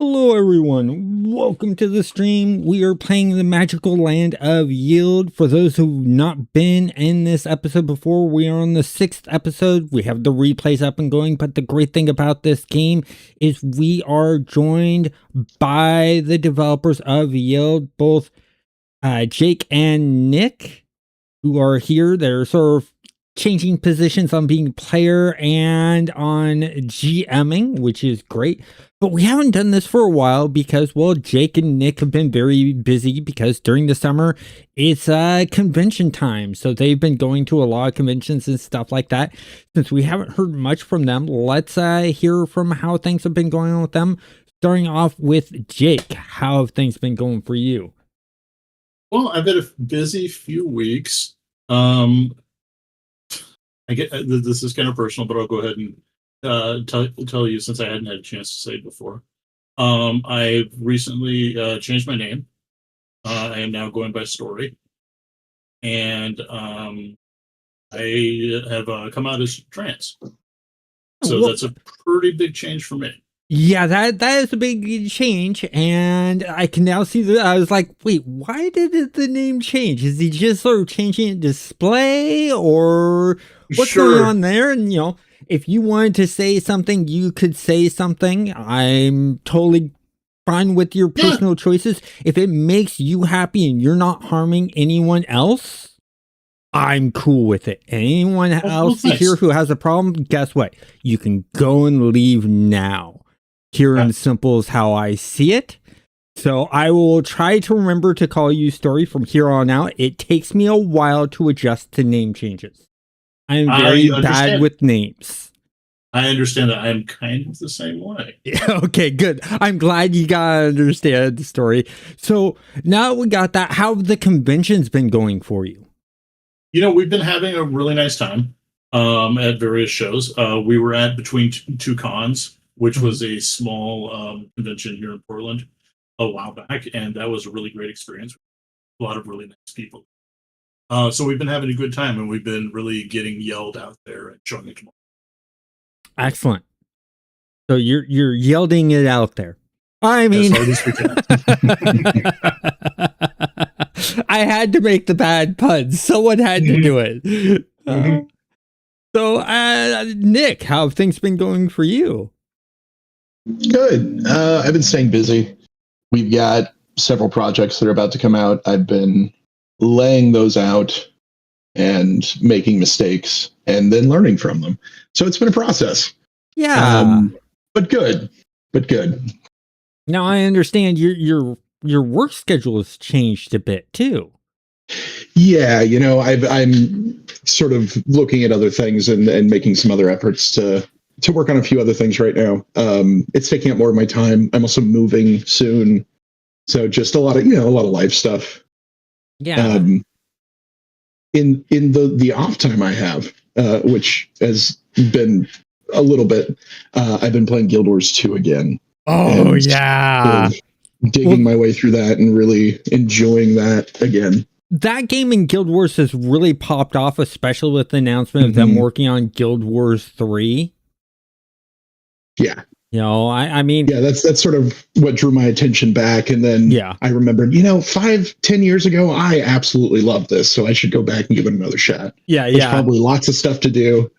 Hello everyone, welcome to the stream. We are playing the Magical Land of Yeld. For those who've not been in this episode before, we are on the 6th episode. We have the replays up and going, but the great thing about this game is we are joined by the developers of Yeld, both Jake and Nick, who are here. They're sort of changing positions on being player and on GMing, which is great. But we haven't done this for a while because, well, Jake and Nick have been very busy because during the summer, it's convention time. So they've been going to a lot of conventions and stuff like that. Since we haven't heard much from them, let's hear from how things have been going on with them. Starting off with Jake, how have things been going for you? Well, I've had a busy few weeks. I get this is kind of personal, but I'll go ahead and tell you since I hadn't had a chance to say it before. I've recently changed my name. I am now going by Story, and I have come out as trans. So that's a pretty big change for me. Yeah, that is a big change, and I can now see that. I was like, wait, why did the name change? Is he just sort of changing it display, or what's going on there? And if you wanted to say something, you could say something. I'm totally fine with your personal choices. If it makes you happy and you're not harming anyone else, I'm cool with it. Anyone else here who has a problem, guess what? You can go and leave now. Pure and simple is how I see it. So I will try to remember to call you Story from here on out. It takes me a while to adjust to name changes. I'm very bad with names. I understand that. I'm kind of the same way. Okay, good. I'm glad you got to understand the story. So now we got that. How have the conventions been going for you? We've been having a really nice time at various shows. We were at Between Two Cons, which was a small convention here in Portland a while back, and that was a really great experience. A lot of really nice people. So we've been having a good time, and we've been really getting Yeld out there and showing it to more. Excellent. So you're yielding it out there. I mean, as hard as we can. I had to make the bad puns. Someone had to do it. So, Nick, how have things been going for you? Good. I've been staying busy. We've got several projects that are about to come out. I've been laying those out and making mistakes and then learning from them. So it's been a process. Yeah. But good. Now I understand your work schedule has changed a bit too. Yeah, I'm sort of looking at other things and making some other efforts to work on a few other things right now. It's taking up more of my time. I'm also moving soon. So just a lot of life stuff. Yeah. In the off time I have, which has been a little bit, I've been playing Guild Wars 2 again. Oh yeah. Digging my way through that and really enjoying that again. That game in Guild Wars has really popped off, especially with the announcement of them working on Guild Wars 3. Yeah. I mean... Yeah, that's sort of what drew my attention back. And then I remembered, 5-10 years ago, I absolutely loved this. So I should go back and give it another shot. Yeah, There's probably lots of stuff to do.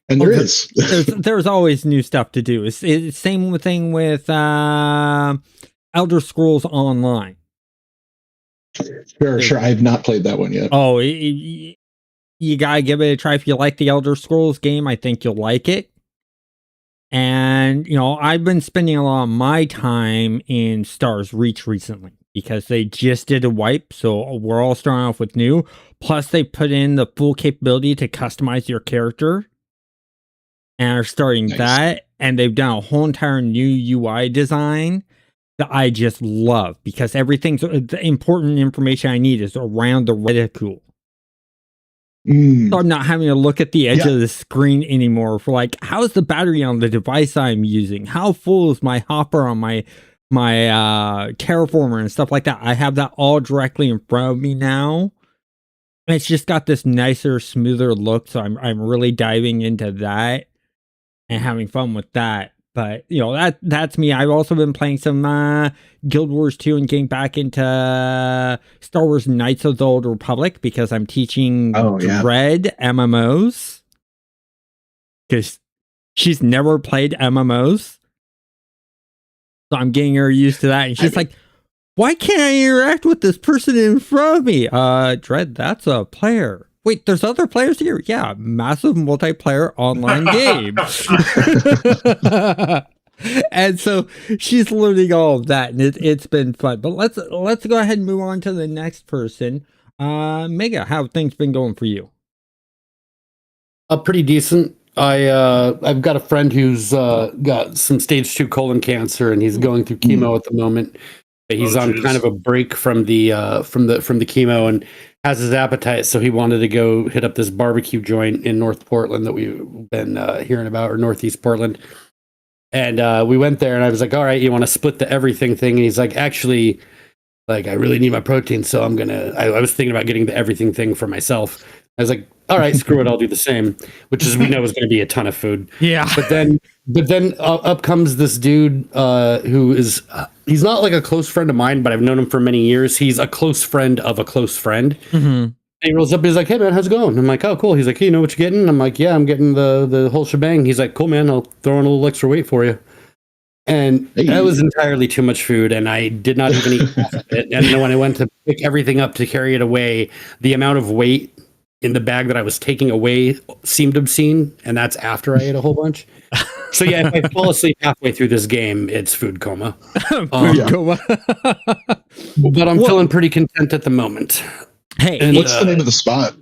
And there's always new stuff to do. It's the same thing with Elder Scrolls Online. Sure. I have not played that one yet. Oh, you gotta give it a try. If you like the Elder Scrolls game, I think you'll like it. And, I've been spending a lot of my time in Star's Reach recently because they just did a wipe. So we're all starting off with new. Plus, they put in the full capability to customize your character and are starting that. And they've done a whole entire new UI design that I just love because the important information I need is around the reticule. So I'm not having to look at the edge of the screen anymore for how's the battery on the device I'm using? How full is my hopper on my terraformer and stuff like that? I have that all directly in front of me now. And it's just got this nicer, smoother look. So I'm really diving into that and having fun with that. But that's me. I've also been playing some Guild Wars 2 and getting back into Star Wars Knights of the Old Republic because I'm teaching Dread MMOs. Because she's never played MMOs. So I'm getting her used to that. And she's like, why can't I interact with this person in front of me? Dread, that's a player. Wait, there's other players here? Yeah, massive multiplayer online game. And so she's learning all of that, and it's been fun. But let's go ahead and move on to the next person. Mega, how have things been going for you? Pretty decent. I've got a friend who's got some stage 2 colon cancer, and he's going through chemo at the moment. He's on kind of a break from the chemo and has his appetite, so he wanted to go hit up this barbecue joint in North Portland that we've been hearing about, or Northeast Portland. And we went there, and I was like, all right, you want to split the everything thing? And he's like, actually, like, I really need my protein, so I was thinking about getting the everything thing for myself. I was like, all right, screw it, I'll do the same, which is, we know is going to be a ton of food. Yeah. But then up comes this dude who is, he's not like a close friend of mine, but I've known him for many years. He's a close friend of a close friend. Mm-hmm. And he rolls up, he's like, hey man, how's it going? I'm like, oh cool. He's like, hey, you know what you're getting? I'm like, yeah, I'm getting the whole shebang. He's like, cool man, I'll throw in a little extra weight for you. And that was entirely too much food, and I did not even eat half of it. And then when I went to pick everything up to carry it away, the amount of weight in the bag that I was taking away seemed obscene, and that's after I ate a whole bunch. So yeah, if I fall asleep halfway through this game, it's food coma. Coma. But I'm feeling pretty content at the moment. Hey, and what's the name of the spot?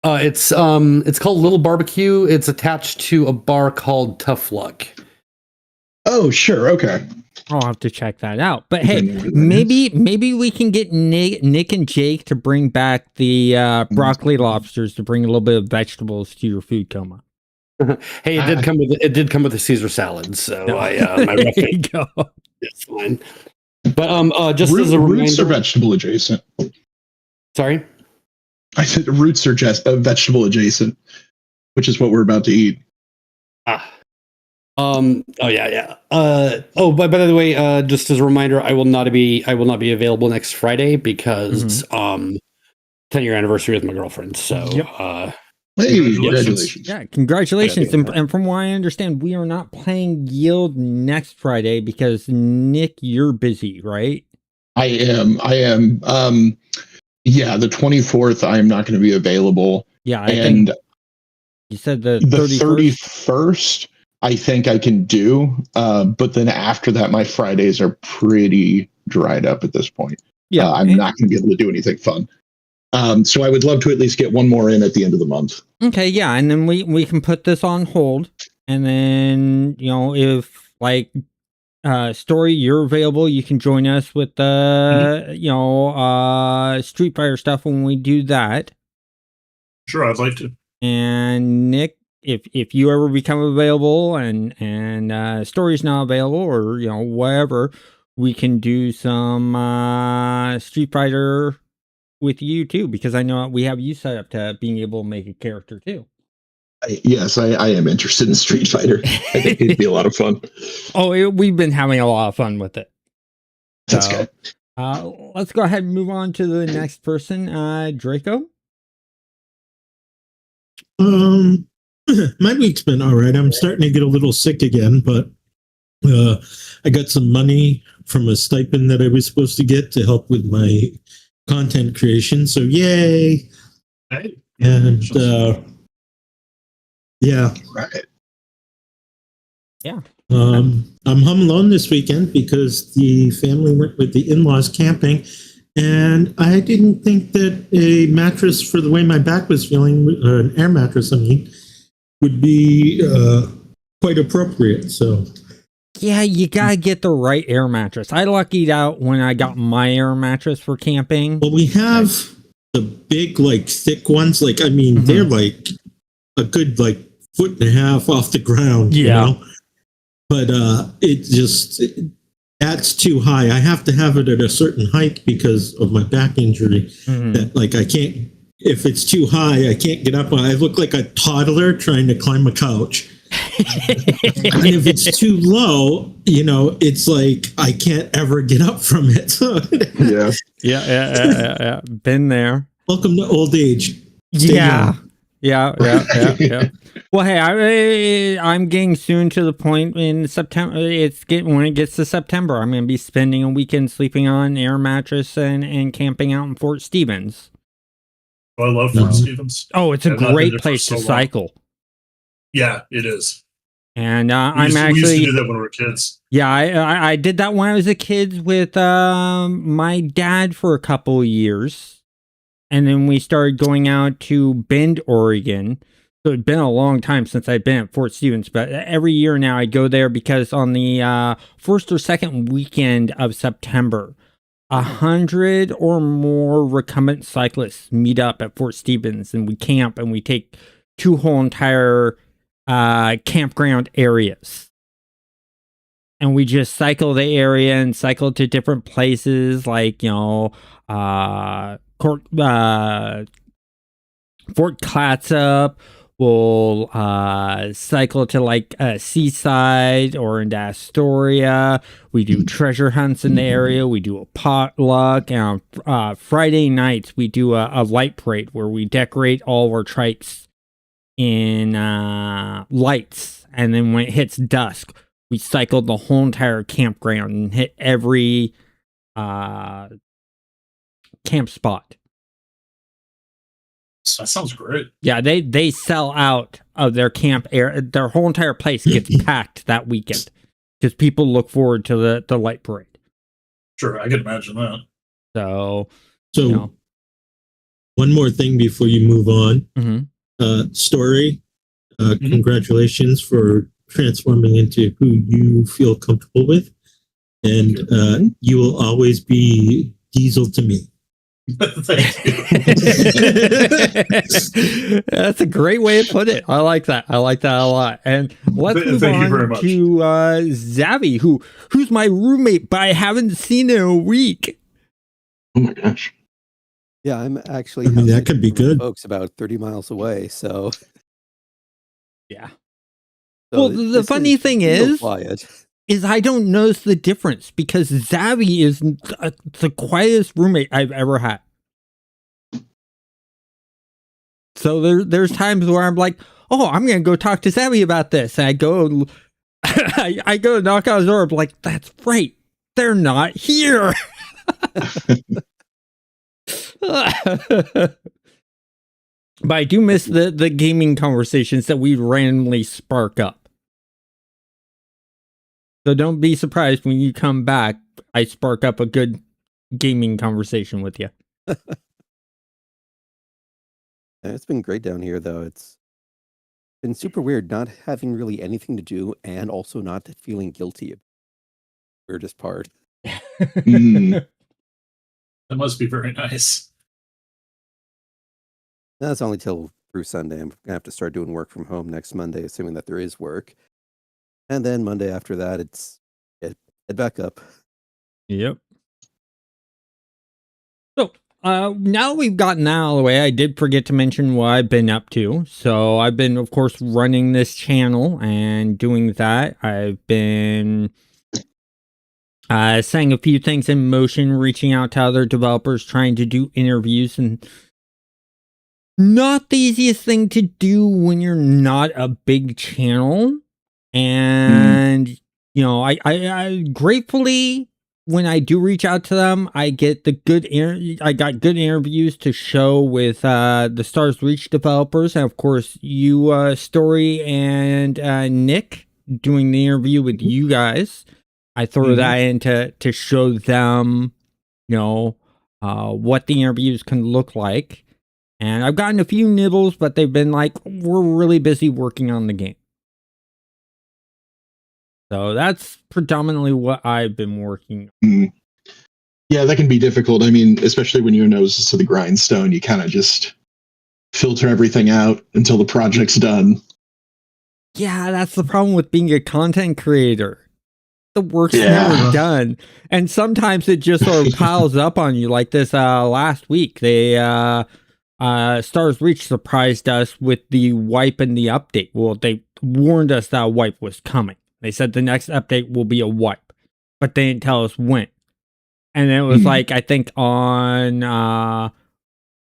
It's called Little Barbecue. It's attached to a bar called Tough Luck. Oh, sure, okay. I'll have to check that out. But hey, maybe we can get Nick and Jake to bring back the broccoli lobsters to bring a little bit of vegetables to your food coma. Hey, it did come with a Caesar salad, so my there you go. It's fine. But just as a reminder, roots are vegetable adjacent. Sorry, I said roots are just vegetable adjacent, which is what we're about to eat. Oh yeah. By the way, just as a reminder, I will not be available next Friday because 10-year anniversary with my girlfriend. So hey, congratulations. Yeah, congratulations. And from what I understand, we are not playing Yield next Friday because Nick, you're busy, right? I am. Yeah, the 24th I am not going to be available. Yeah, I think you said the 31st I think I can do, but then after that, my Fridays are pretty dried up at this point. Yeah, I'm not going to be able to do anything fun. So I would love to at least get one more in at the end of the month. Okay, yeah, and then we can put this on hold, and then if like Story, you're available, you can join us with the Street Fighter stuff when we do that. Sure, I'd like to. And Nick, if you ever become available and Story's not available, or whatever, we can do some Street Fighter with you too, because I know we have you set up to being able to make a character too. Yes, I am interested in Street Fighter. I think it'd be a lot of fun. We've been having a lot of fun with it. That's good. Let's go ahead and move on to the next person, Draco. My week's been all right. I'm starting to get a little sick again, but I got some money from a stipend that I was supposed to get to help with my content creation. So yay! Hey. And yeah, right. Yeah. I'm home alone this weekend because the family went with the in-laws camping, and I didn't think that a mattress for the way my back was feeling, an air mattress, I mean, would be quite appropriate. So yeah, you gotta get the right air mattress. I luckied out when I got my air mattress for camping. Well, we have the big, like, thick ones. Like, I mean, they're like a good, like, foot and a half off the ground. Yeah. You know? But that's too high. I have to have it at a certain height because of my back injury. That, like, I can't, if it's too high, I can't get up. I look like a toddler trying to climb a couch. And if it's too low, it's like I can't ever get up from it. So Yeah. Been there. Welcome to old age. Stay young. Yeah. Well, hey, I'm getting soon to the point in September. When it gets to September, I'm going to be spending a weekend sleeping on air mattress and camping out in Fort Stevens. Oh, I love Fort Stevens. Oh, it's a great place to cycle. Yeah, it is. And we used to do that when we were kids. Yeah, I did that when I was a kid with my dad for a couple of years. And then we started going out to Bend, Oregon. So it's been a long time since I've been at Fort Stevens, but every year now I go there because on the first or second weekend of September, 100 or more recumbent cyclists meet up at Fort Stevens, and we camp and we take 2 whole entire campground areas. And we just cycle the area and cycle to different places like, Fort Clatsop. We'll cycle to like Seaside or into Astoria. We do treasure hunts in the area. We do a potluck. And on Friday nights, we do a light parade where we decorate all our trikes in lights. And then when it hits dusk, we cycle the whole entire campground and hit every camp spot. That sounds great. Yeah, they sell out of their camp area. Their whole entire place gets packed that weekend because people look forward to the light parade. Sure, I can imagine that. So one more thing before you move on. Mm-hmm. Story, congratulations for transforming into who you feel comfortable with. And you will always be Diesel to me. Thank you. That's a great way to put it. I like that. I like that a lot. And let's move on to Zavi, who's my roommate, but I haven't seen in a week. Oh my gosh. Yeah, I'm actually. I mean, that could be good. Folks, about 30 miles away. So. Yeah. So well, the funny thing is I don't notice the difference because Zavi is the quietest roommate I've ever had. So there's times where I'm like, oh, I'm going to go talk to Zavi about this. And I go, I go knock on his door. I'm like, that's right. They're not here. But I do miss the gaming conversations that we randomly spark up. So don't be surprised when you come back, I spark up a good gaming conversation with you. It's been great down here, though. It's been super weird not having really anything to do and also not feeling guilty. Weirdest part. That must be very nice. That's only till through Sunday. I'm going to have to start doing work from home next Monday, assuming that there is work. And then Monday after that, it's head back up. Yep. So now we've gotten that out of the way, I did forget to mention what I've been up to. So I've been, of course, running this channel and doing that. I've been setting a few things in motion, reaching out to other developers, trying to do interviews, and not the easiest thing to do when you're not a big channel. And I gratefully, when I do reach out to them, I get I got good interviews to show with the Stars Reach developers, and of course you, Story, and Nick doing the interview with you guys. I throw that in to show them, what the interviews can look like. And I've gotten a few nibbles, but they've been like, we're really busy working on the game. So that's predominantly what I've been working on. Yeah, that can be difficult. I mean, especially when your nose is to the grindstone, you kind of just filter everything out until the project's done. Yeah, that's the problem with being a content creator. The work's never done. And sometimes it just sort of piles up on you like this last week. They Stars Reach surprised us with the wipe and the update. Well, they warned us that a wipe was coming. They said the next update will be a wipe, but they didn't tell us when. And it was like, I think on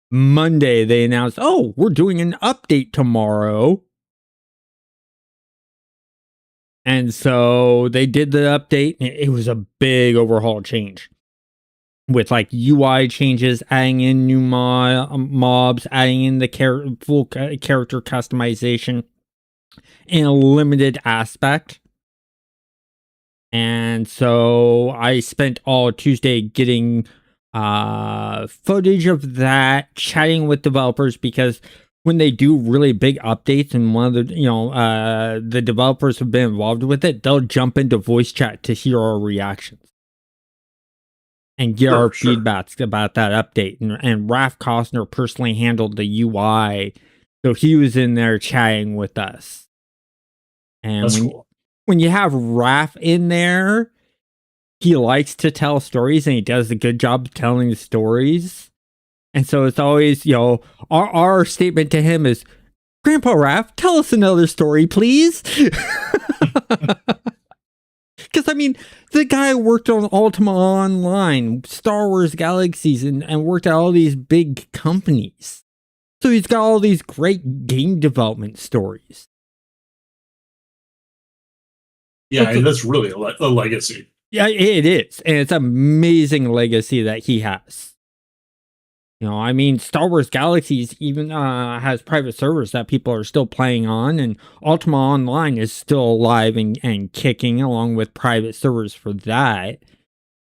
Monday, they announced, oh, we're doing an update tomorrow. And so they did the update. It was a big overhaul change with like UI changes, adding in new mobs, adding in the full character customization in a limited aspect. And so I spent all Tuesday getting footage of that, chatting with developers, because when they do really big updates and one of the, the developers have been involved with it, they'll jump into voice chat to hear our reactions and get our feedbacks about that update. And Raph Costner personally handled the UI, so he was in there chatting with us. And when you have Raph in there, he likes to tell stories and he does a good job of telling the stories. And so it's always, our statement to him is, Grandpa Raph, tell us another story, please. Because, I mean, the guy worked on Ultima Online, Star Wars Galaxies, and worked at all these big companies. So he's got all these great game development stories. Yeah, that's really a legacy. Yeah, it is. And it's an amazing legacy that he has. I mean, Star Wars Galaxies even has private servers that people are still playing on, and Ultima Online is still alive and kicking, along with private servers for that.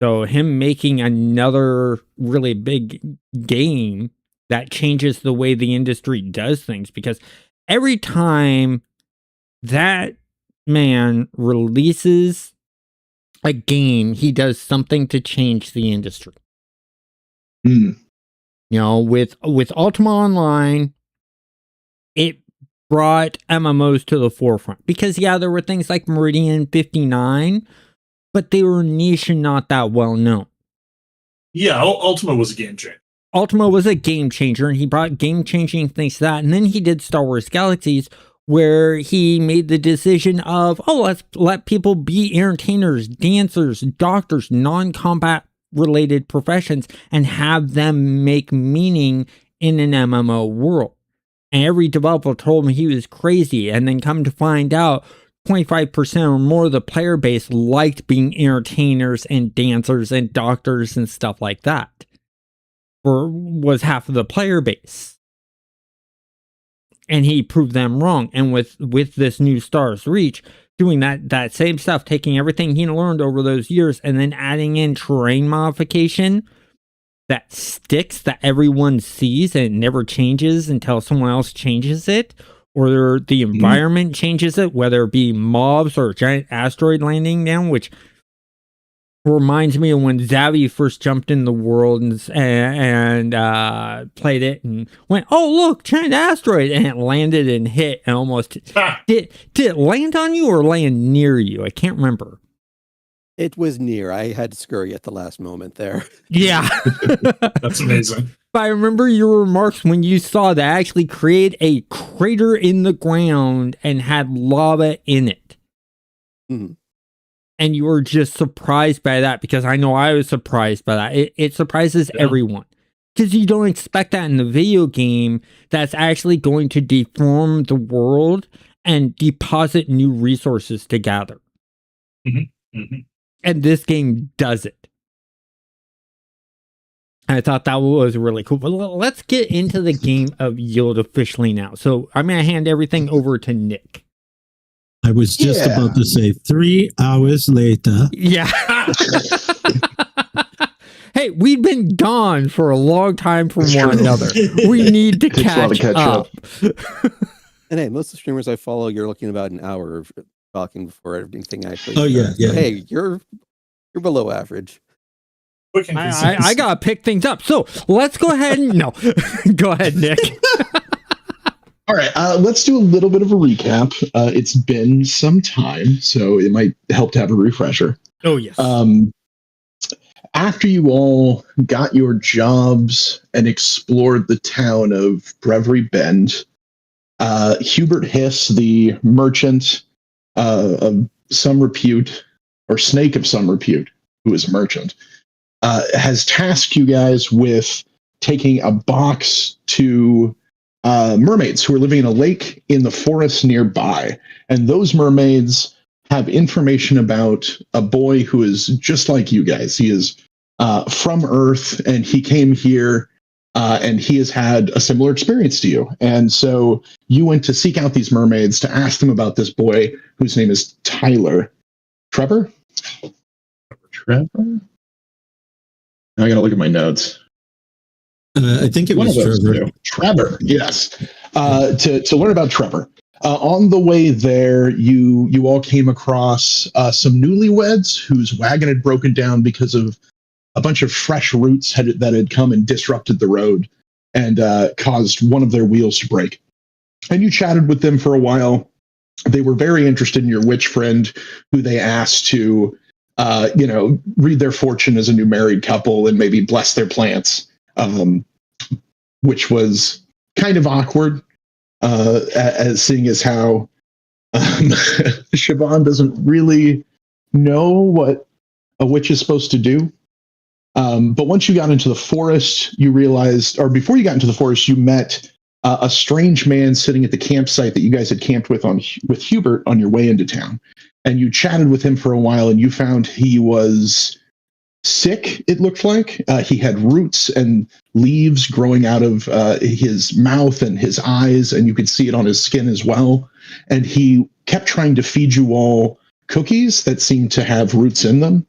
So him making another really big game that changes the way the industry does things, because every time that man releases a game, he does something to change the industry. With Ultima Online, it brought MMOs to the forefront, because there were things like Meridian 59, but they were niche and not that well known. Yeah, Ultima was a game changer. Ultima was a game changer, and he brought game-changing things to that. And then he did Star Wars Galaxies, where he made the decision of, let's let people be entertainers, dancers, doctors, non-combat related professions, and have them make meaning in an MMO world. And every developer told him he was crazy, and then come to find out 25% or more of the player base liked being entertainers and dancers and doctors and stuff like that, or was half of the player base. And he proved them wrong. And with this new Stars Reach, doing that same stuff, taking everything he learned over those years and then adding in terrain modification that sticks, that everyone sees and it never changes until someone else changes it, or the environment changes it, whether it be mobs or a giant asteroid landing down, which reminds me of when Zavi first jumped in the world and played it and went, oh, look, giant asteroid, and it landed and hit and almost... Did it land on you or land near you? I can't remember. It was near. I had to scurry at the last moment there. Yeah. That's amazing. But I remember your remarks when you saw that actually create a crater in the ground and had lava in it. Mm-hmm. And you were just surprised by that, because I know I was surprised by that. It surprises everyone, because you don't expect that in the video game that's actually going to deform the world and deposit new resources to gather. Mm-hmm. Mm-hmm. And this game does it. I thought that was really cool. But let's get into the game of Yield officially now. So I'm going to hand everything over to Nick. I was just about to say 3 hours later. Yeah. Hey, we've been gone for a long time from one another. We need to catch up. And hey, most of the streamers I follow, you're looking about an hour of talking before everything actually. Oh, yeah, starts. yeah. So, hey, you're below average. I gotta pick things up. So let's go ahead and go ahead, Nick. All right, let's do a little bit of a recap. It's been some time, so it might help to have a refresher. Oh, yes. after you all got your jobs and explored the town of Brevery Bend, Hubert Hiss, the merchant of some repute, or snake of some repute, who is a merchant, has tasked you guys with taking a box to mermaids who are living in a lake in the forest nearby. And those mermaids have information about a boy who is just like you guys. He is from Earth, and he came here, and he has had a similar experience to you. And so you went to seek out these mermaids to ask them about this boy whose name is Tyler. Trevor? Trevor? I gotta look at my notes. I think it was Trevor. Trevor, yes. To learn about Trevor. On the way there, you all came across some newlyweds whose wagon had broken down because of a bunch of fresh roots that had come and disrupted the road and caused one of their wheels to break. And you chatted with them for a while. They were very interested in your witch friend, who they asked to, read their fortune as a new married couple and maybe bless their plants, which was kind of awkward, as seeing as how Siobhan doesn't really know what a witch is supposed to do. But once you got into the forest, you realized, or before you got into the forest, you met a strange man sitting at the campsite that you guys had camped with Hubert on your way into town. And you chatted with him for a while, and you found he was sick, it looked like. He had roots and leaves growing out of his mouth and his eyes, and you could see it on his skin as well. And he kept trying to feed you all cookies that seemed to have roots in them.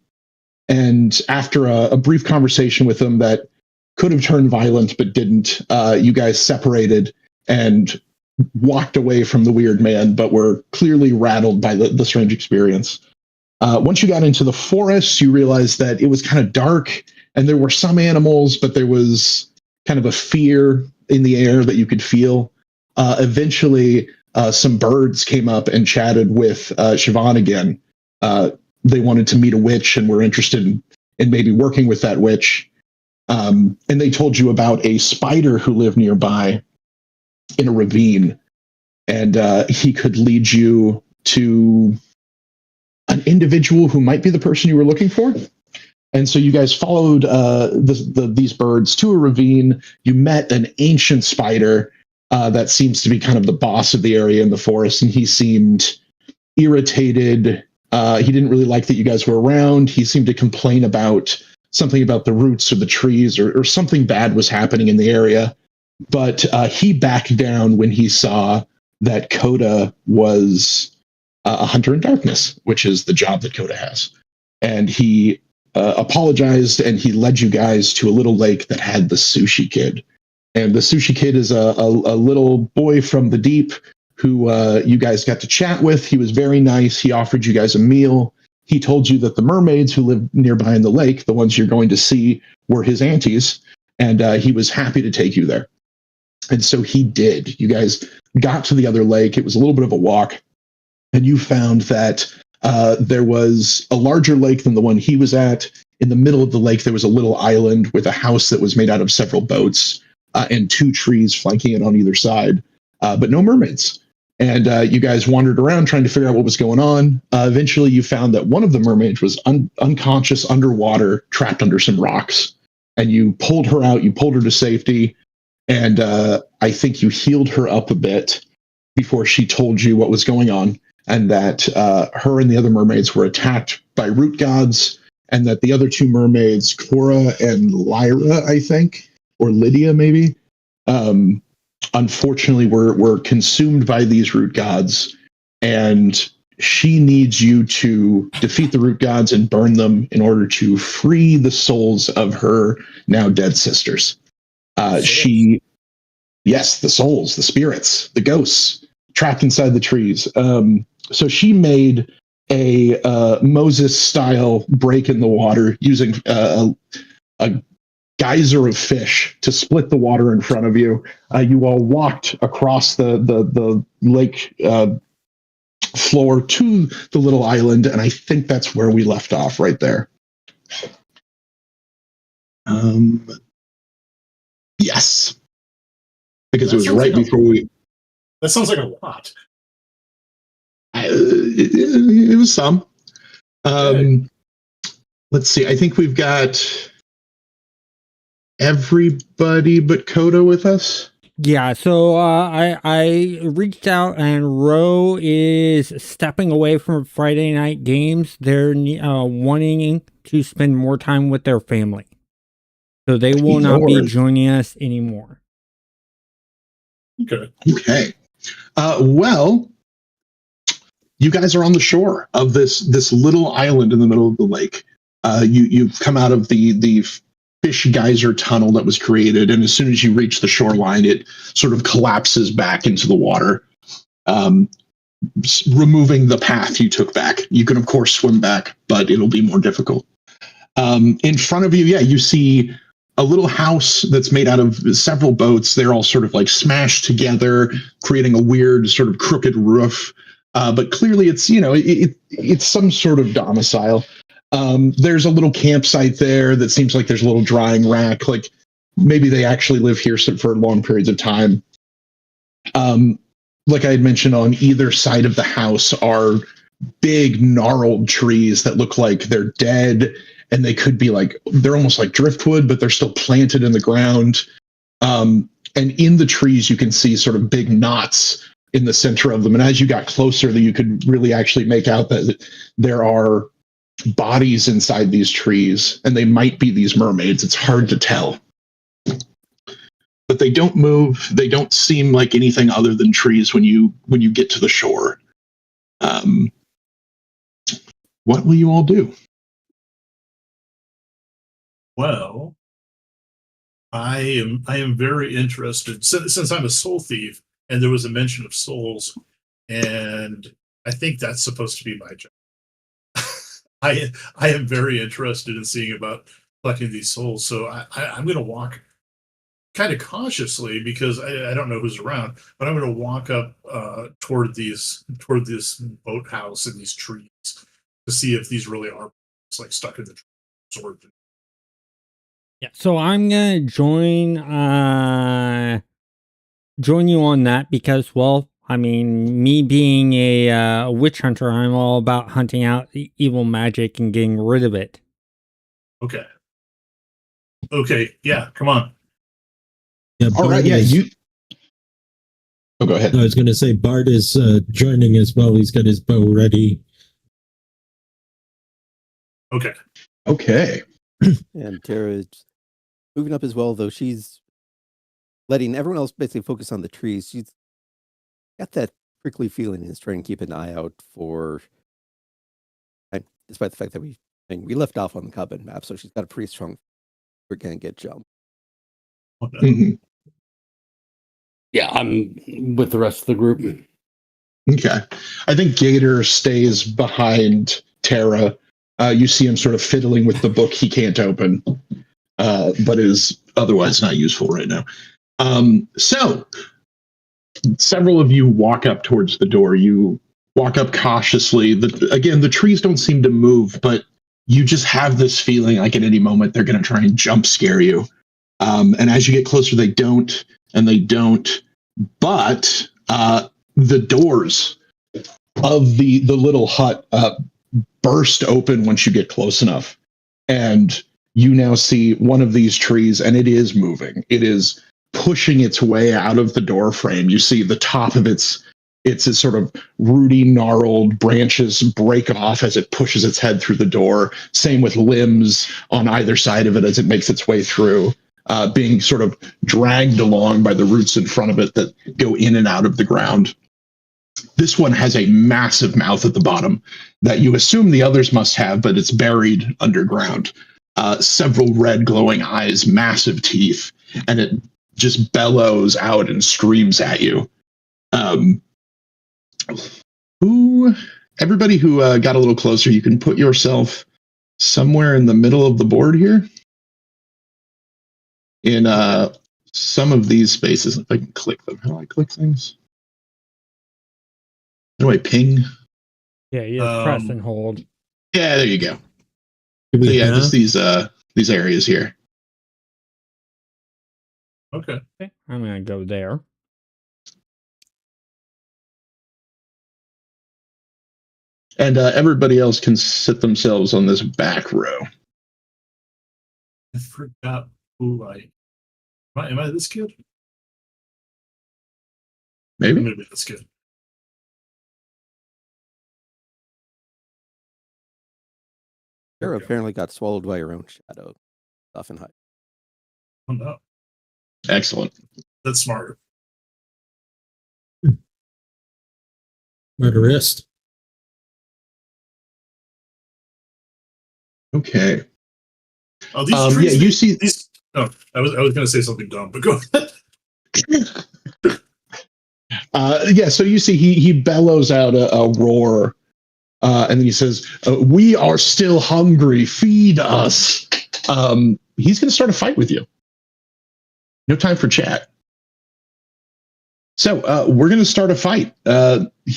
And after a brief conversation with him that could have turned violent but didn't, you guys separated and walked away from the weird man, but were clearly rattled by the strange experience. Once you got into the forest, you realized that it was kind of dark and there were some animals, but there was kind of a fear in the air that you could feel. Eventually, some birds came up and chatted with Siobhan again. They wanted to meet a witch and were interested in maybe working with that witch. And they told you about a spider who lived nearby in a ravine, and he could lead you to an individual who might be the person you were looking for. And so you guys followed these birds to a ravine. You met an ancient spider that seems to be kind of the boss of the area in the forest, and he seemed irritated. He didn't really like that you guys were around. He seemed to complain about something about the roots of the trees, or something bad was happening in the area. But he backed down when he saw that Coda was a hunter in darkness, which is the job that Coda has. And he apologized, and he led you guys to a little lake that had the Sushi Kid. And the Sushi Kid is a little boy from the deep who you guys got to chat with. He was very nice. He offered you guys a meal. He told you that the mermaids who lived nearby in the lake, the ones you're going to see, were his aunties, and he was happy to take you there. And so he did. You guys got to the other lake. It was a little bit of a walk, and you found that there was a larger lake than the one he was at. In the middle of the lake, there was a little island with a house that was made out of several boats and 2 trees flanking it on either side, but no mermaids. And you guys wandered around trying to figure out what was going on. Eventually, you found that one of the mermaids was unconscious underwater, trapped under some rocks. And you pulled her out. You pulled her to safety. And I think you healed her up a bit before she told you what was going on. And that her and the other mermaids were attacked by root gods. And that the other 2 mermaids, Cora and Lyra, I think, or Lydia maybe, unfortunately were consumed by these root gods, and she needs you to defeat the root gods and burn them in order to free the souls of her now dead sisters. Yes, the souls, the spirits, the ghosts trapped inside the trees. So she made a Moses-style break in the water using a geyser of fish to split the water in front of you. You all walked across the lake floor to the little island, and I think that's where we left off right there. Yes, because That it was sounds right like before we. That sounds like a lot. It was some. Okay. Let's see. I think we've got everybody but Kodo with us. Yeah, so I reached out and Ro is stepping away from Friday night games. They're wanting to spend more time with their family, so they will not be Lord. joining us anymore. Okay. Okay. Well, you guys are on the shore of this little island in the middle of the lake. You've come out of the fish geyser tunnel that was created, and as soon as you reach the shoreline, it sort of collapses back into the water, removing the path you took back. You can of course swim back, but it'll be more difficult. In front of you, yeah, you see a little house that's made out of several boats. They're all sort of like smashed together, creating a weird sort of crooked roof. But clearly, it's it's some sort of domicile. There's a little campsite there that seems like there's a little drying rack. Like maybe they actually live here for long periods of time. Like I had mentioned, on either side of the house are big gnarled trees that look like they're dead, and they could be like they're almost like driftwood, but they're still planted in the ground. And in the trees, you can see sort of big knots in the center of them. And as you got closer, that you could really actually make out that there are bodies inside these trees, and they might be these mermaids. It's hard to tell. But they don't move. They don't seem like anything other than trees when you get to the shore. What will you all do? Well, I am very interested since I'm a soul thief, and there was a mention of souls, and I think that's supposed to be my job. I am very interested in seeing about collecting these souls, so I'm going to walk kind of cautiously because I don't know who's around, but I'm going to walk up toward this boathouse and these trees to see if these really are like stuck in the trees or. Yeah, so I'm gonna join you on that because, well, I mean, me being a witch hunter, I'm all about hunting out evil magic and getting rid of it. Okay. Okay. Yeah. Come on. Yeah, All right. Yeah. Oh, go ahead. I was going to say Bart is joining as well. He's got his bow ready. Okay. Okay. And Tara's moving up as well, though she's letting everyone else basically focus on the trees. She's got that prickly feeling and is trying to keep an eye out for, despite the fact that we left off on the Coven map, so she's got a pretty strong, we're going to get jumped. Mm-hmm. Yeah, I'm with the rest of the group. Okay. I think Gator stays behind Tara. You see him sort of fiddling with the book he can't open, but is otherwise not useful right now. So, several of you walk up towards the door. You walk up cautiously. Again, the trees don't seem to move, but you just have this feeling like at any moment they're going to try and jump scare you. And as you get closer, they don't, and they don't. But the doors of the little hut burst open once you get close enough, and you now see one of these trees, and it is moving. It is pushing its way out of the door frame. You see the top of its sort of rooty, gnarled branches break off as it pushes its head through the door. Same with limbs on either side of it as it makes its way through, being sort of dragged along by the roots in front of it that go in and out of the ground. This one has a massive mouth at the bottom that you assume the others must have, but it's buried underground. Several red glowing eyes, massive teeth, and it just bellows out and screams at you. Everybody who got a little closer, you can put yourself somewhere in the middle of the board here. In some of these spaces, if I can click them. How do I click things? How do I ping? Yeah, you just press and hold. Yeah, there you go. Do So we yeah, have? just these areas here. Okay. Okay, I'm gonna go there. And everybody else can sit themselves on this back row. I forgot who I am. I this kid? Maybe. Maybe this kid. Sarah Okay. apparently got swallowed by her own shadow. Off and hide. Oh no. Excellent. That's smarter. Murderist. Okay. Oh, these trees. Yeah, you see. These. Oh, I was going to say something dumb, but go ahead. Yeah, so you see he bellows out a roar, and then he says, "We are still hungry. Feed us." He's going to start a fight with you. No time for chat. So we're going to start a fight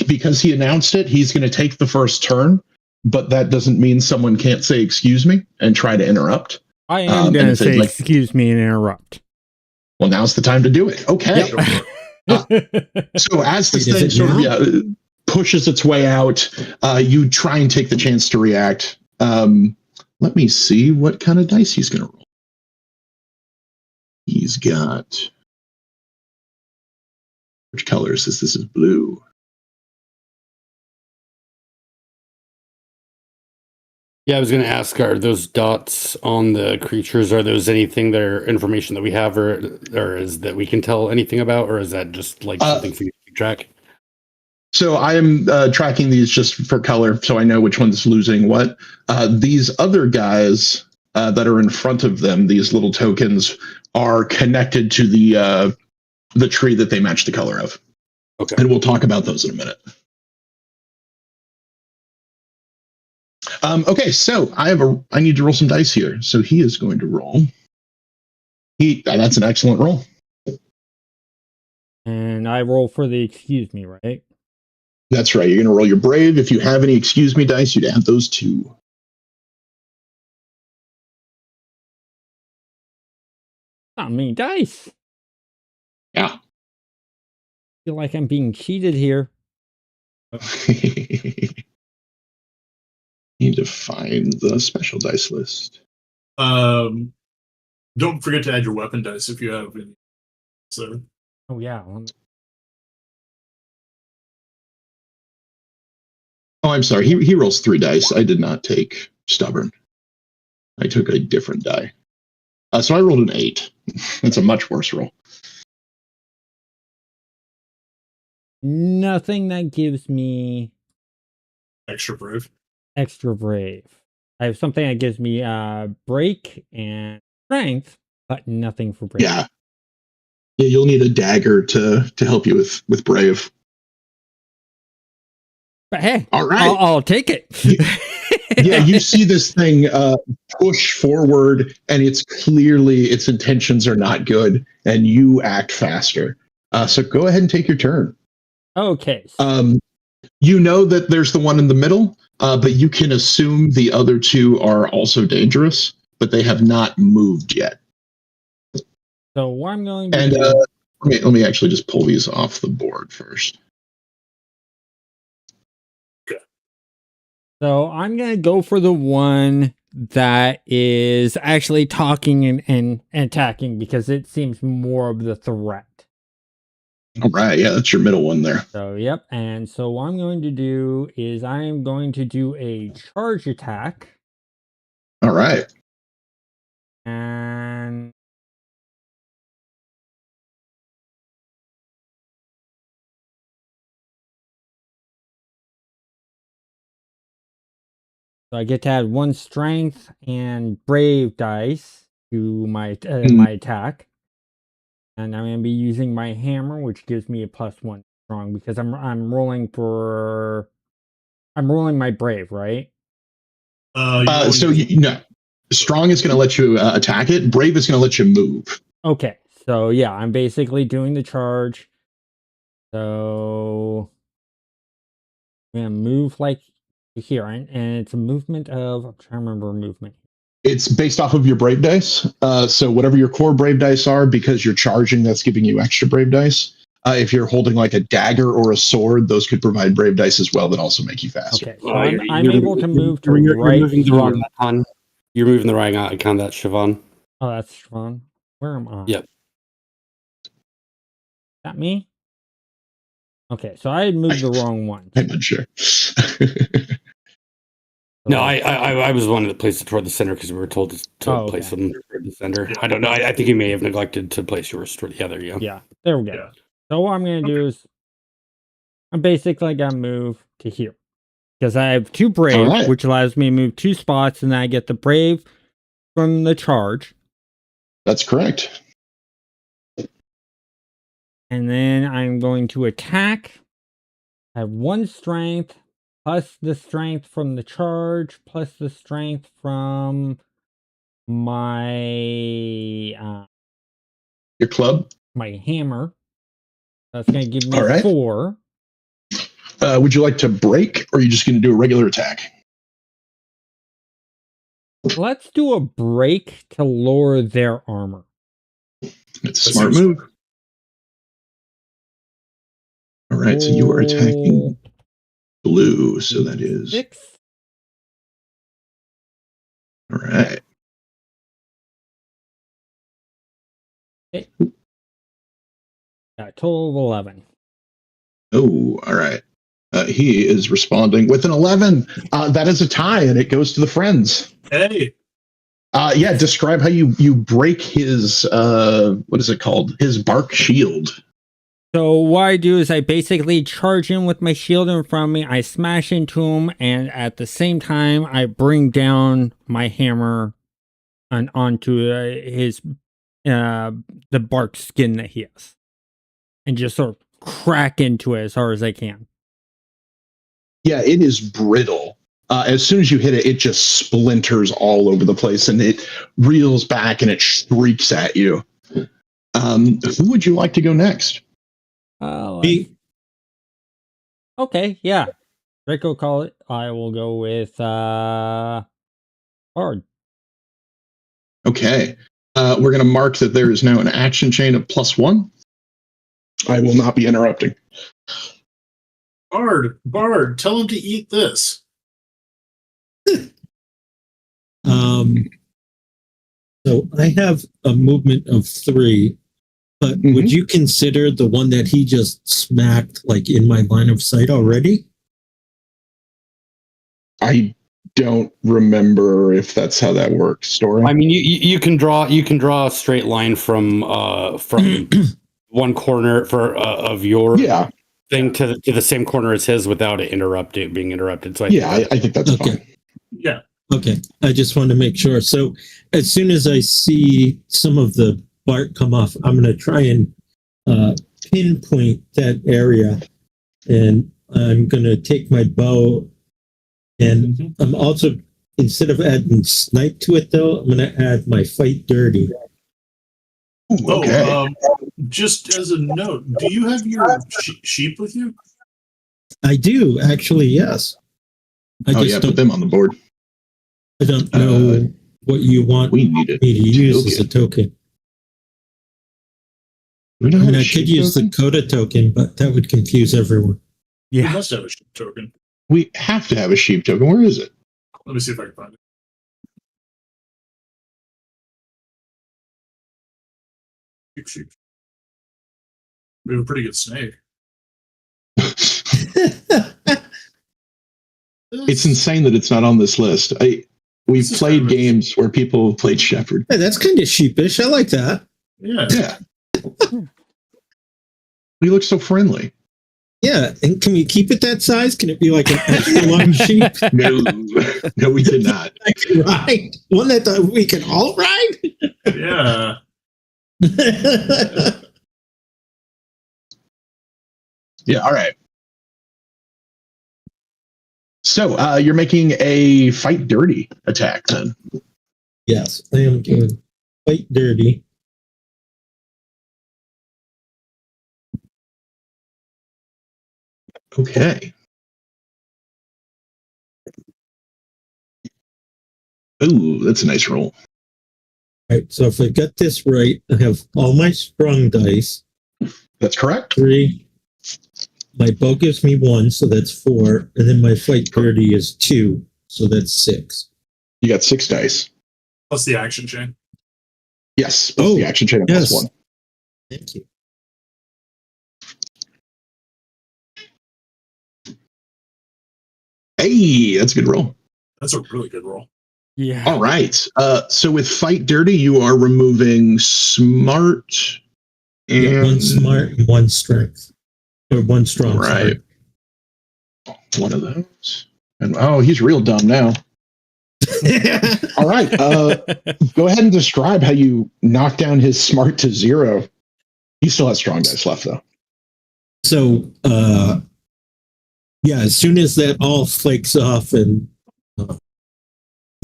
because he announced it. He's going to take the first turn, but that doesn't mean someone can't say "excuse me" and try to interrupt. I am gonna say like, excuse me and interrupt. well, now's the time to do it. Okay. So as this Is thing it sort now? of pushes its way out, you try and take the chance to react. Let me see what kind of dice he's going to roll. He's got, which color is this? This is blue. Yeah, I was going to ask, are those dots on the creatures, are those anything that are information that we have or is that we can tell anything about, or is that just like something for you to keep track? So I am tracking these just for color, so I know which one's losing what. These other guys that are in front of them, these little tokens, are connected to the tree that they match the color of. Okay. And we'll talk about those in a minute. Okay, so I need to roll some dice here. So he is going to roll. That's an excellent roll. And I roll for the excuse me, right? That's right. You're going to roll your brave. If you have any excuse me dice, you'd add those too. Not many dice. Yeah. Feel like I'm being cheated here. Need to find the special dice list. Don't forget to add your weapon dice if you have any. So. Oh yeah. Oh, I'm sorry. He rolls 3 dice. I did not take stubborn. I took a different die. So I rolled an 8. That's a much worse roll. Nothing that gives me Extra brave. extra brave. I have something that gives me break and strength, but nothing for brave. Yeah. Yeah, you'll need a dagger to help you with brave. But hey, All right. I'll take it. Yeah, you see this thing push forward, and it's clearly its intentions are not good, and you act faster. So go ahead and take your turn. Okay. You know that there's the one in the middle, but you can assume the other 2 are also dangerous, but they have not moved yet. So what I'm going to And do... let me actually just pull these off the board first. So I'm going to go for the one that is actually talking and attacking because it seems more of the threat. All right. Yeah, that's your middle one there. So, yep. And so what I'm going to do is I am going to do a charge attack. All right. And... so I get to add 1 strength and brave dice to my my attack. And I'm going to be using my hammer, which gives me a +1 strong because I'm rolling my brave, right? No, strong is going to let you attack it. Brave is going to let you move. Okay, so yeah, I'm basically doing the charge. So I'm gonna move like here, and it's a movement of... I'm trying to remember movement. It's based off of your brave dice. So whatever your core brave dice are, because you're charging, that's giving you extra brave dice. If you're holding like a dagger or a sword, those could provide brave dice as well that also make you faster. Okay, so I'm able to move to you're right moving the here. wrong icon. You're moving the right icon. That's Siobhan. Oh, that's Siobhan. Where am I? Yep. That me? Okay, so I had moved the wrong one. I'm not sure. No, I was the one that placed it toward the center because we were told to place them toward the center. Yeah. I don't know. I think you may have neglected to place yours toward the other. Yeah. Yeah, there we go. Yeah. So what I'm going to do is I'm basically going to move to here. Because I have 2 brave, All right. which allows me to move 2 spots, and then I get the brave from the charge. That's correct. And then I'm going to attack. I have 1 strength, plus the strength from the charge, plus the strength from my Your club. my hammer. That's going to give me All right. 4. Would you like to break, or are you just going to do a regular attack? Let's do a break to lower their armor. It's a smart move. All right, so you are attacking blue, so that is 6. all right. Okay. Got a total of 11. Oh, all right. He is responding with an 11. That is a tie, and it goes to the friends. Hey. Yeah, describe how you break his what is it called? His bark shield. So what I do is I basically charge him with my shield in front of me. I smash into him, and at the same time, I bring down my hammer and onto his the bark skin that he has, and just sort of crack into it as hard as I can. Yeah, it is brittle. As soon as you hit it, it just splinters all over the place, and it reels back and it shrieks at you. Who would you like to go next? Me. Okay, yeah. Draco call it. I will go with Bard. Okay. We're going to mark that there is now an action chain of +1. I will not be interrupting. Bard, tell him to eat this. So I have a movement of 3, but would you consider the one that he just smacked like in my line of sight already? I don't remember if that's how that works. Story. I mean, you can draw a straight line from one corner of your thing to the same corner as his without it being interrupted. So I think that's fine. Yeah. Okay, I just wanted to make sure. So as soon as I see some of the bark come off, I'm going to try and pinpoint that area, and I'm going to take my bow, and I'm also, instead of adding snipe to it though, I'm going to add my fight dirty. Ooh, okay. Just as a note, do you have your sheep with you? I do actually, yes. I put them on the board. I don't know what you want we need me to use as a token. I mean, I could use the Coda token, but that would confuse everyone. Yeah. We must have a sheep token. We have to have a sheep token. Where is it? Let me see if I can find it. Sheep. We have a pretty good snake. It's insane that it's not on this list. We've played games where people have played Shepherd. Hey, that's kind of sheepish. I like that. Yeah. He looks so friendly. Yeah, and can we keep it that size? Can it be like an extra long sheep? No, we did not. I can ride one that we can all ride. Yeah. Yeah. All right. So you're making a fight dirty attack then? Yes, I am doing fight dirty. Okay. Ooh, that's a nice roll. All right, so if I got this right, I have all my strong dice. That's correct. 3. My bow gives me 1, so that's 4. And then my fight dirty is 2, so that's 6. You got 6 dice. Plus the action chain. Yes. Plus the action chain yes. plus 1. Thank you. Hey, that's a good roll. That's a really good roll. Yeah. All right. So with fight dirty, you are removing smart and Yeah, 1 smart and 1 strength. Or 1 strong. Right. Sorry. One of those. And he's real dumb now. All right. Go ahead and describe how you knock down his smart to 0. He still has strong dice left, though. So, yeah, as soon as that all flakes off and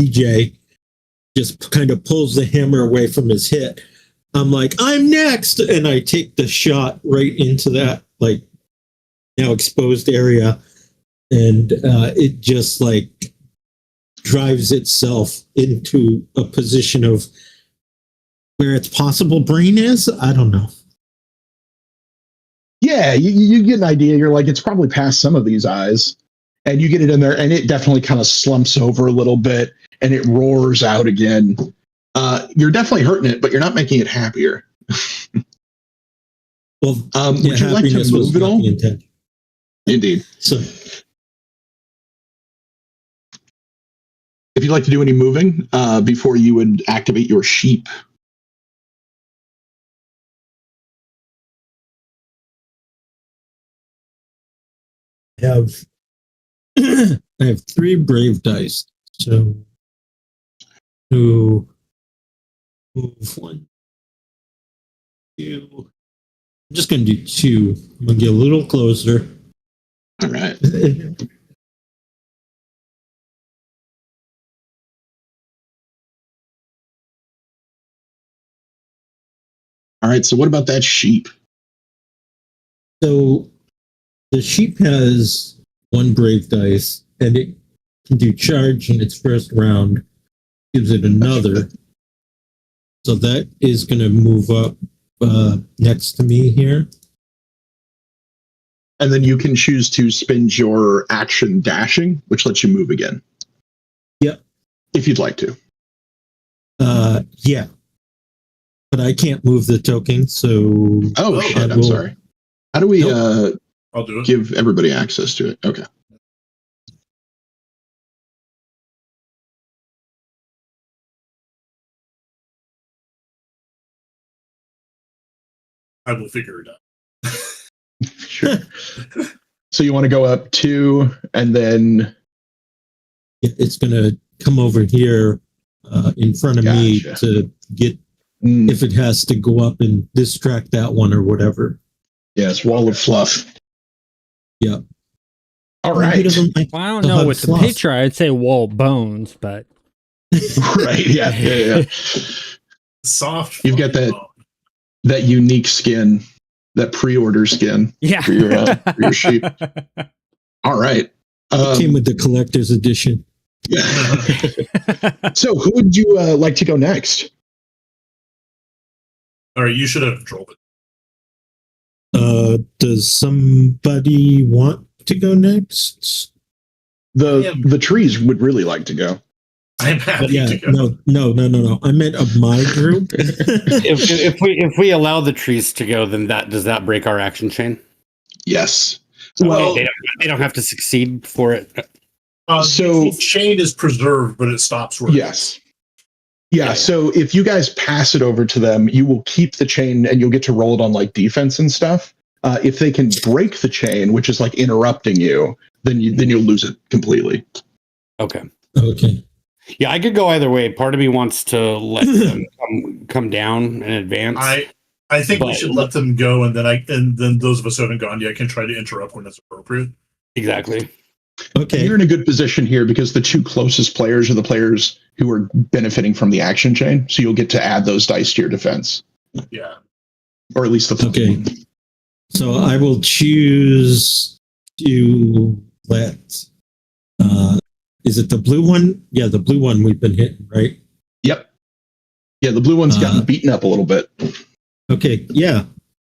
DJ just kind of pulls the hammer away from his hit, I'm like, I'm next. And I take the shot right into that, like, now exposed area. And it just like drives itself into a position of where its possible brain is. I don't know. Yeah, you get an idea. You're like, it's probably past some of these eyes. And you get it in there, and it definitely kind of slumps over a little bit, and it roars out again. You're definitely hurting it, but you're not making it happier. Well, would you like to move at all? Indeed. So, if you'd like to do any moving before you would activate your sheep. I have 3 brave dice. So to move 1, 2. I'm just going to do 2. I'm going to get a little closer. All right. All right. So what about that sheep? So the sheep has 1 brave dice, and it can do charge in its first round. Gives it another. So that is going to move up next to me here. And then you can choose to spend your action dashing, which lets you move again. Yep. If you'd like to. Yeah. But I can't move the token, so... Oh, shit, I'm sorry. How do we I'll do it. Give everybody access to it? Okay. I will figure it out. Sure. So you want to go up 2, and then... It's going to come over here in front of me to get... If it has to go up and distract that one or whatever. Yes, wall of fluff. Yeah. All right. Well, I don't know with the picture. I'd say wall of bones, but right. Yeah. Soft. You've got that unique skin, that pre-order skin. Yeah. For your sheep. All right. It came with the collector's edition. Yeah. So who would you like to go next? All right, you should have controlled it. Does somebody want to go next? The trees would really like to go. I'm happy to go. No. I meant of my group. if we allow the trees to go, then does that break our action chain? Yes. Well, they don't have to succeed for it. So the chain is preserved, but it stops where yes. Yeah, so if you guys pass it over to them, you will keep the chain and you'll get to roll it on like defense and stuff. If they can break the chain, which is like interrupting you, then you'll lose it completely. Okay. Yeah, I could go either way. Part of me wants to let them come down in advance. I think we should let them go, and then those of us who haven't gone yet can try to interrupt when it's appropriate. Exactly. Okay. You're in a good position here because the 2 closest players are the players who are benefiting from the action chain. So you'll get to add those dice to your defense. Yeah. Or at least the... Okay. So I will choose to let Is it the blue one? Yeah, the blue one we've been hitting, right? Yep. Yeah, the blue one's gotten beaten up a little bit. Okay, yeah.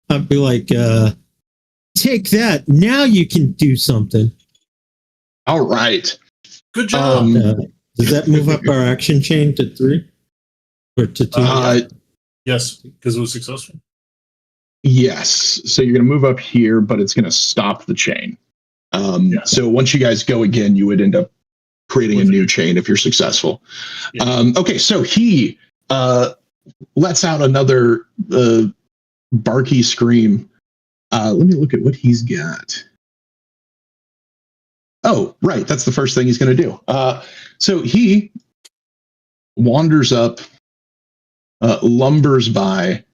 I'd be like, take that. Now you can do something. All right. Good job. Does that move up our action chain to 3 or to 2? Yes, because it was successful. Yes. So you're going to move up here, but it's going to stop the chain. So once you guys go again, you would end up creating a new chain if you're successful. Yeah. Okay, so he lets out another barky scream. Let me look at what he's got. Oh, right. That's the first thing he's going to do. So he wanders up, lumbers by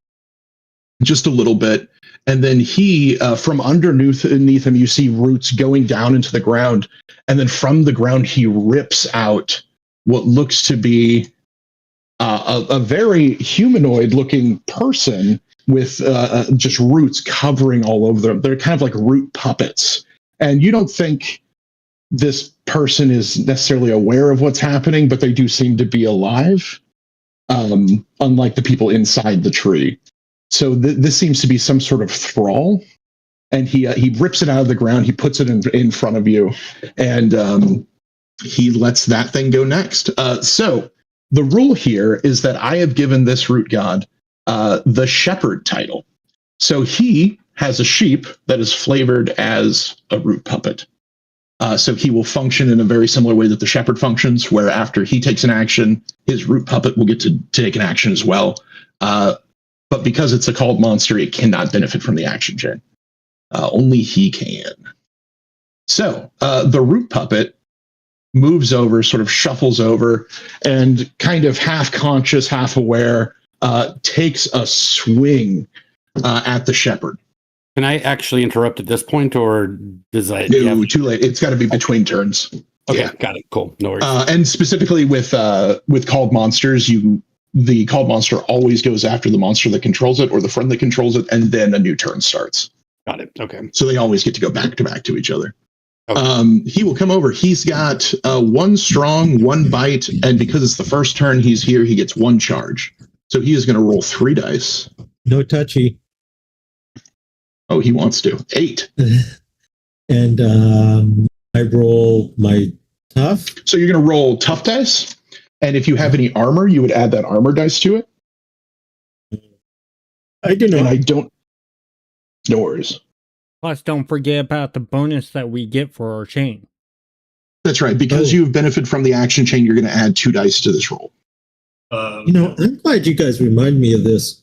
just a little bit, and then he, from underneath him, you see roots going down into the ground, and then from the ground, he rips out what looks to be a very humanoid-looking person with just roots covering all over them. They're kind of like root puppets, and you don't think this person is necessarily aware of what's happening, but they do seem to be alive, unlike the people inside the tree. So this seems to be some sort of thrall, and he rips it out of the ground. He puts it in front of you, and he lets that thing go next. So the rule here is that I have given this root god the shepherd title. So he has a sheep that is flavored as a root puppet. So he will function in a very similar way that the shepherd functions, where after he takes an action, his root puppet will get to take an action as well. But because it's a called monster, it cannot benefit from the action chain. Only he can. So the root puppet moves over, sort of shuffles over, and kind of half conscious, half aware, takes a swing at the shepherd. Can I actually interrupt at this point, or does I? No, too late. It's got to be between turns. Okay, Yeah. got it. Cool. No worries. And specifically with called monsters, the called monster always goes after the monster that controls it or the friend that controls it, and then a new turn starts. Got it. Okay. So they always get to go back to each other. Okay. He will come over. He's got 1 strong, 1 bite, and because it's the first turn he's here, he gets 1 charge. So he is going to roll 3 dice. No touchy. Oh, he wants to. 8. And I roll my tough. So you're going to roll tough dice, and if you have any armor, you would add that armor dice to it. I do not. And I don't. No worries. Plus, don't forget about the bonus that we get for our chain. That's right. Because you've benefited from the action chain, you're going to add 2 dice to this roll. I'm glad you guys remind me of this.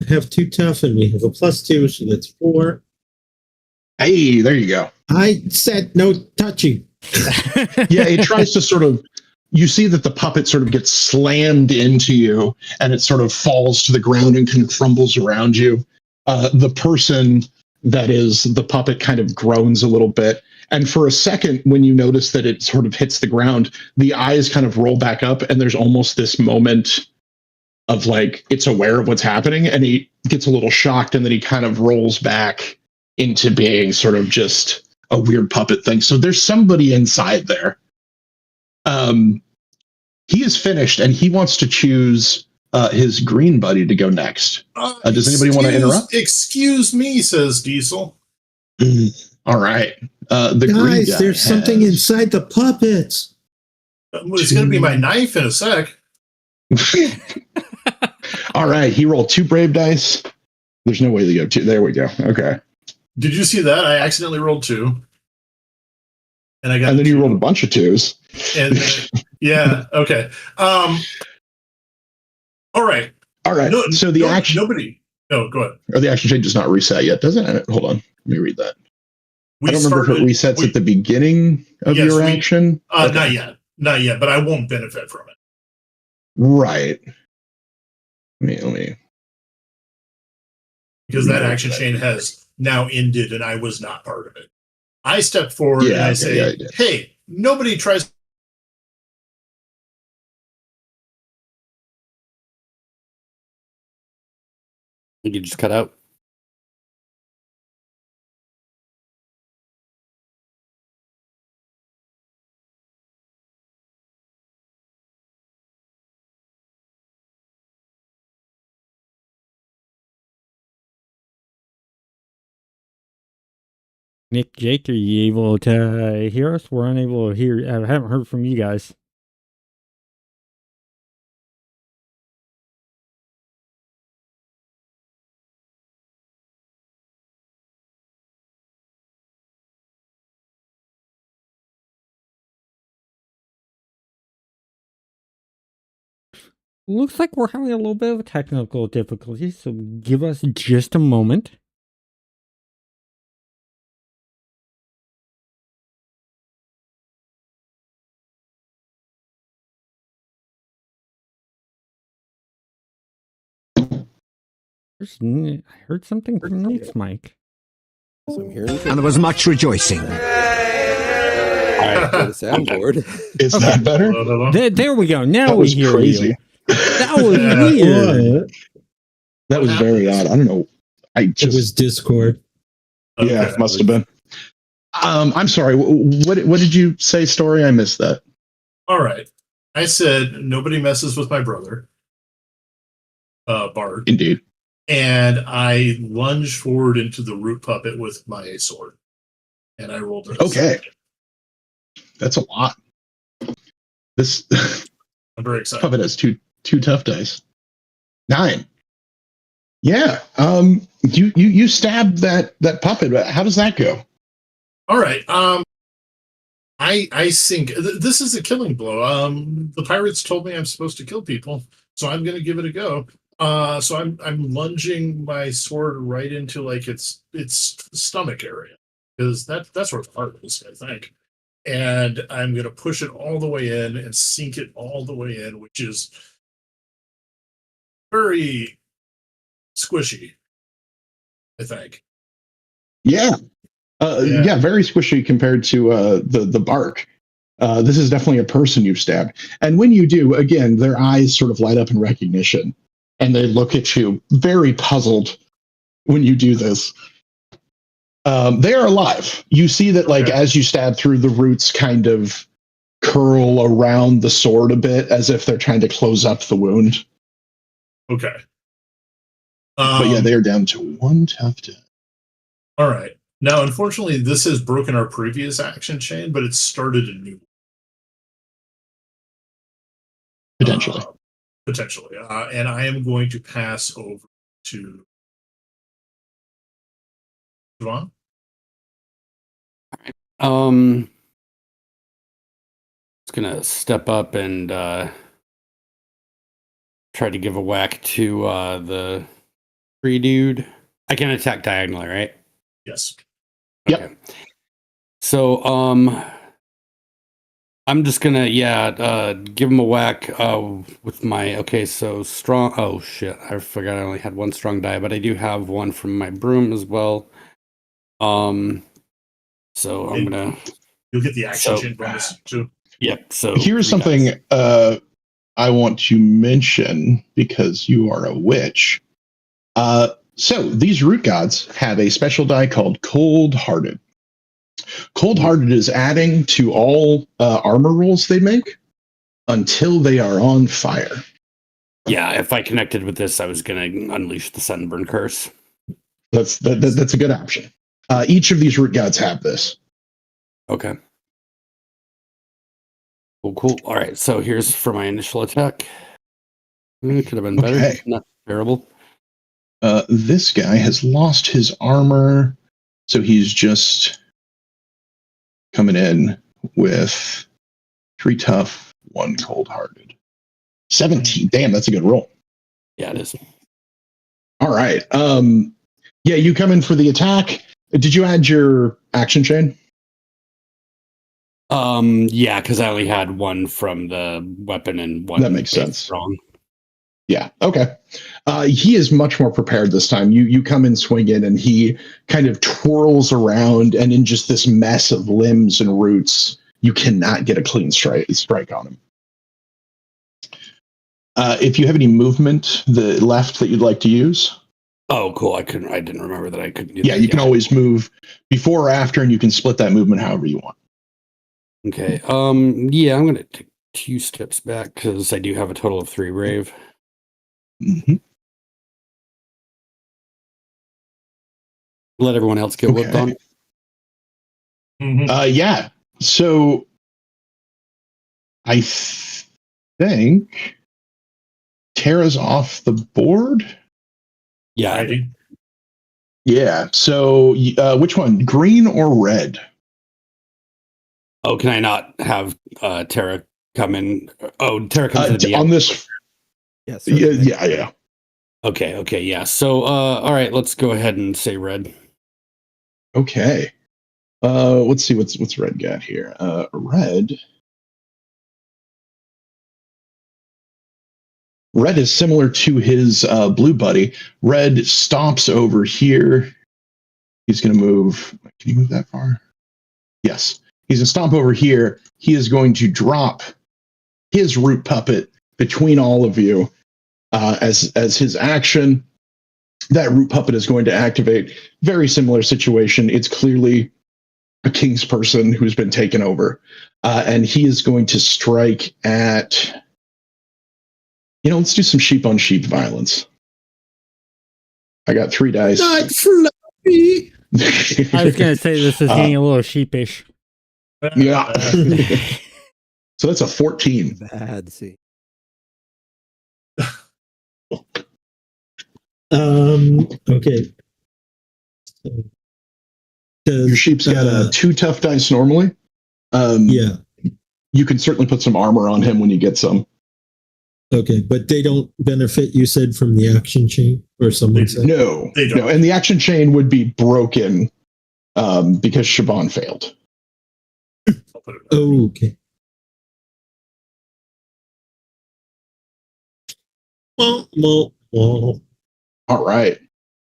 I have 2 tough, and we have a +2, so that's 4. Hey, there you go. I said no touchy. Yeah, it tries to sort of. You see that the puppet sort of gets slammed into you, and it sort of falls to the ground and kind of crumbles around you. The person that is the puppet kind of groans a little bit. And for a second, when you notice that it sort of hits the ground, the eyes kind of roll back up, and there's almost this moment of like it's aware of what's happening, and he gets a little shocked, and then he kind of rolls back into being sort of just a weird puppet thing. So there's somebody inside there. He is finished, and he wants to choose his green buddy to go next. Does anybody want to interrupt? Excuse me, says Diesel. All right. The Guys, green guy there's something inside the puppets. It's going to be my knife in a sec. All right. He rolled 2 brave dice. There's no way to go 2. There we go. Okay. Did you see that? I accidentally rolled 2. And I got. And then you rolled a bunch of 2s. And yeah. Okay. All right. All right. So the action. Nobody. No, go ahead. Or the action chain does not reset yet, does it? Hold on. Let me read that. I don't remember if it resets at the beginning of your action. Okay. Not yet, but I won't benefit from it. Right. Let me. Because that action chain has now ended, and I was not part of it. I step forward and I say, "Hey, nobody tries." You just cut out. Nick, Jake, are you able to hear us? We're unable to hear. I haven't heard from you guys. Looks like we're having a little bit of a technical difficulty, so give us just a moment. I heard something from Nick's mic. So I'm hearing And there was much rejoicing. the soundboard. Is that better? There we go. Now That we was hear crazy. you. That was weird. That was very odd. I don't know. It was Discord. Yeah, it must have been. I'm sorry. What did you say, Story? I missed that. All right. I said nobody messes with my brother, Bart. Indeed. And I lunged forward into the root puppet with my sword. And I rolled it. Okay. That's a lot. This I'm very excited. puppet has two tough dice. 9. Yeah. You stabbed that puppet. How does that go? All right. I think this is a killing blow. The pirates told me I'm supposed to kill people, so I'm going to give it a go. So I'm lunging my sword right into like its stomach area, because that's where the heart is, I think. And I'm going to push it all the way in and sink it all the way in, which is very squishy, I think. Yeah. Yeah, very squishy compared to the bark. This is definitely a person you've stabbed. And when you do, again, their eyes sort of light up in recognition, and they look at you very puzzled when you do this. They are alive. You see that, like, as you stab through, the roots kind of curl around the sword a bit, as if they're trying to close up the wound. Okay. But yeah, they are down to 1 tough die. All right. Now, unfortunately, this has broken our previous action chain, but it's started a new one. Potentially. Potentially. And I am going to pass over to Siobhan. It's gonna step up and try to give a whack to the tree dude. I can attack diagonally, right? Yes. Yep. Okay. So I'm just gonna give him a whack with my so strong. Oh shit! I forgot I only had 1 strong die, but I do have 1 from my broom as well. So I'm gonna. You'll get the action chain bonus too. Yep. So here's 3 something dice. I want to mention, because you are a witch. So these root gods have a special die called Cold-Hearted. Cold-Hearted is adding to all armor rolls they make until they are on fire. Yeah, if I connected with this, I was gonna unleash the sunburn curse. That's a good option. Each of these root gods have this. Okay. Cool. All right, so here's for my initial attack. It could have been better. Okay. Not terrible. This guy has lost his armor, so he's just coming in with 3 tough, 1 cold-hearted. 17. Damn, that's a good roll. Yeah, it is. All right. Yeah, you come in for the attack. Did you add your action chain? Yeah, because I only had 1 from the weapon and 1 That makes sense. strong. Yeah. Okay. He is much more prepared this time. You come in swinging, and he kind of twirls around, and in just this mess of limbs and roots, you cannot get a clean strike on him. If you have any movement left that you'd like to use. Oh, cool. I didn't remember that I could do Yeah, that. you can always move before or after, and you can split that movement however you want. Okay. Yeah, I'm gonna take 2 steps back because I do have a total of 3 brave. Mm-hmm. Let everyone else get whipped on. Yeah. So I think Tara's off the board. Yeah. Righty. Yeah. So which one, green or red? Oh, can I not have Tara come in? Oh, Tara comes in at the On end. this. Yes. Yeah. Okay, yeah. So, all right, let's go ahead and say red. Okay. Let's see what's red got here. Red is similar to his blue buddy. Red stops over here. He's going to move. Can you move that far? Yes. He's going to stomp over here. He is going to drop his root puppet between all of you as his action. That root puppet is going to activate. Very similar situation. It's clearly a king's person who's been taken over. And he is going to strike at... let's do some sheep on sheep violence. I got 3 dice. Not fluffy. I was going to say this is getting a little sheepish. Yeah. So that's a 14. Bad see. Okay. Your sheep's got 2 tough dice normally. Yeah. You can certainly put some armor on him when you get some. Okay, but they don't benefit, you said, from the action chain, or someone said? No, They don't. no, and the action chain would be broken because Siobhan failed. I'll put it back. Oh, okay. Well. All right.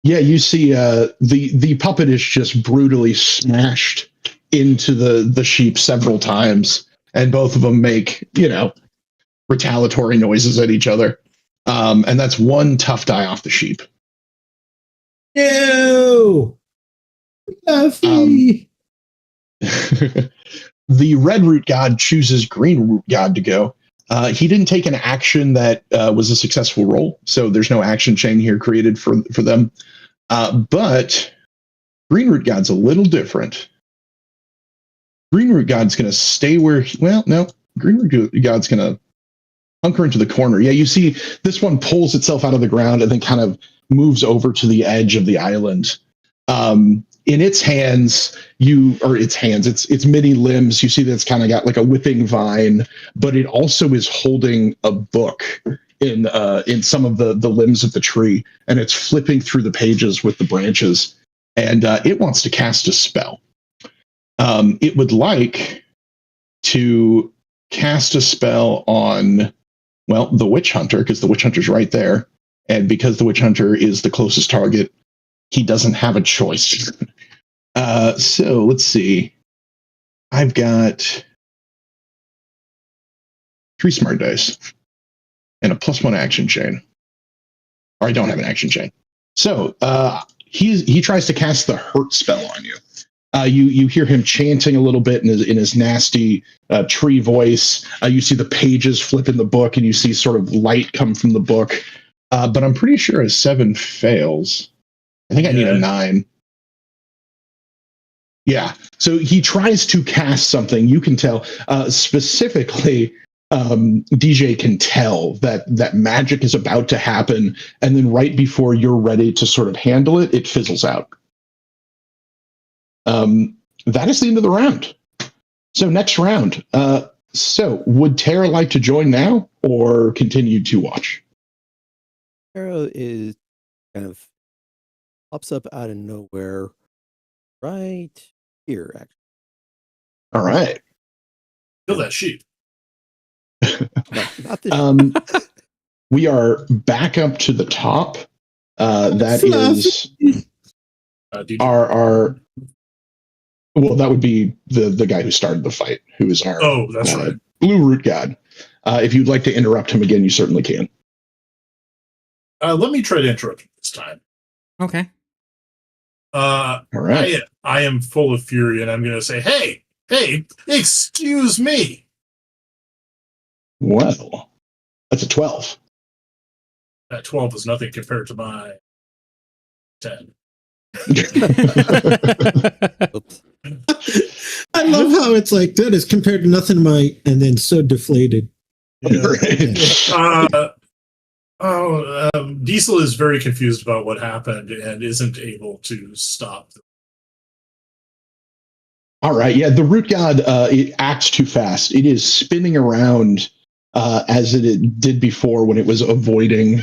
Yeah, you see the puppet is just brutally smashed into the sheep several times, and both of them make, retaliatory noises at each other. And that's 1 tough die off the sheep. No! Fluffy! The red root god chooses green root god to go. He didn't take an action that was a successful roll, so there's no action chain here created for them. But green root god's a little different. Green root god's going to stay where... green root god's going to hunker into the corner. Yeah, you see this one pulls itself out of the ground and then kind of moves over to the edge of the island. In its hands, its many limbs, you see that it's kind of got like a whipping vine, but it also is holding a book in some of the limbs of the tree, and it's flipping through the pages with the branches, and it wants to cast a spell. It would like to cast a spell on, the witch hunter, because the witch hunter's right there, and because the witch hunter is the closest target, he doesn't have a choice. So let's see. I've got 3 smart dice and a +1 action chain. Or I don't have an action chain. So he tries to cast the hurt spell on you. You hear him chanting a little bit in his nasty tree voice. You see the pages flip in the book, and you see sort of light come from the book. But I'm pretty sure a 7 fails. I think I need a 9. Yeah. So he tries to cast something. You can tell specifically. DJ can tell that magic is about to happen, and then right before you're ready to sort of handle it, it fizzles out. That is the end of the round. So next round. So would Tara like to join now or continue to watch? Tara is kind of pops up out of nowhere right here, actually. All right. Kill that sheep. Not the We are back up to the top. That is our that would be the guy who started the fight, who is our that's right. blue root god. If you'd like to interrupt him again, you certainly can. Let me try to interrupt you this time. Okay. All right. I am full of fury, and I'm going to say, hey, excuse me. Well, that's a 12. That 12 is nothing compared to my 10. Oops. I love how it's like that is compared to nothing and then so deflated. Diesel is very confused about what happened and isn't able to stop. All right, yeah, the root god it acts too fast. It is spinning around as it did before when it was avoiding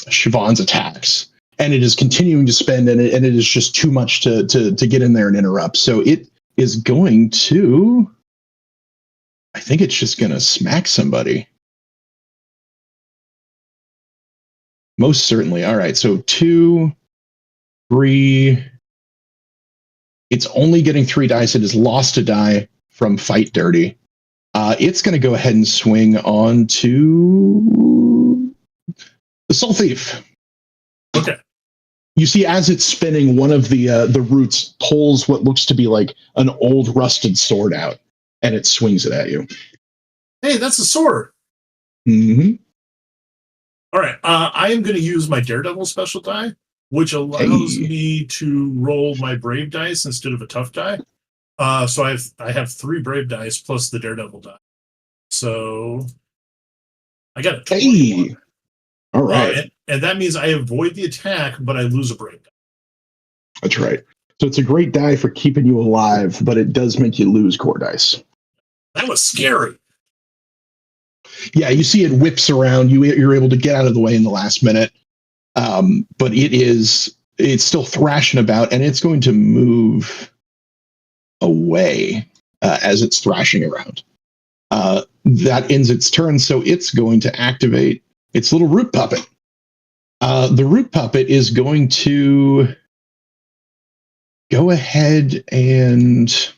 Siobhan's attacks, and it is continuing to spin, and it is just too much to get in there and interrupt. So it is going to. I think it's just going to smack somebody. Most certainly. All right, so 2, 3. It's only getting 3 dice. It has lost a die from Fight Dirty. It's going to go ahead and swing on to the Soul Thief. Okay. You see, as it's spinning, one of the roots pulls what looks to be like an old rusted sword out, and it swings it at you. Hey, that's a sword. Mm-hmm. All right. I am going to use my Daredevil special die, which allows me to roll my Brave dice instead of a Tough die. So I have 3 Brave dice plus the Daredevil die. So I got a 21. Hey. All right. And that means I avoid the attack, but I lose a Brave die. That's right. So it's a great die for keeping you alive, but it does make you lose core dice. That was scary. Yeah, you see it whips around. You're able to get out of the way in the last minute. But it's still thrashing about, and it's going to move away as it's thrashing around. That ends its turn, so it's going to activate its little root puppet. The root puppet is going to go ahead and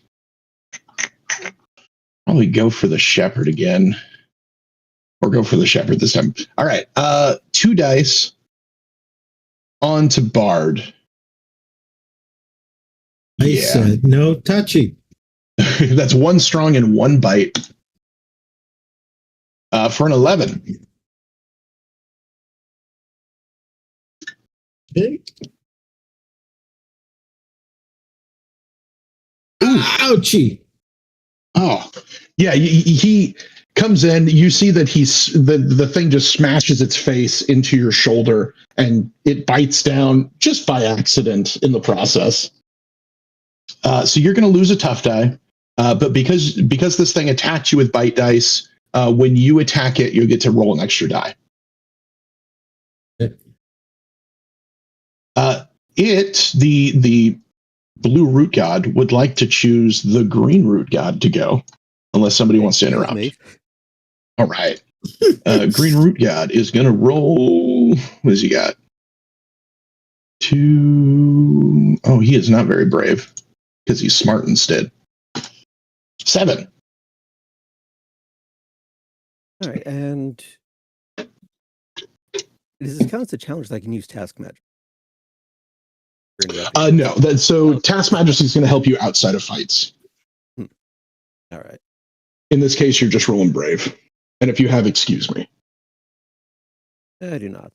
probably go for the shepherd again. Or go for the shepherd this time. All right, 2 dice on to Bard. I said no touchy. That's 1 strong and 1 bite. For an 11. Okay. Ouchie. Oh, yeah. He comes in. You see that the thing just smashes its face into your shoulder, and it bites down just by accident in the process. So you're going to lose a tough die, but because this thing attacked you with bite dice, when you attack it, you get to roll an extra die. The blue root god would like to choose the green root god to go, unless somebody wants to interrupt. All right. Green root god is going to roll. What has he got? 2. Oh, he is not very brave because he's smart instead. 7. All right, and does this count as a challenge that I can use task magic? No. Task Majesty is going to help you outside of fights. All right. In this case, you're just rolling brave. And if you have, excuse me. I do not.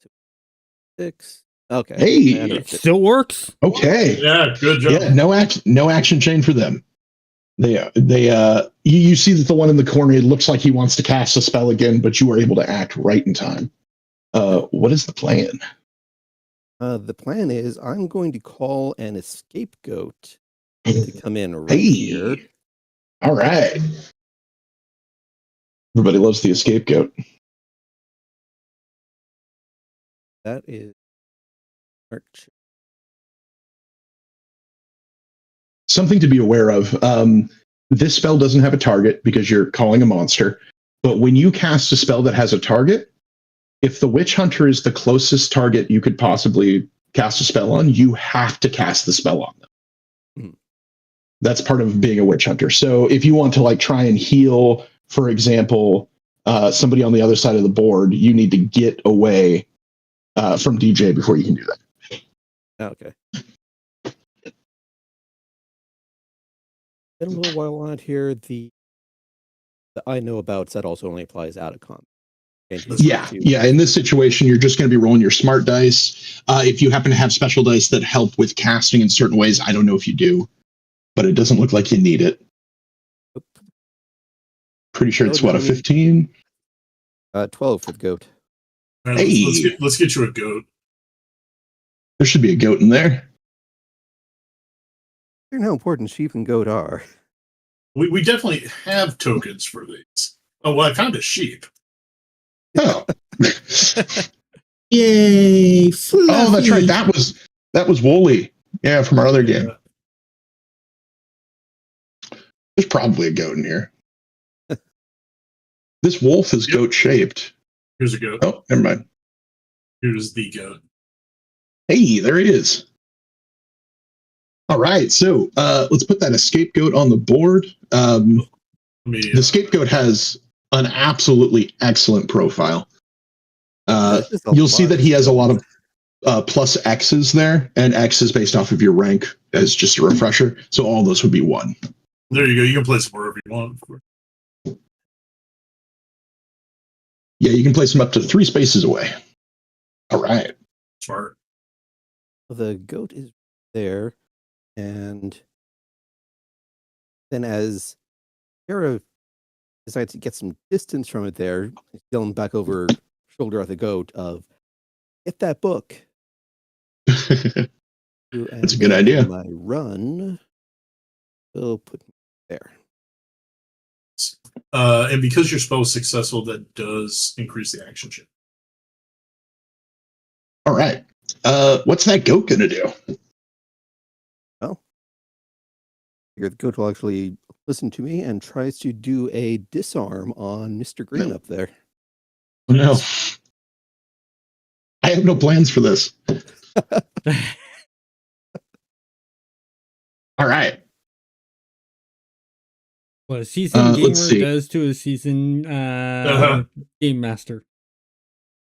6. Okay. Hey, It still works. Okay. Yeah, good job. Yeah, no action chain for them. You see that the one in the corner, it looks like he wants to cast a spell again, but you are able to act right in time. What is the plan? The plan is I'm going to call an escape goat to come in right here. All right. Everybody loves the escape goat. That is Arch. Something to be aware of. This spell doesn't have a target because you're calling a monster. But when you cast a spell that has a target, if the witch hunter is the closest target you could possibly cast a spell on, you have to cast the spell on them. Mm. That's part of being a witch hunter. So if you want to try and heal, for example, somebody on the other side of the board, you need to get away from DJ before you can do that. Okay. Been a little while on it here. The I know about that also only applies out of combat. Can't use Yeah, two. yeah. In this situation, you're just going to be rolling your smart dice. If you happen to have special dice that help with casting in certain ways, I don't know if you do, but it doesn't look like you need it. Pretty sure it's what, a 15? 12 for the goat. All right, Hey. let's get you a goat. There should be a goat in there. You know how important sheep and goat are. We definitely have tokens for these. Oh, well, I found a sheep. Oh. Yay! Fluffy. Oh, that's right. That was Wooly. Yeah, from our other game. There's probably a goat in here. This wolf is goat shaped. Here's a goat. Oh, never mind. Here's the goat. Hey, there he is. All right, so let's put that escape goat on the board. The scapegoat has an absolutely excellent profile. You'll see that he has a lot of plus X's there, and X is based off of your rank as just a refresher. So all those would be 1. There you go. You can place them wherever you want. Yeah, you can place them up to 3 spaces away. All right. Smart. The goat is there, and then as Kara decides to get some distance from it there, he's yelling back over shoulder at the goat of, get that book. That's a good idea. My run. We'll put it there. And because your spell is successful, that does increase the action chip. All right. What's that goat going to do? Well, the goat will actually listen to me and tries to do a disarm on Mr. Green up there. Oh, no. I have no plans for this. All right. What a seasoned gamer let's see. does to a seasoned game master.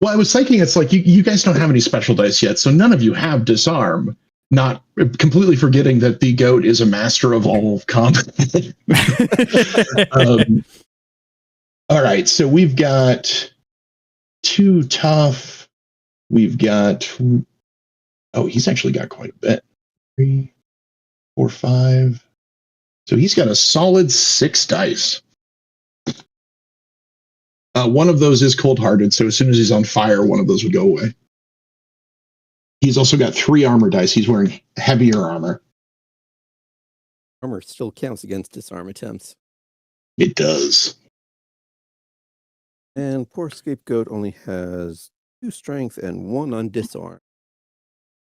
Well, I was thinking it's like you guys don't have any special dice yet, so none of you have disarm. Not completely forgetting that the goat is a master of all combat. All right, so we've got 2 tough. We've got he's actually got quite a bit. 3, 4, 5. So he's got a solid 6 dice. One of those is cold-hearted, so as soon as he's on fire, one of those would go away. He's also got 3 armor dice. He's wearing heavier armor. Armor still counts against disarm attempts. It does. And poor scapegoat only has 2 strength and 1 on disarm.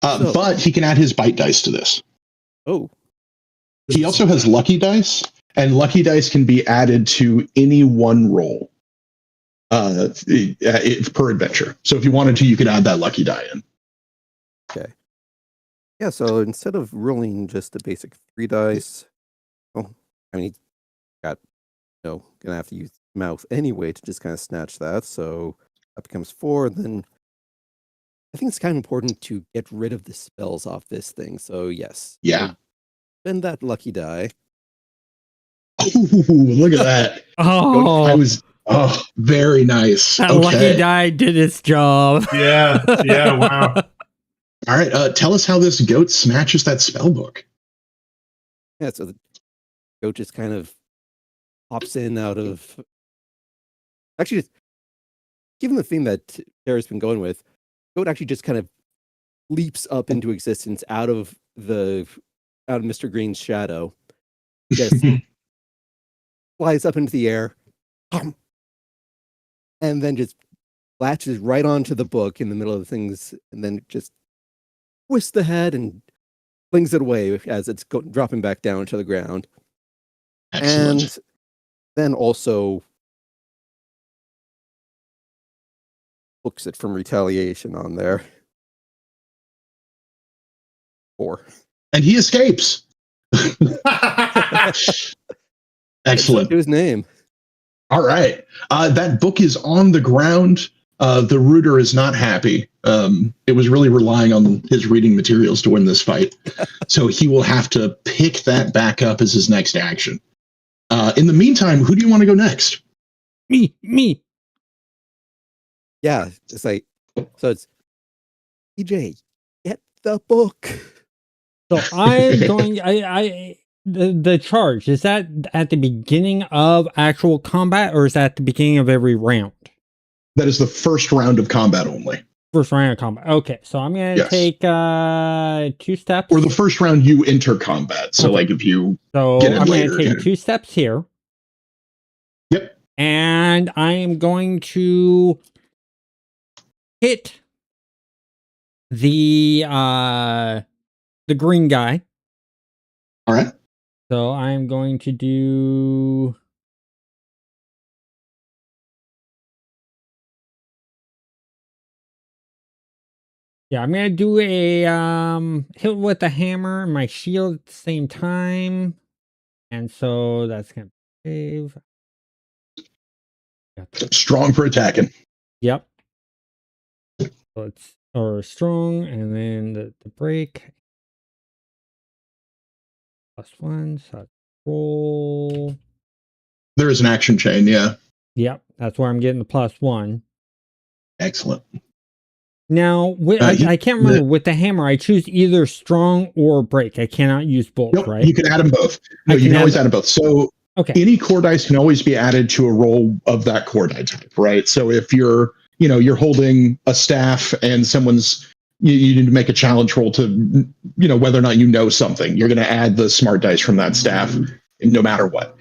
But he can add his bite dice to this. Oh. He also has lucky dice, and lucky dice can be added to any one roll per adventure. So if you wanted to, you could add that lucky die in. Okay. Yeah, so instead of rolling just the basic 3 dice, well, I mean, he's got, gonna have to use mouth anyway to just kind of snatch that. So that becomes 4. And then I think it's kind of important to get rid of the spells off this thing. So yes. Yeah. Spend that lucky die. Ooh, look at that. Very nice. That lucky die did its job. Yeah, wow. All right, tell us how this goat snatches that spell book. Yeah, so the goat just kind of hops in out of... Actually, given the theme that Tara's been going with, goat actually just kind of leaps up into existence out of Mr. Green's shadow. Just flies up into the air. And then just latches right onto the book in the middle of the things, and then just twists the head and flings it away as it's dropping back down to the ground. Excellent. And then also books it from retaliation on there. 4. And he escapes. Excellent. His name. All right. That book is on the ground. The rooter is not happy. It was really relying on his reading materials to win this fight. So he will have to pick that back up as his next action. In the meantime, who do you want to go next? Me. Yeah, it's like, so it's EJ, get the book. So I'm going. The charge, is that at the beginning of actual combat, or is that at the beginning of every round? That is the first round of combat only. First round of combat. Okay, so I'm gonna Yes. take 2 steps. Or the first round you enter combat. So Okay. like if you So get in I'm later. gonna take 2 steps here. Yep. And I am going to hit the green guy. All right. So I'm going to do I'm gonna do a hit with the hammer and my shield at the same time. And so that's gonna save. Strong for attacking. Yep. So it's strong, and then the break. +1, so that's roll. There is an action chain, yeah. Yep, that's where I'm getting the +1. Excellent. Now, I can't remember. With the hammer, I choose either strong or break. I cannot use both, Nope, right? you can add them both. No, you can always add them both. So Okay. any core dice can always be added to a roll of that core die type, right? So if you're holding a staff and you need to make a challenge roll to, whether or not you know something, you're going to add the smart dice from that staff no matter what.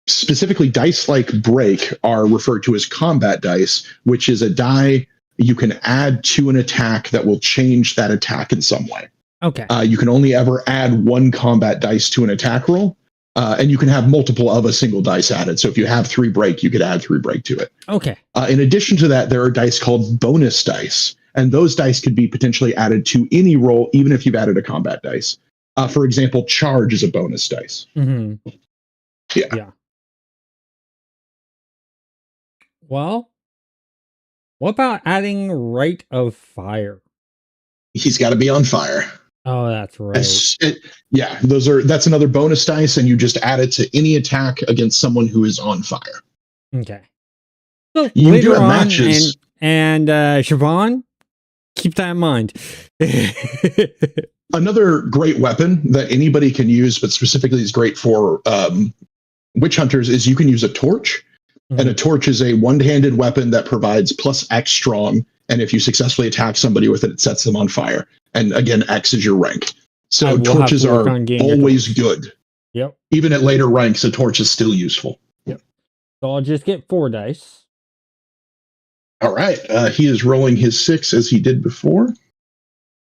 Specifically, dice like break are referred to as combat dice, which is a die you can add to an attack that will change that attack in some way. Okay. You can only ever add 1 combat dice to an attack roll, and you can have multiple of a single dice added. So if you have 3 break, you could add 3 break to it. Okay. In addition to that, there are dice called bonus dice, and those dice could be potentially added to any roll, even if you've added a combat dice. For example, charge is a bonus dice. Mm-hmm. Yeah. Well, what about adding Rite of Fire? He's got to be on fire. Oh, that's right. That's another bonus dice, and you just add it to any attack against someone who is on fire. Okay. So You later do have on, matches. and Siobhan, keep that in mind. Another great weapon that anybody can use, but specifically is great for witch hunters, is you can use a torch. Mm-hmm. And a torch is a one-handed weapon that provides +X strong, and if you successfully attack somebody with it, it sets them on fire. And again, X is your rank. So torches are always good. Yep. Even at later ranks, a torch is still useful. Yep. So I'll just get 4 dice. All right. He is rolling his 6 as he did before.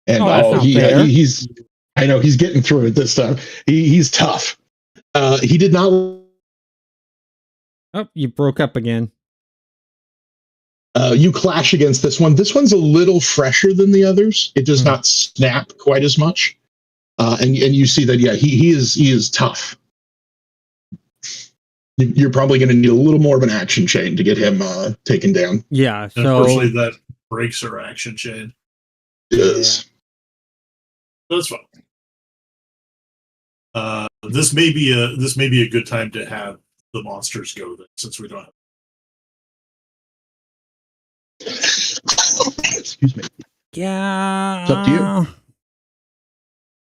And he's getting through it this time. He's tough. He did not. Oh, you broke up again. You clash against this one. This one's a little fresher than the others. It does not snap quite as much. And you see that, he is tough. You're probably going to need a little more of an action chain to get him taken down. Yeah. So unfortunately, that breaks our action chain. It is. That's fine. This may be a good time to have the monsters go then, since we don't have. Excuse me. Yeah. It's up to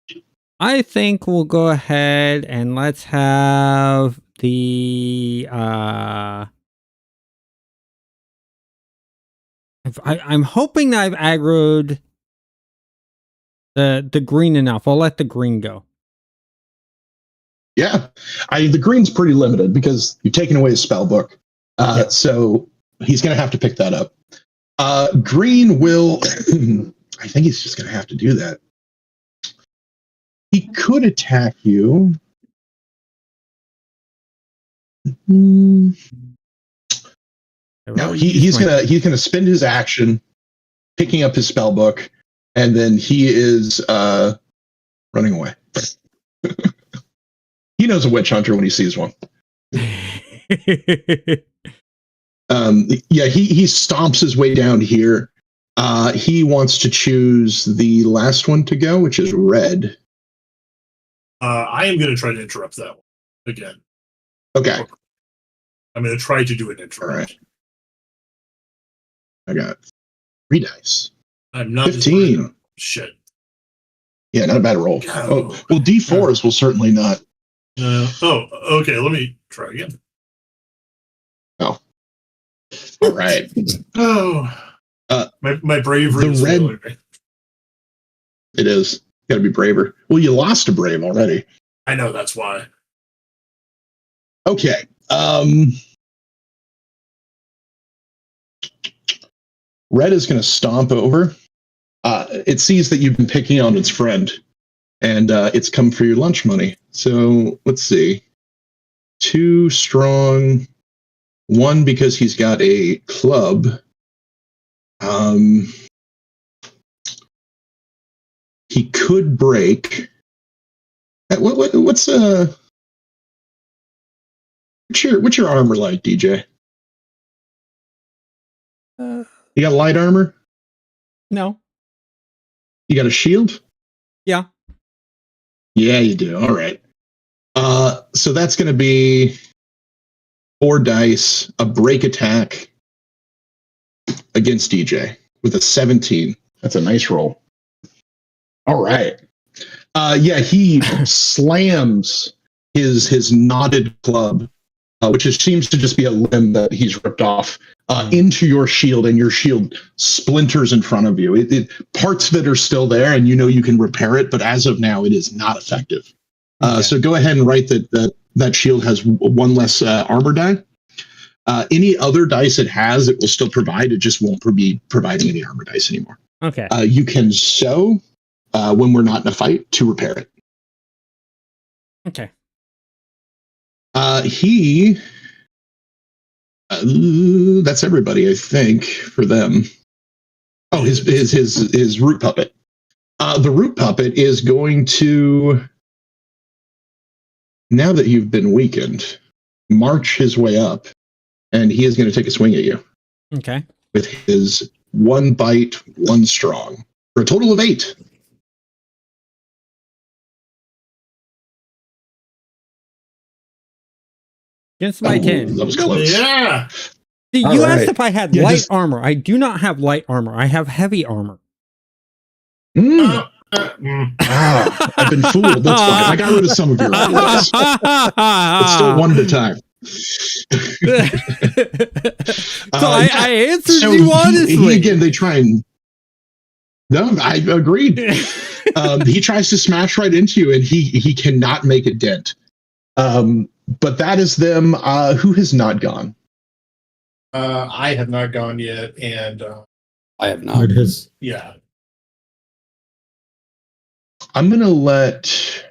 you. I think we'll go ahead and let's have the I'm hoping that I've aggroed the green enough. I'll let the green go. Yeah. The green's pretty limited because you've taken away his spell book. So he's going to have to pick that up. Green will, I think he's just going to have to do that. He could attack you. No, he's gonna spend his action picking up his spell book, and then he is running away. He knows a witch hunter when he sees one. He stomps his way down here. He wants to choose the last one to go, which is red. I am going to try to interrupt that one again. Okay. I'm going to try to do an interrupt. All right. I got 3 dice. I'm not 15. Shit. Yeah, not a bad roll. Oh, well, D4s will certainly not. Okay. Let me try again. Oh. All right. My bravery the is red- failing me. It is. Got to be braver. Well, you lost a brave already. I know, that's why. Okay. Red is going to stomp over. It sees that you've been picking on its friend, and it's come for your lunch money. So let's see. 2 strong. 1 because he's got a club. He could break. What's your armor like, DJ? You got light armor? No. You got a shield? Yeah. Yeah, you do. All right. So that's going to be 4 dice, a break attack against DJ with a 17. That's a nice roll. All right. Yeah, he slams his knotted club, which seems to just be a limb that he's ripped off, into your shield, and your shield splinters in front of you. Parts of it are still there, and you know you can repair it, but as of now, it is not effective. Okay. So go ahead and write that shield has 1 less armor die. Any other dice it has, it will still provide. It just won't be providing any armor dice anymore. Okay. You can sew when we're not in a fight to repair it. Okay. That's everybody, I think, for them. Oh, his root puppet. The root puppet is going to, now that you've been weakened, march his way up, and he is going to take a swing at you. Okay. With his 1 bite, 1 strong, for a total of 8. Against my 10. That was close. Yeah. See, All you right. asked if I had Yeah, light just- armor. I do not have light armor. I have heavy armor. I've been fooled. That's fine. I got rid of some of your armor. It's still 1 at a time. I answered you honestly. Again, they try and. No, I agreed. He tries to smash right into you, and he cannot make a dent. But that is them. Who has not gone? I have not gone yet, and I have not. It has. yeah. I'm gonna let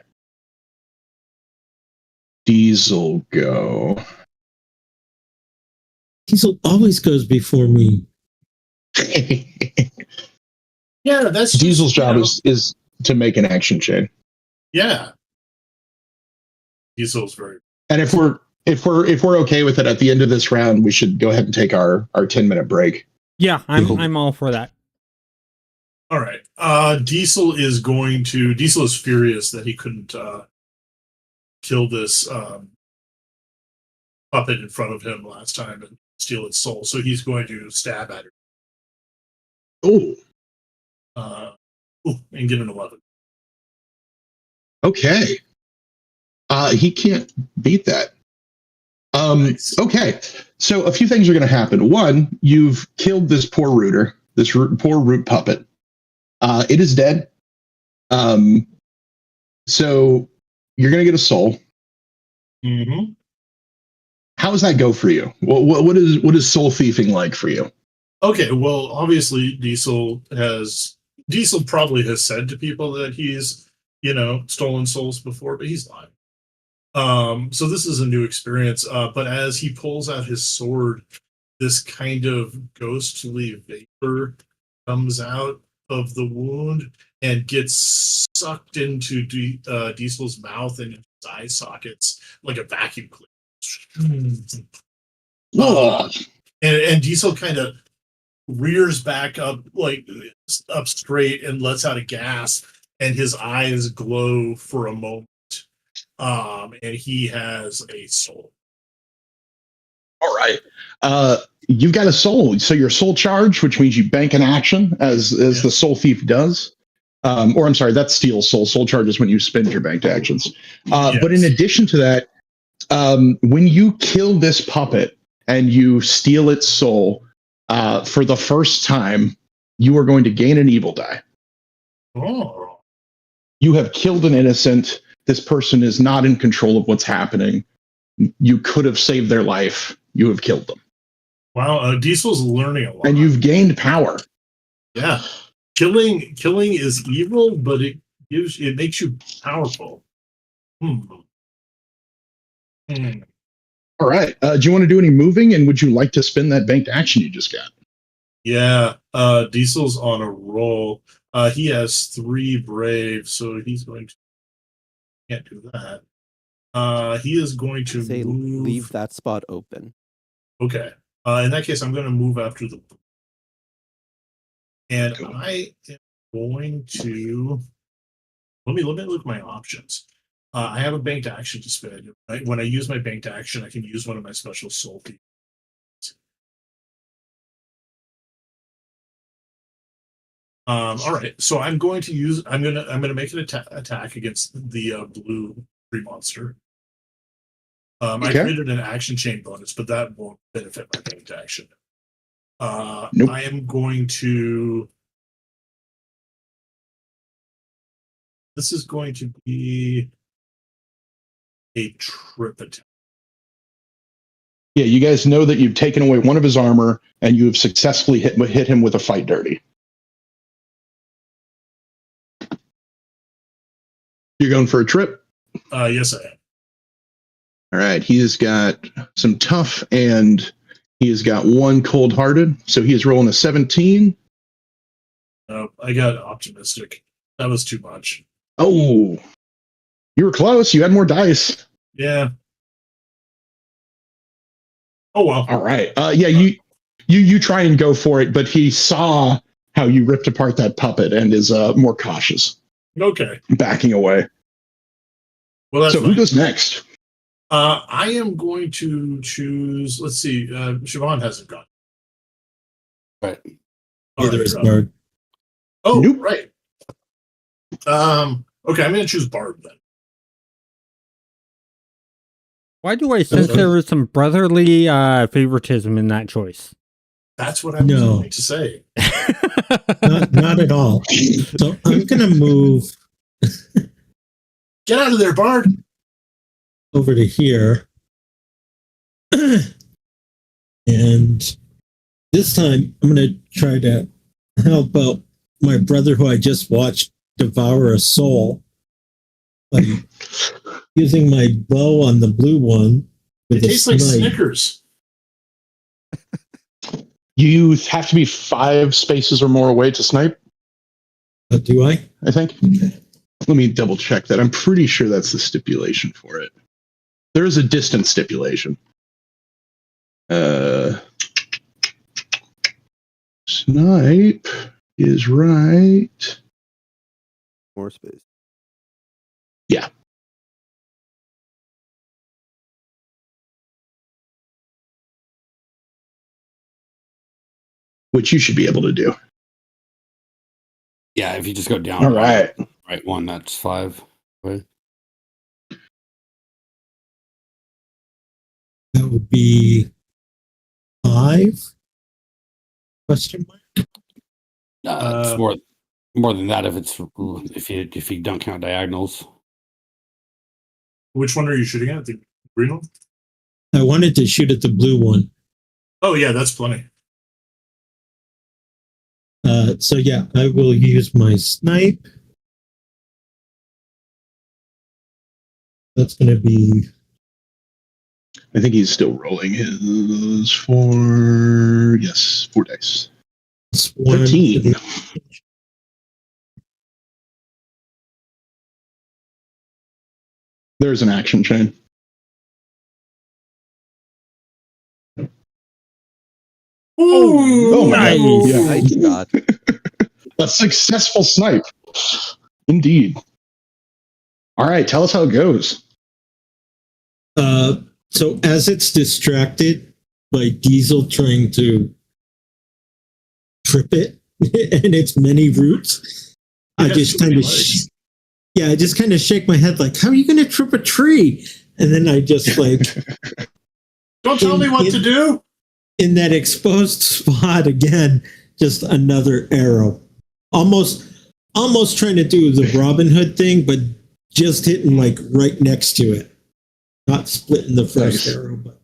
Diesel go. Diesel always goes before me. Yeah, that's Diesel's job you know, is to make an action chain. Yeah. Diesel's very. And if we're okay with it at the end of this round, we should go ahead and take our 10-minute break. Yeah, I'm all for that. All right. Diesel is furious that he couldn't kill this puppet in front of him last time and steal its soul. So he's going to stab at her. And get an 11. Okay. He can't beat that. Nice. Okay. So a few things are going to happen. 1, you've killed this poor rooter, this poor root puppet. It is dead. So you're going to get a soul. Mm-hmm. How does that go for you? What is soul thieving like for you? Okay, well, obviously Diesel probably has said to people that he's, stolen souls before, but he's lying. So this is a new experience. But as he pulls out his sword, this kind of ghostly vapor comes out of the wound and gets sucked into Diesel's mouth and his eye sockets like a vacuum cleaner. And Diesel kind of rears back up straight and lets out a gasp, and his eyes glow for a moment. And he has a soul. All right. You've got a soul. So your soul charge, which means you bank an action as the soul thief does. Or I'm sorry, that's steal soul. Soul charge is when you spend your banked actions. But in addition to that, when you kill this puppet and you steal its soul for the first time, you are going to gain an evil die. Oh. You have killed an innocent. This person is not in control of what's happening. You could have saved their life. You have killed them. Wow, Diesel's learning a lot. And you've gained power. Yeah. Killing is evil, but it makes you powerful. All right. Do you want to do any moving, and would you like to spend that banked action you just got? Yeah. Diesel's on a roll. He has 3 brave, so he's going to can't do that. He is going to Say move. leave that spot open. Okay. In that case, I'm going to move after the. And Cool. I am going to let me look at my options. I have a banked action to spend. Right? When I use my banked action, I can use one of my special soul thieves. All right, so I'm going to make an attack against the blue tree monster. I created an action chain bonus, but that won't benefit my banked action. Nope. I am going to. This is going to be a trip attack. Yeah, you guys know that you've taken away one of his armor, and you have successfully hit him with a fight dirty. You're going for a trip? Yes, I am. All right. He has got some tough, and he has got 1 cold-hearted. So he is rolling a 17. I got optimistic. That was too much. Oh, you were close. You had more dice. Yeah. Oh well. All right. Yeah, you try and go for it, but he saw how you ripped apart that puppet and is more cautious. Okay. Backing away. Well, that's so fine. Who goes next? I am going to choose. Let's see. Siobhan hasn't gone. Right. Neither is Bard. Oh, Nope. right. Okay, I'm going to choose Barb then. Why do I sense there was some brotherly favoritism in that choice? That's what I was going to say. Not at all. So I'm going to move Get out of there, Bard. over to here. And this time I'm going to try to help out my brother who I just watched devour a soul by using my bow on the blue one. It tastes like Snickers. You have to be 5 spaces or more away to snipe. Do I? I think. Okay. Let me double check that. I'm pretty sure that's the stipulation for it. There is a distance stipulation. Snipe is right. More space. Yeah. Which you should be able to do. Yeah, if you just go down. All right. Right one, that's 5. Right. That would be 5? Question mark? It's more than that if you don't count diagonals. Which one are you shooting at? The green one? I wanted to shoot at the blue one. Oh yeah, that's plenty. So yeah, I will use my snipe. That's going to be. I think he's still rolling his 4 dice. 13. There's an action chain. Oh, my nice. God. Yeah. Nice shot. A successful snipe. Indeed. All right, tell us how it goes. So as it's distracted, by Diesel trying to trip it and its many roots. I just kind of, I just kind of shake my head like, how are you going to trip a tree? And then I just like, don't tell me what to do. In that exposed spot again, just another arrow. Almost trying to do the Robin Hood thing, but just hitting like right next to it. Not splitting the first arrow, but.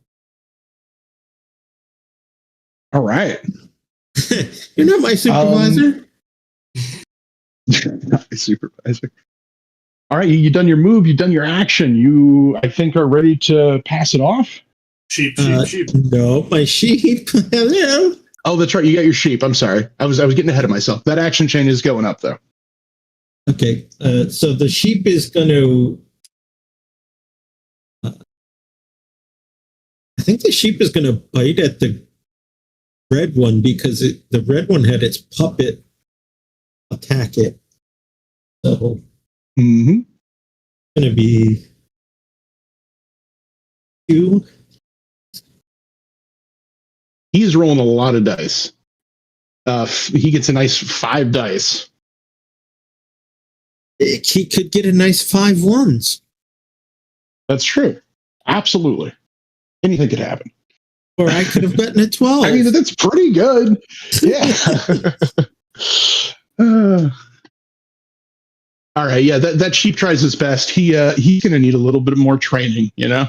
All right. You're not my supervisor. Not my supervisor. All right, you done your move, you done your action. You, I think, are ready to pass it off. Sheep. No, my sheep. Hello. Oh, that's right. You got your sheep. I'm sorry. I was getting ahead of myself. That action chain is going up though. Okay, so the sheep is going to. I think the sheep is going to bite at the red one because the red one had its puppet attack it. So it's going to be 2. He's rolling a lot of dice. He gets a nice 5 dice. He could get a nice 5 ones. That's true. Absolutely. Anything could happen. Or I could have gotten a 12. I mean, that's pretty good. Yeah. All right. Yeah, that sheep tries his best. He's going to need a little bit more training, you know?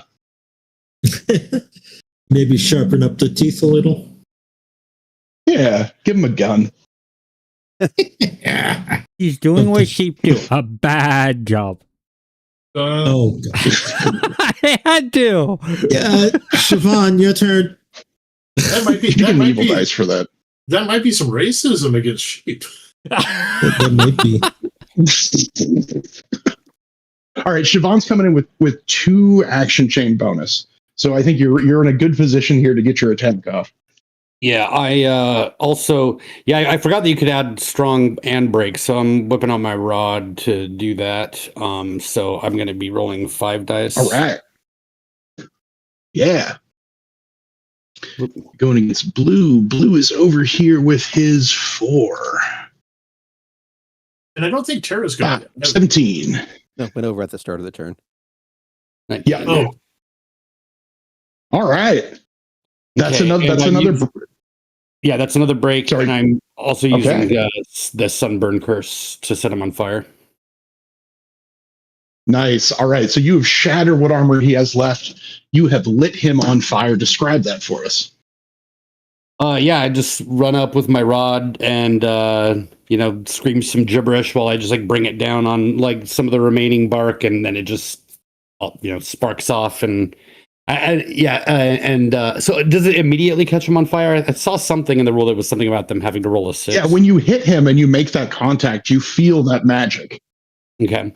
Maybe sharpen up the teeth a little. Yeah, give him a gun. He's doing what sheep do. A bad job. Oh, God. I had to. Yeah, Siobhan, your turn. That might be. You That get might evil be. dice for that. That might be some racism against sheep. That might be. All right, Siobhan's coming in with 2 action chain bonus. So I think you're in a good position here to get your attack off. Yeah, I forgot that you could add strong and break, so I'm whipping out my rod to do that. So I'm going to be rolling 5 dice. All right. Yeah. Going against Blue. Blue is over here with his 4. And I don't think Tara's going to. 17. No, went over at the start of the turn. Yeah. Oh. All right. That's Okay, another. Yeah, that's another break. Sorry. And I'm also using the sunburn curse to set him on fire. Nice. All right. So you have shattered what armor he has left. You have lit him on fire. Describe that for us. Yeah, I just run up with my rod and scream some gibberish while I just like bring it down on like some of the remaining bark, and then it just sparks off. And so does it immediately catch him on fire? I saw something in the rule that was something about them having to roll a 6. Yeah, when you hit him and you make that contact, you feel that magic. Okay.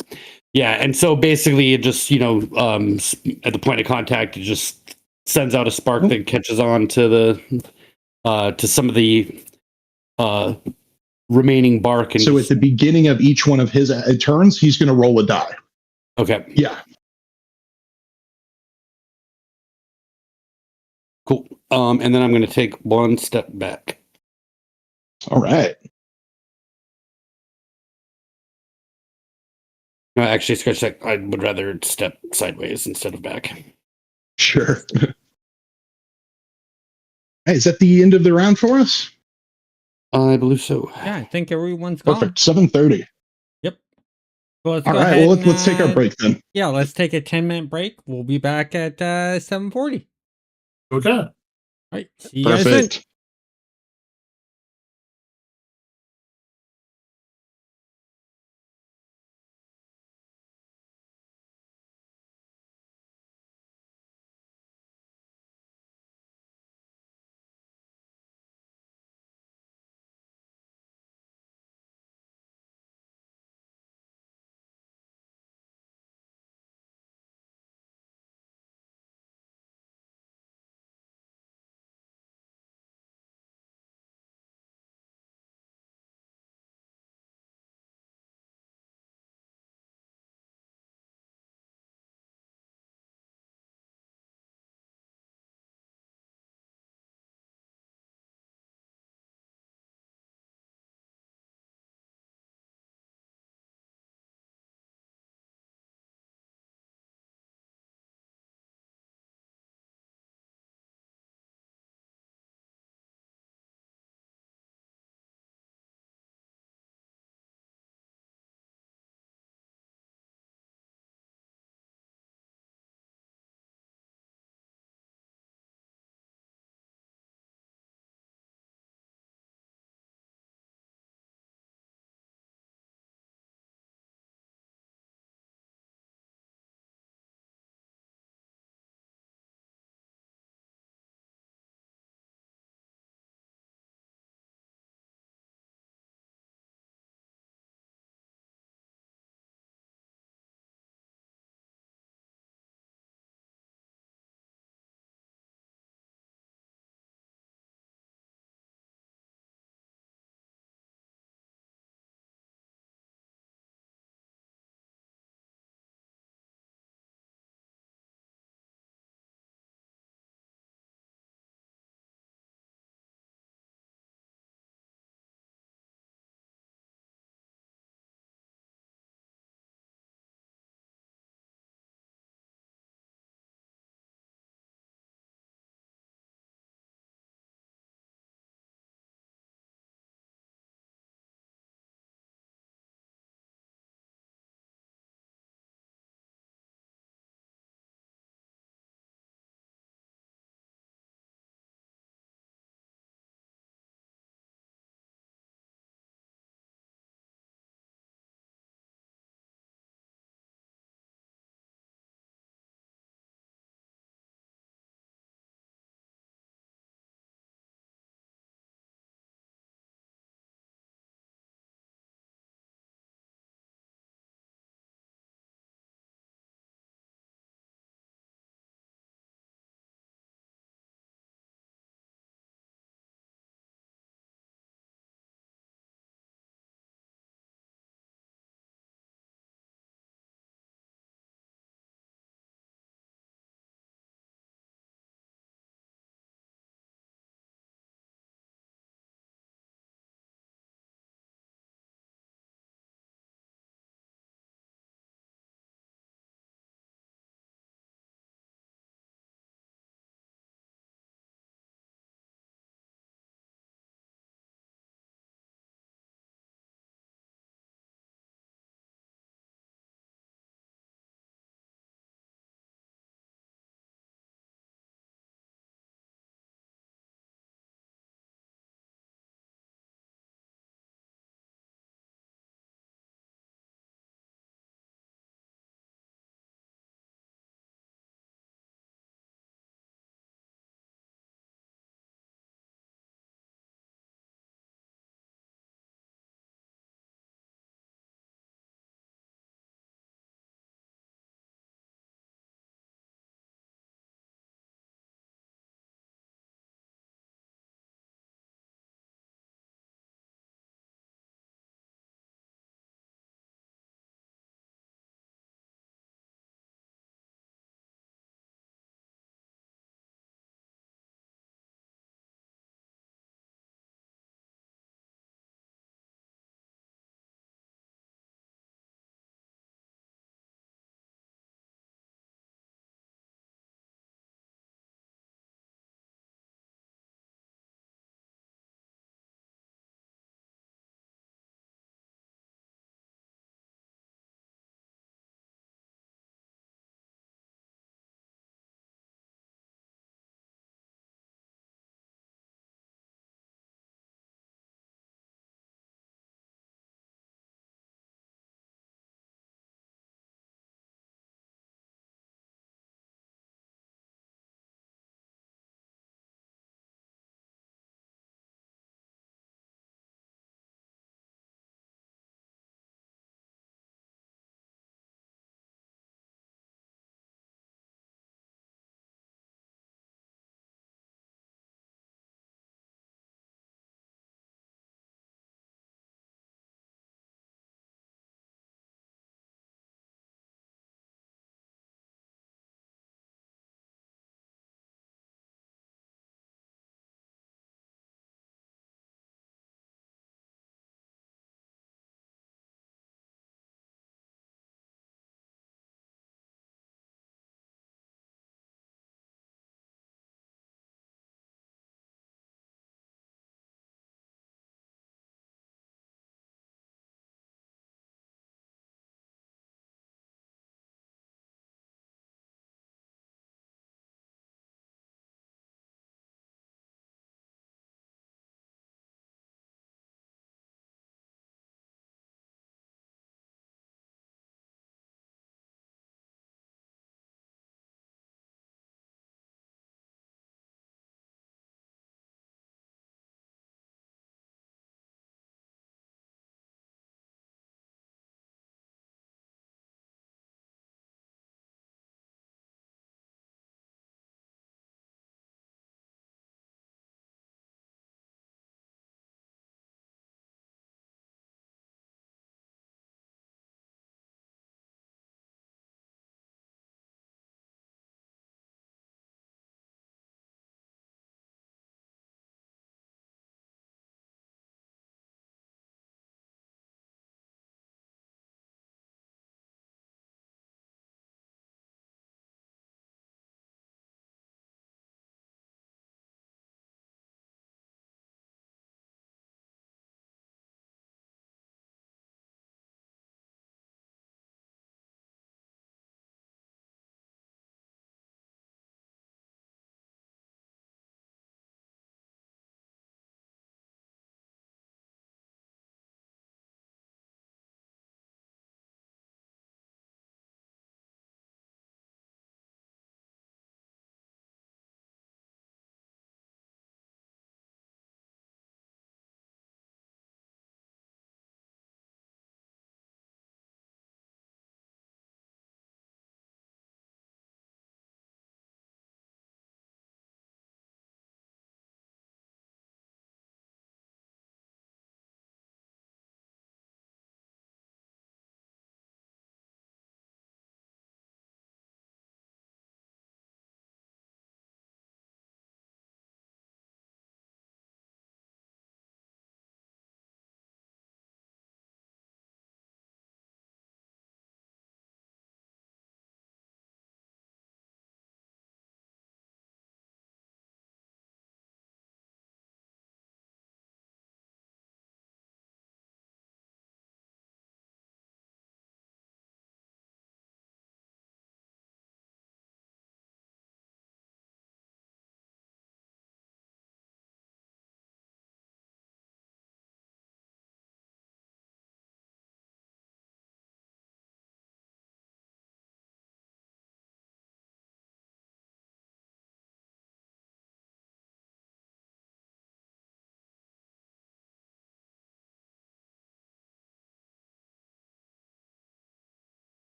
Yeah, and so basically it just, at the point of contact, it just sends out a spark that catches on to to some of the remaining bark. And so at the beginning of each one of his turns, he's going to roll a die. Okay. Yeah. Cool. And then I'm going to take 1 step back. All right. No, actually, scratch that. I would rather step sideways instead of back. Sure. Hey, is that the end of the round for us? I believe so. Yeah, I think everyone's gone. Perfect. 7:30. Yep. So let's All go right. ahead Well, and, let's take our break then. Yeah, let's take a 10-minute break. We'll be back at 7:40. Okay. All right. See you guys then. Perfect.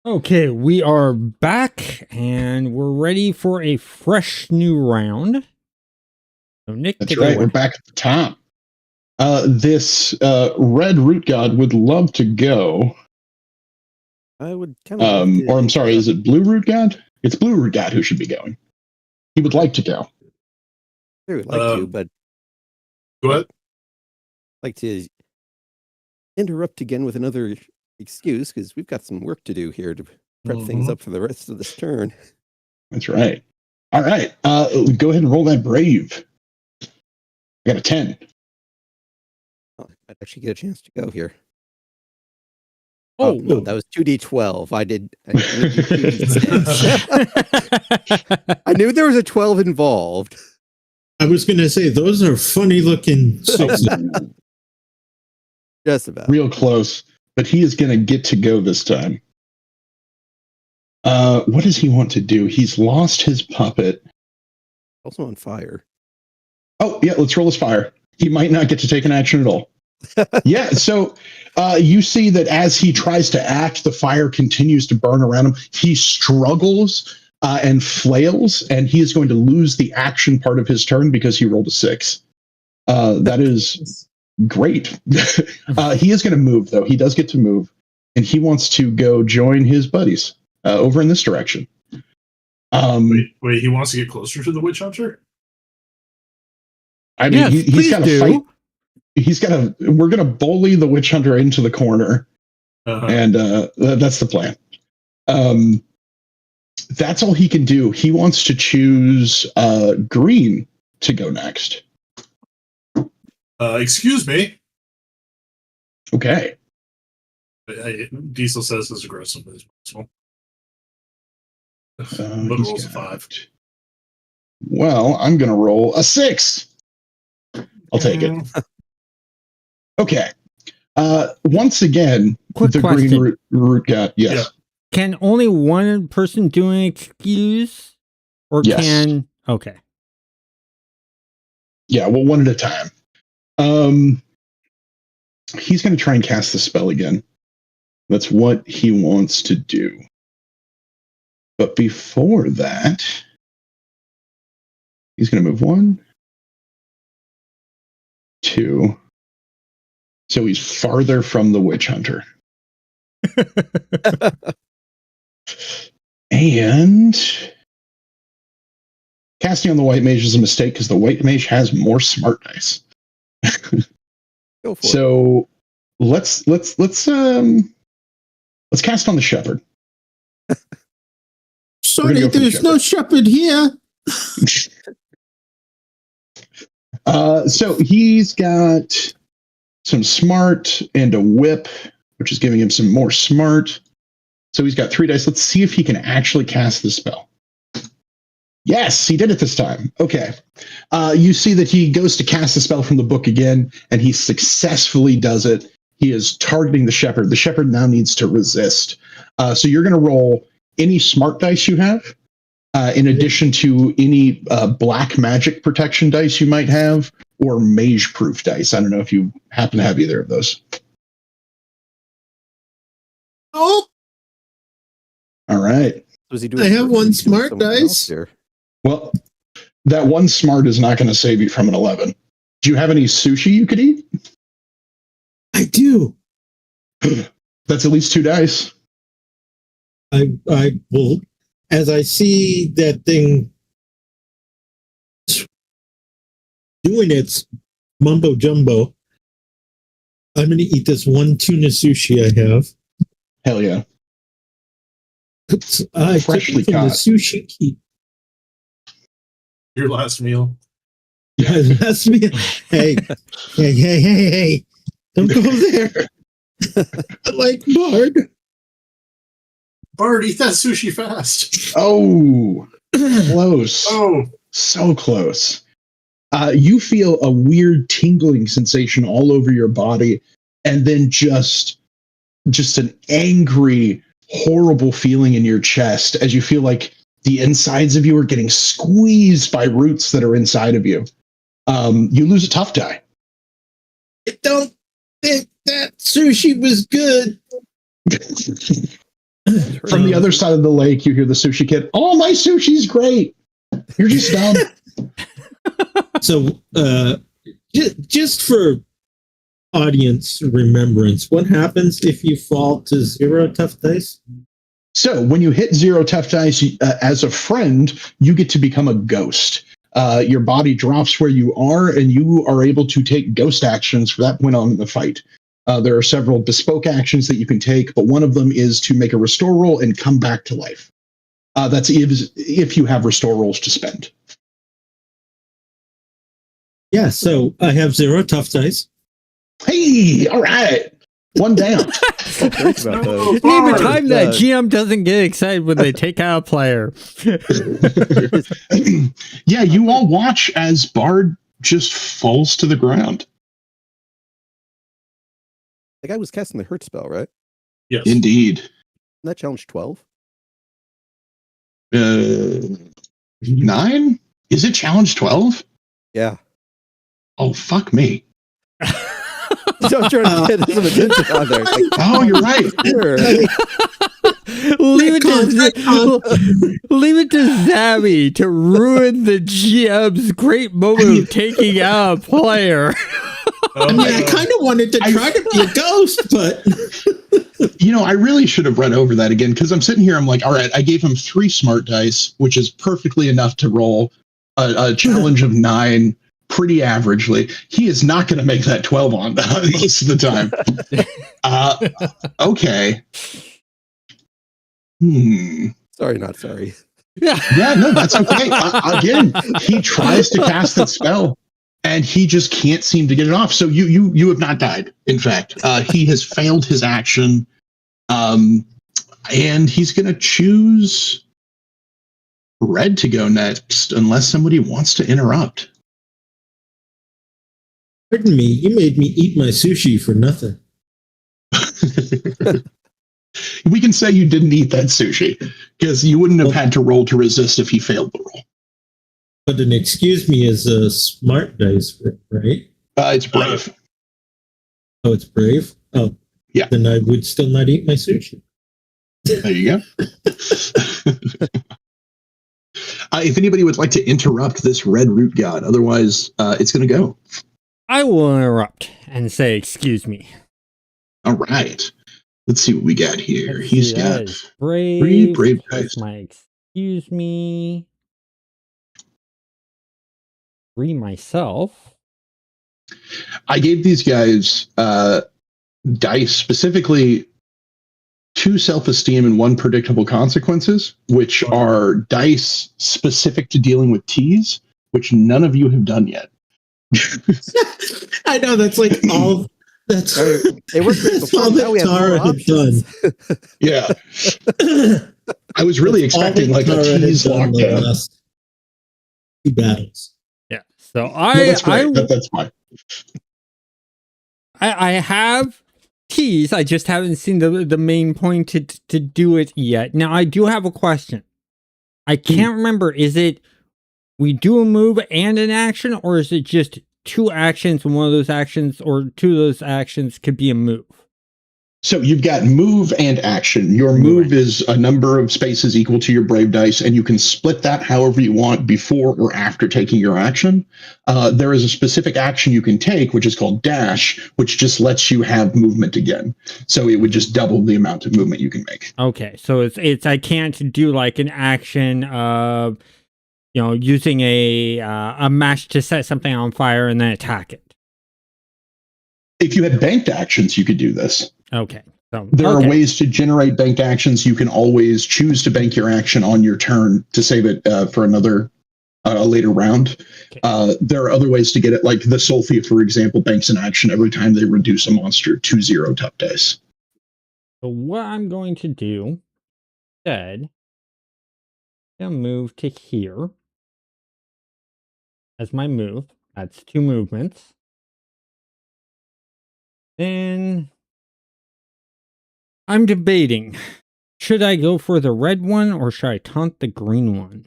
Okay, we are back and we're ready for a fresh new round. So Nick, That's take right. it away. We're back at the top. This red root god would love to go. I would kind of like to Or I'm sorry, is interrupt. it blue root god? It's blue root god who should be going. He would like to go. I would like to, but Go ahead. like to interrupt again with another excuse because we've got some work to do here to prep things up for the rest of this turn. That's right. All right. Go ahead and roll that brave. I got a 10. Oh, I'd actually get a chance to go here. Oh, no, that was 2d12. I did 2d6. I knew there was a 12 involved. I was going to say, those are funny looking sixes. Just about. Real close, but he is going to get to go this time. What does he want to do? He's lost his puppet. Also on fire. Oh, yeah, let's roll his fire. He might not get to take an action at all. Yeah, so you see that as he tries to act, the fire continues to burn around him. He struggles and flails, and he is going to lose the action part of his turn because he rolled a 6. That is great. He is going to move, though. He does get to move, and he wants to go join his buddies over in this direction. Wait, he wants to get closer to the witch hunter? I mean, yes, he's got to fight. He's got to. We're going to bully the witch hunter into the corner, and that's the plan. That's all he can do. He wants to choose green to go next. Excuse me. Okay. Diesel says as aggressive as possible. But He's rolls a got- 5. Well, I'm going to roll a 6. I'll take it. Okay. Once again, Quick the question. green root god. Yes. Yeah. Can only one person do an excuse? Or Yes. can... Okay. Yeah, well, one at a time. He's going to try and cast the spell again. That's what he wants to do. But before that, he's going to move 1, 2. So he's farther from the witch hunter. And casting on the white mage is a mistake because the white mage has more smart dice. Go for it. So let's cast on the shepherd. Sorry, go for the there's no shepherd here. So he's got some smart and a whip, which is giving him some more smart. So he's got 3 dice. Let's see if he can actually cast the spell. Yes, he did it this time. Okay. You see that he goes to cast the spell from the book again, and he successfully does it. He is targeting the shepherd. The shepherd now needs to resist. So you're going to roll any smart dice you have, in addition to any black magic protection dice you might have, or mage-proof dice. I don't know if you happen to have either of those. Oh, All right. Was he doing I have one doing smart something else dice. here? Well, that one smart is not going to save you from an 11. Do you have any sushi you could eat? I do. That's at least 2 dice. I will, as I see that thing doing its mumbo jumbo, I'm going to eat this one tuna sushi I have. Hell yeah. I took Freshly it from the caught. sushi keep. Your last meal. That's me. Hey. Don't go there. I like Bard. Bard, eat that sushi fast. Oh, close. Oh, So close. You feel a weird tingling sensation all over your body, and then just an angry, horrible feeling in your chest as you feel like the insides of you are getting squeezed by roots that are inside of you. You lose a tough die. I don't think that sushi was good. Turn From the other side of the lake, you hear the sushi kid. Oh, my sushi's great. You're just dumb. So, just for audience remembrance, what happens if you fall to 0 tough dice? So when you hit 0 tough dice, as a friend, you get to become a ghost. Your body drops where you are, and you are able to take ghost actions for that point on in the fight. There are several bespoke actions that you can take, but one of them is to make a restore roll and come back to life. That's if you have restore rolls to spend. Yeah, so I have 0 tough dice. Hey, all right. One down. Great about those. Name a time that Uh, GM doesn't get excited when they take out a player. Yeah, you all watch as Bard just falls to the ground. The guy was casting the hurt spell, right? Yes. Indeed. Isn't that challenge 12? 9? Is it challenge 12? Yeah. Oh, fuck me. So I'm trying to get some attention on there. It's like, Oh, you're right. sure. leave it to Zabby to ruin the GM's great moment of taking out a player. Oh, I mean, I kind of wanted to try to be a ghost, but You know, I really should have read over that again because I'm sitting here. I'm like, all right, I gave him 3 smart dice, which is perfectly enough to roll a challenge of 9 pretty averagely. He is not going to make that 12 on most of the time. Okay. Sorry, not sorry. Yeah, no, that's okay. Again, he tries to cast that spell, and he just can't seem to get it off. So you have not died. In fact, he has failed his action, and he's going to choose red to go next, unless somebody wants to interrupt. pardon me, you made me eat my sushi for nothing. We can say you didn't eat that sushi because you wouldn't have had to roll to resist if he failed the roll. But an excuse me is a smart dice, right? It's brave. Oh, it's brave? Oh, yeah. Then I would still not eat my sushi. There you go. If anybody would like to interrupt this red root god, otherwise it's going to go. I will interrupt and say, excuse me. All right. Let's see what we got here. Let's He's see, got that is brave. 3 brave That's dice. my excuse me. 3 myself. I gave these guys dice, specifically 2 self-esteem and 1 predictable consequences, which are dice specific to dealing with T's, which none of you have done yet. I know, that's like all... That's, It worked great that's before. all Now we that have more Tara had done. options. Yeah. I was really expecting like a T's lockdown. Last 2 battles. Yeah. So No, that's great. That's fine. I have T's. I just haven't seen the main point to do it yet. Now I do have a question. I can't remember. Is it we do a move and an action, or is it just 2 actions and one of those actions, or 2 of those actions could be a move? So you've got move and action. Your move is a number of spaces equal to your brave dice, and you can split that however you want before or after taking your action. There is a specific action you can take, which is called dash, which just lets you have movement again. So it would just double the amount of movement you can make. Okay, so it's I can't do like an action of using a match to set something on fire and then attack it. If you had banked actions, you could do this. Okay. So There are ways to generate banked actions. You can always choose to bank your action on your turn to save it for another later round. Okay. There are other ways to get it, like the Soulfia, for example, banks an action every time they reduce a monster to 0 tough dice. So what I'm going to do instead, I'm going to move to here as my move. That's 2 movements. Then I'm debating, should I go for the red one or should I taunt the green one?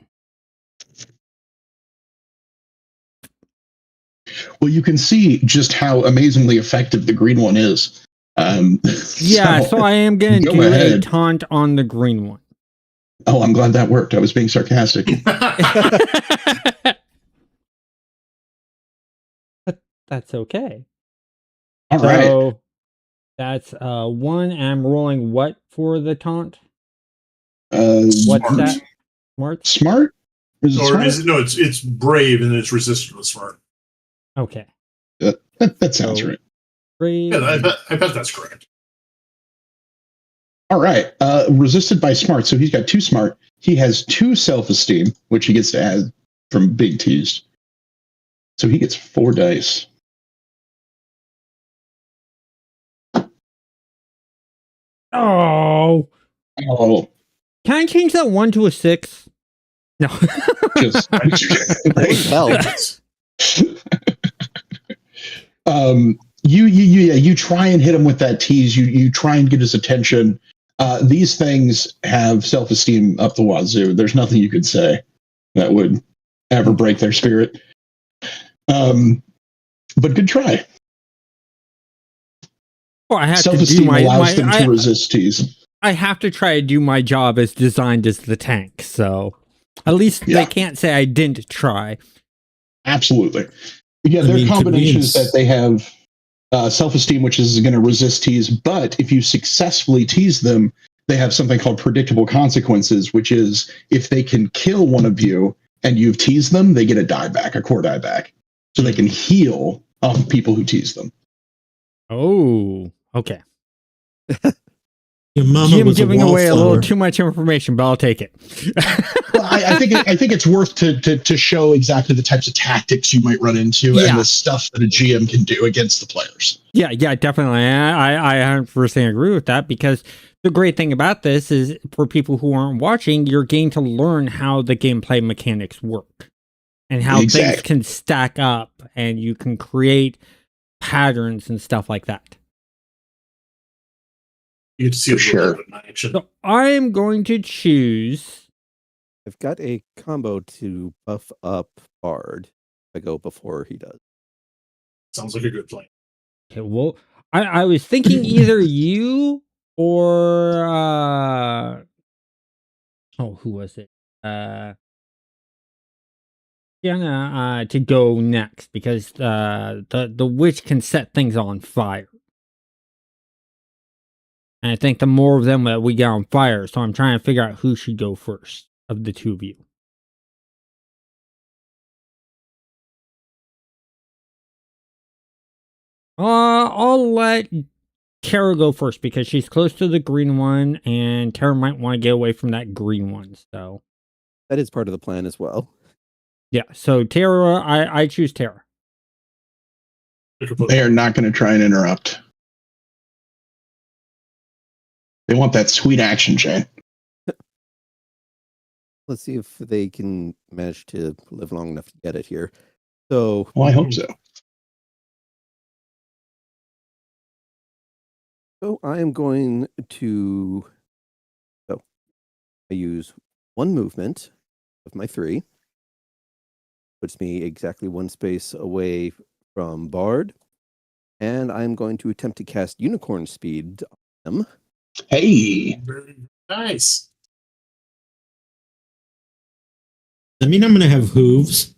Well, you can see just how amazingly effective the green one is. Yeah, so I am going to go do a ahead. taunt on the green one. Oh, I'm glad that worked. I was being sarcastic. That's okay. All right. So that's 1. I'm rolling what for the taunt? What's Smart. that? Smart? Smart? Is it Or smart? is it, no, it's brave and it's resistant to smart. Okay. That sounds So- right. Brave. Yeah, I bet that's correct. All right. Resisted by smart. So he's got 2 smart. He has 2 self-esteem, which he gets to add from being teased. So he gets 4 dice. Oh. Oh, Can I change that 1 to a 6? No. just Hell. you try and hit him with that tease. You try and get his attention. These things have self-esteem up the wazoo. There's nothing you could say that would ever break their spirit. But good try. Well, I have to do Self-esteem allows them to my resist tease. I have to try to do my job as designed as the tank, so at least Yeah. they can't say I didn't try. Absolutely. Yeah, I there are mean, combinations could we that they have self-esteem, which is going to resist tease. But if you successfully tease them, they have something called predictable consequences, which is if they can kill one of you and you've teased them, they get a die back, a core die back. So they can heal off of people who tease them. Oh, okay. Your mama Jim was giving a away a little wallflower. too much information, but I'll take it. Well, I think it's worth to show exactly the types of tactics you might run into Yeah. and the stuff that a GM can do against the players. Yeah, definitely. I 100% agree with that, because the great thing about this is for people who aren't watching, you're getting to learn how the gameplay mechanics work and how things Exactly. can stack up, and you can create patterns and stuff like that. You get to see a Sure. little bit in action. So I am going to choose. I've got a combo to buff up Bard. I go before he does. Sounds like a good plan. Okay, well, I was thinking either you or who was it? Gonna to go next, because the witch can set things on fire. And I think the more of them that we get on fire, so I'm trying to figure out who should go first of the two of you. I'll let Tara go first because she's close to the green one, and Tara might want to get away from that green one. So That is part of the plan as well. yeah, so Tara, I choose Tara. They are not going to try and interrupt. They want that sweet action, Jane. Let's see if they can manage to live long enough to get it here. So Well, I hope so. I am going to. So I use 1 movement of my 3. Puts me exactly 1 space away from Bard. And I'm going to attempt to cast Unicorn Speed on them. Hey. Very nice. I mean, I'm going to have hooves.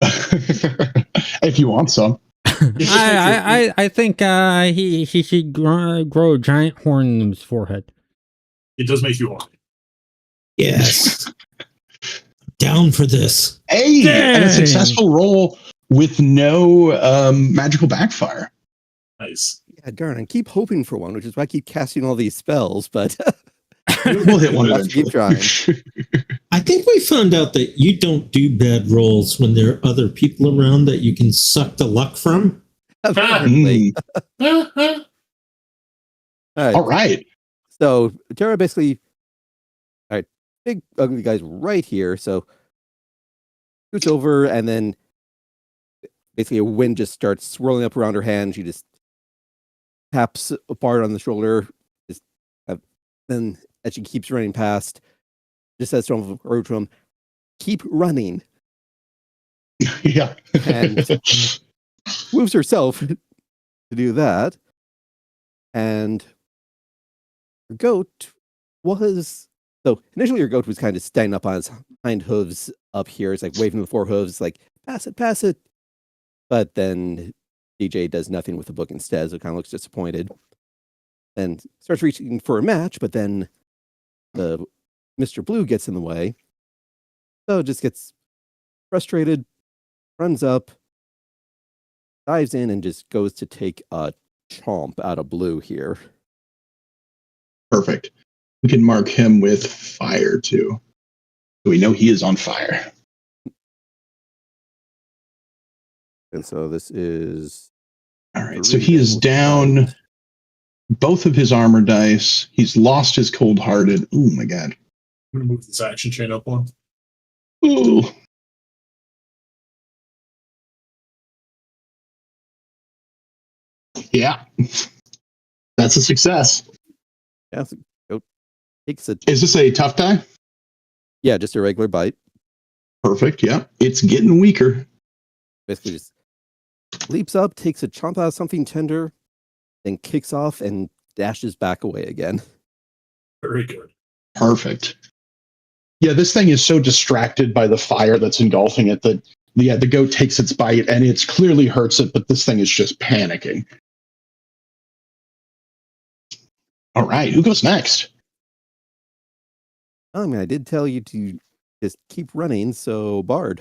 If you want some. I think he should grow a giant horn in his forehead. It does make you happy. Yes. Down for this. Hey, and a Dang. successful roll with no magical backfire. Nice. Yeah, darn, I keep hoping for one, which is why I keep casting all these spells, but We'll hit one Let's keep eventually. I think we found out that you don't do bad rolls when there are other people around that you can suck the luck from. apparently. Mm. All right. So Tara basically, all right, big ugly guy's right here. So scoots over, and then basically a wind just starts swirling up around her hand. She just taps Bard on the shoulder. Just then, as she keeps running past, just says to him, "Keep running," Yeah. and moves herself to do that. And your goat was initially your goat was kind of standing up on its hind hooves up here. It's like waving the four hooves, like pass it, pass it. But then DJ does nothing with the book instead, so it kind of looks disappointed. And starts reaching for a match, but then the Mr. Blue gets in the way. So just gets frustrated, runs up, dives in, and just goes to take a chomp out of Blue here. Perfect. We can mark him with fire too. So we know he is on fire. And so this is All right. So he is down both of his armor dice. He's lost his cold-hearted. Oh my god. I'm going to move this action chain up one. Ooh. Yeah. That's a success. Yeah, so goat takes a Is this a tough die? yeah, just a regular bite. Perfect. Yeah. It's getting weaker. Basically just leaps up, takes a chomp out of something tender, then kicks off and dashes back away again. Very good. Perfect. Yeah, this thing is so distracted by the fire that's engulfing it that the goat takes its bite and it clearly hurts it, but this thing is just panicking. All right, who goes next? I mean, I did tell you to just keep running, so Bard.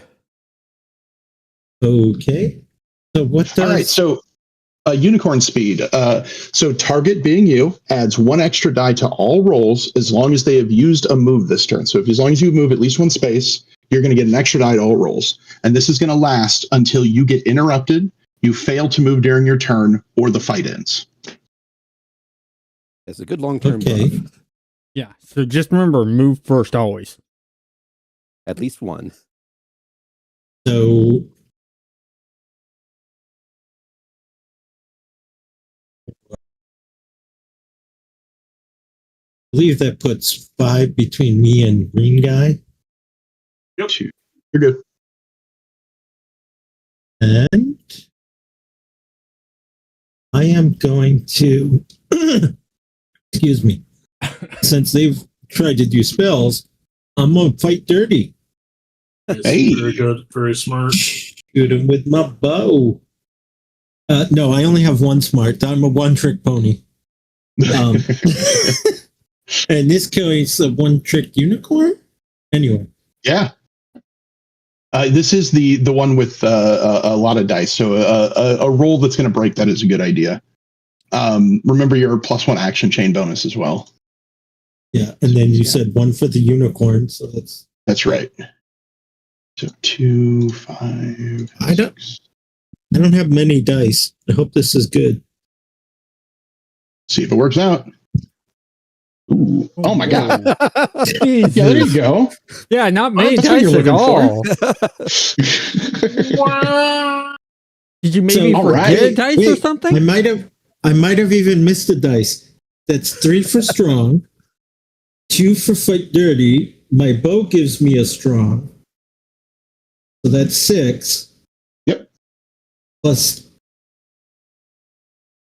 Okay. So what does... All right, so unicorn speed. So target being you adds 1 extra die to all rolls as long as they have used a move this turn. So as long as you move at least 1 space, you're going to get an extra die to all rolls. And this is going to last until you get interrupted, you fail to move during your turn, or the fight ends. It's a good long-term Okay. buff. Yeah. So just remember, move first always. At least one. So I believe that puts 5 between me and green guy. Yep. You're good. And I am going to, excuse me, since they've tried to do spells, I'm going to fight dirty. Yes, Hey. Very good. Very smart. Shoot him with my bow. No, I only have 1 smart. I'm a 1-trick pony. Um, and this kills a 1-trick unicorn? Anyway. Yeah. This is the one with a lot of dice. So a roll that's going to break that is a good idea. Remember your +1 action chain bonus as well. Yeah, and then you said 1 for the unicorn, so That's right. So 2, 5. I don't have many dice. I hope this is good. See if it works out. Ooh. Oh my god. Jesus. Yeah, there you go. Yeah, not many that's what dice you're at looking all. Did you maybe So, forget alright. a dice or Wait, something? I might have even missed a dice. That's 3 for strong, 2 for fight dirty. My bow gives me a strong. So that's 6. Yep. Plus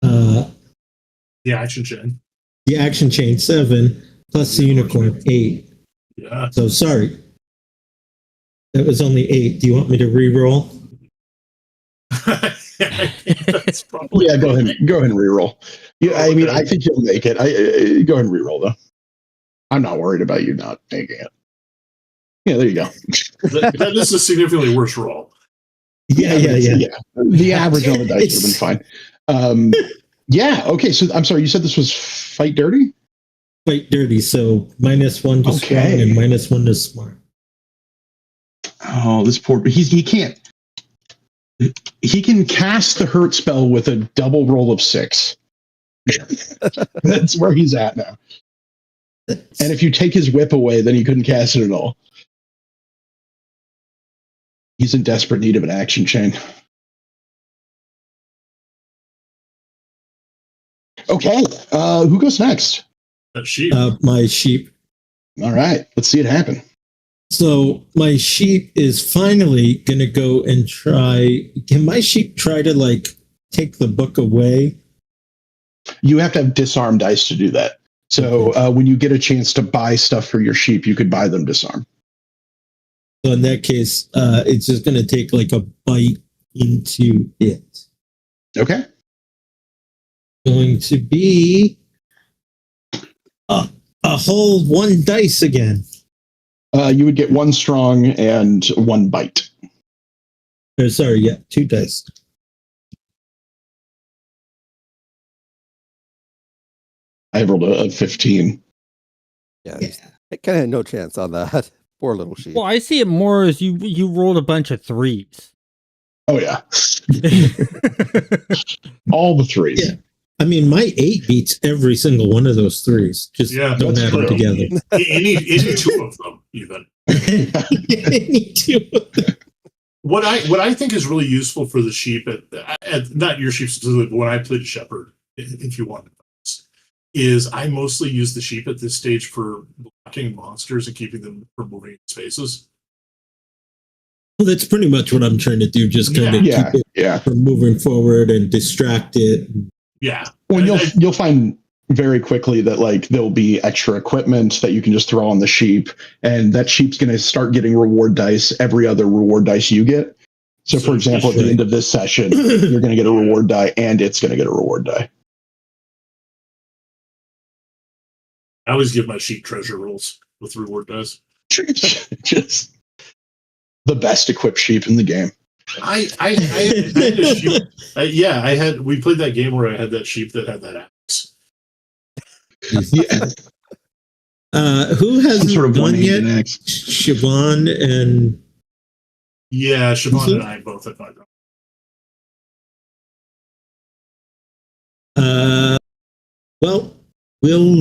The action chain. the action chain 7, plus the unicorn 8. Yeah. So sorry. That was only 8. Do you want me to re-roll? That's probably Yeah, go ahead and reroll. Yeah, I mean, I think you'll make it. Go ahead and reroll though. I'm not worried about you not making it. Yeah, there you go. That is a significantly worse roll. Yeah. The average on the dice would have been fine. Yeah. Okay. So I'm sorry. You said this was fight dirty. Fight dirty. So -1 to strong and -1 to smart. Oh, this poor. He can't. He can cast the hurt spell with a double roll of 6. That's where he's at now. And if you take his whip away, then he couldn't cast it at all. He's in desperate need of an action chain. Okay, who goes next? That sheep. My sheep. All right, let's see it happen. So my sheep is finally going to go and try. Can my sheep try to like take the book away You have to have disarm dice to do that. So when you get a chance to buy stuff for your sheep, you could buy them disarm. So in that case, it's just going to take like a bite into it. Okay. Going to be a whole 1 dice again. You would get 1 strong and 1 bite. Or sorry, yeah, 2 dice. I rolled a 15. Yeah, I kind of had no chance on that. Poor little sheep. Well, I see it more as you rolled a bunch of 3s. Oh yeah, all the 3s. Yeah. I mean, my 8 beats every single one of those 3s. Just don't add them together. Any 2 of them, even. Any 2 of them. What I think is really useful for the sheep, at not your sheep specifically, but when I played shepherd, if you want, is I mostly use the sheep at this stage for blocking monsters and keeping them from moving in spaces. Well, that's pretty much what I'm trying to do. Just kind of keep it from moving forward and distract it. Yeah. Well, you'll find very quickly that like there'll be extra equipment that you can just throw on the sheep, and that sheep's going to start getting reward dice every other reward dice you get. So for example, at the end of this session, you're going to get a reward die, and it's going to get a reward die. I always give my sheep treasure rolls with reward dice. Just the best equipped sheep in the game. I had a sheep. We played that game where I had that sheep that had that axe. Yeah. Who hasn't sort of won yet? next. Siobhan and Siobhan and I both have not gone. Well, we'll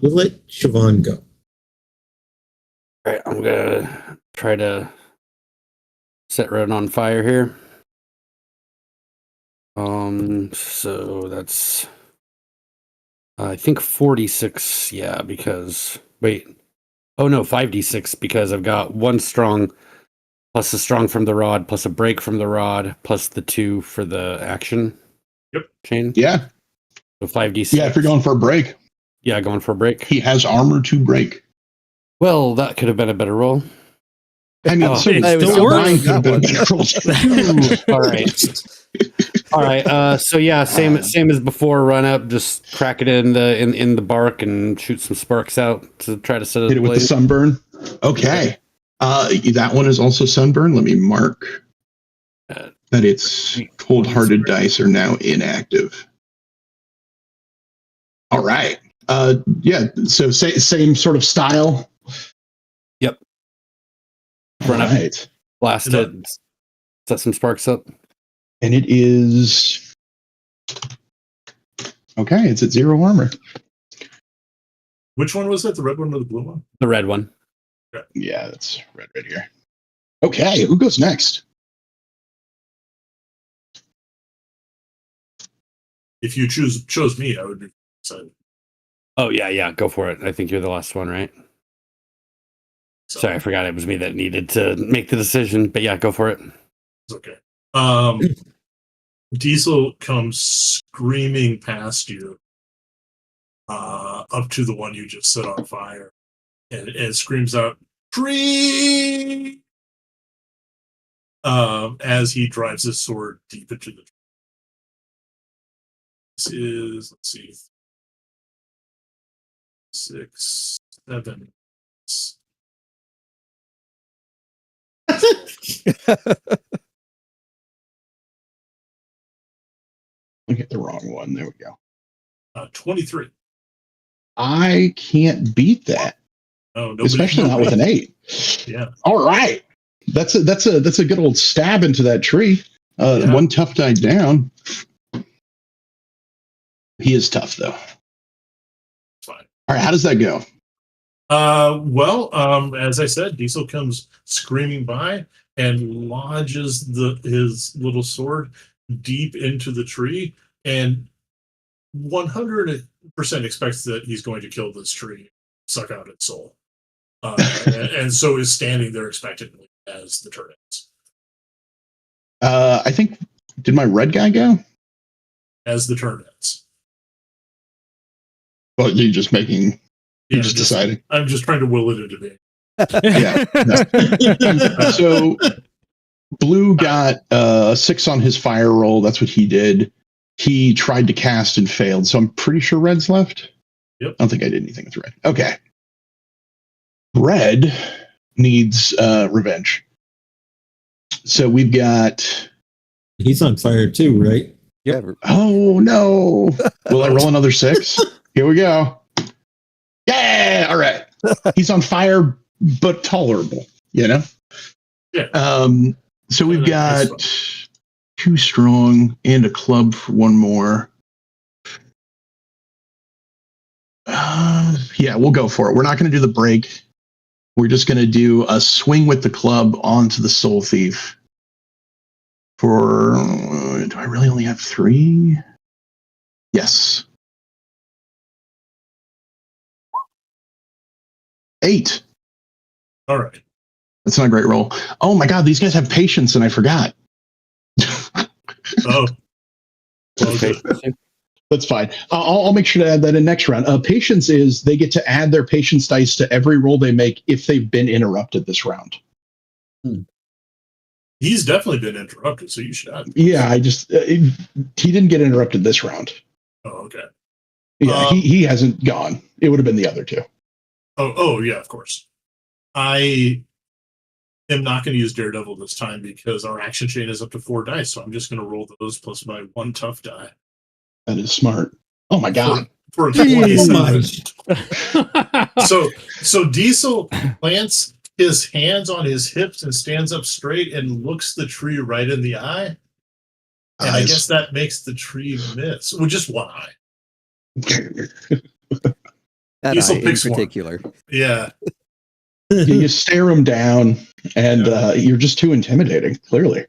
let Siobhan go. All right, I'm gonna try to set Red on fire here. So that's I think 46. Yeah, because wait, oh no, 5d6 because I've got 1 strong plus a strong from the rod plus a break from the rod plus the 2 for the action. Yep. Chain. Yeah. So 5d6. Yeah, if you're going for a break. Yeah, going for a break. He has armor to break. Well, that could have been a better roll. I mean, mine could have been a better roll. All right. All right. So yeah, same as before. Run up, just crack it in the bark and shoot some sparks out to try to set it. Hit it with the sunburn. Okay. That one is also sunburn. Let me mark that its cold-hearted dice are now inactive. All right. Yeah. So same sort of style. Yep. Run up, blast it, set some sparks up. And it is okay. It's at 0 armor. Which one was that? The red one or the blue one? The red one. Yeah, that's red right here. Okay, who goes next? If you chose me, I would be excited. Oh yeah, go for it. I think you're the last one, right? Sorry, I forgot it was me that needed to make the decision. But yeah, go for it. It's okay. Diesel comes screaming past you, up to the one you just set on fire, and screams out, "Tree!" As he drives his sword deep into the tree. This is, let's see, 6, 7. I hit the wrong one. There we go. 23. I can't beat that. Oh, especially not with an 8. Yeah. All right. That's a good old stab into that tree. One tough die down. He is tough though. Fine. All right. How does that go? As I said, Diesel comes screaming by and lodges his little sword deep into the tree, and 100% expects that he's going to kill this tree, suck out its soul, and so is standing there expectantly as the turn ends. I think, did my red guy go? As the turn ends. Well, you're just making. Yeah, You're just deciding. I'm just trying to will it into being. Yeah. So Blue got 6 on his fire roll. That's what he did. He tried to cast and failed. So I'm pretty sure Red's left. Yep. I don't think I did anything with Red. Okay. Red needs revenge. So we've got. He's on fire too, right? Yeah. Oh no! Will I roll another 6? Here we go. Yeah! All right. He's on fire, but tolerable. You know. Yeah. So we've got 2 strong and a club for 1 more. Yeah, we'll go for it. We're not going to do the break. We're just going to do a swing with the club onto the soul thief. For do I really only have 3? Yes. 8. All right. That's not a great roll. Oh my god, these guys have patience, and I forgot. Oh. Okay. That's fine. I'll make sure to add that in next round. Patience is they get to add their patience dice to every roll they make if they've been interrupted this round. He's definitely been interrupted, so you should add. Yeah, I just he didn't get interrupted this round. Oh, okay. Yeah, he hasn't gone. It would have been the other 2. Oh, yeah, of course. I am not going to use Daredevil this time because our action chain is up to 4 dice, so I'm just going to roll those plus my 1 tough die. That is smart. Oh my god. For a Oh 27. So Diesel plants his hands on his hips and stands up straight and looks the tree right in the eye. And I guess that makes the tree miss. Well, just one eye. That Diesel eye in picks one. particular. Yeah. You stare him down, and you're just too intimidating. Clearly.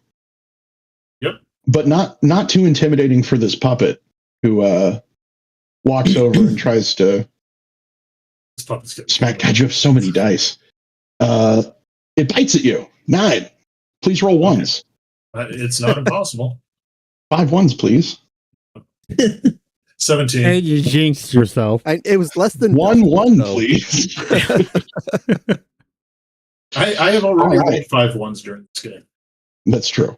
Yep. But not too intimidating for this puppet who walks over and tries to This puppet's getting smack. God, you have so many dice. It bites at you. 9. Please roll 1s. It's not impossible. 5 1s, please. 17. And you jinxed yourself. It was less than 1 so- please. I have already All right. rolled 5 1s during this game. That's true.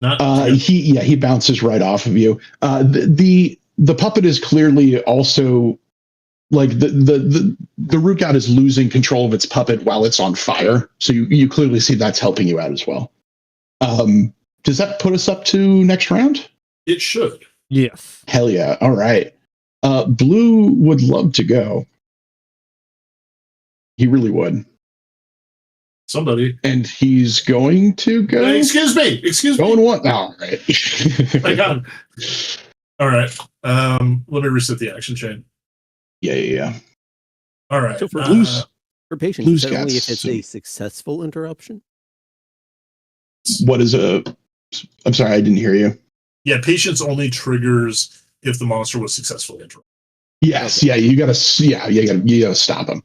Not He bounces right off of you. The puppet is clearly also like the root god is losing control of its puppet while it's on fire. So you clearly see that's helping you out as well. Does that put us up to next round? It should. Yes. Hell yeah. All right. Blue would love to go. He really would. Somebody. And he's going to go. Excuse me. Going what? All right. I got him. All right. Let me reset the action chain. Yeah. All right. So for patience, Blue's is that only got if it's a successful interruption? What is a? I'm sorry, I didn't hear you. Yeah, patience only triggers if the monster was successfully interrupted. Yes, yeah, you gotta stop him.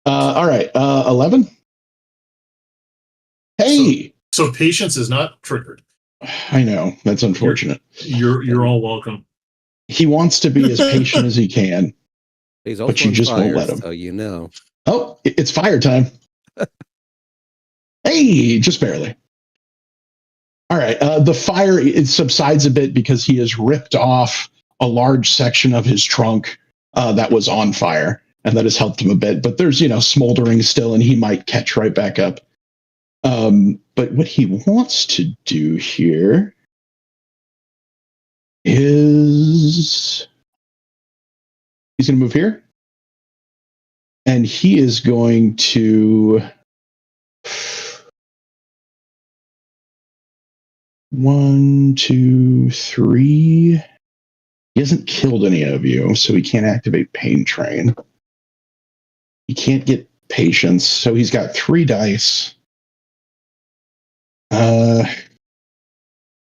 All right, 11. Hey, So patience is not triggered. I know that's unfortunate. You're all welcome. He wants to be as patient as he can. He's also But you on just won't fire, let him. so you know. Oh, it's fire time. Hey, just barely. All right, the fire it subsides a bit because he has ripped off a large section of his trunk that was on fire, and that has helped him a bit. But there's smoldering still, and he might catch right back up. But what he wants to do here is he's going to move here, and he is going to 1, 2, 3. He hasn't killed any of you, so he can't activate Pain Train. He can't get Patience, so he's got 3 dice. I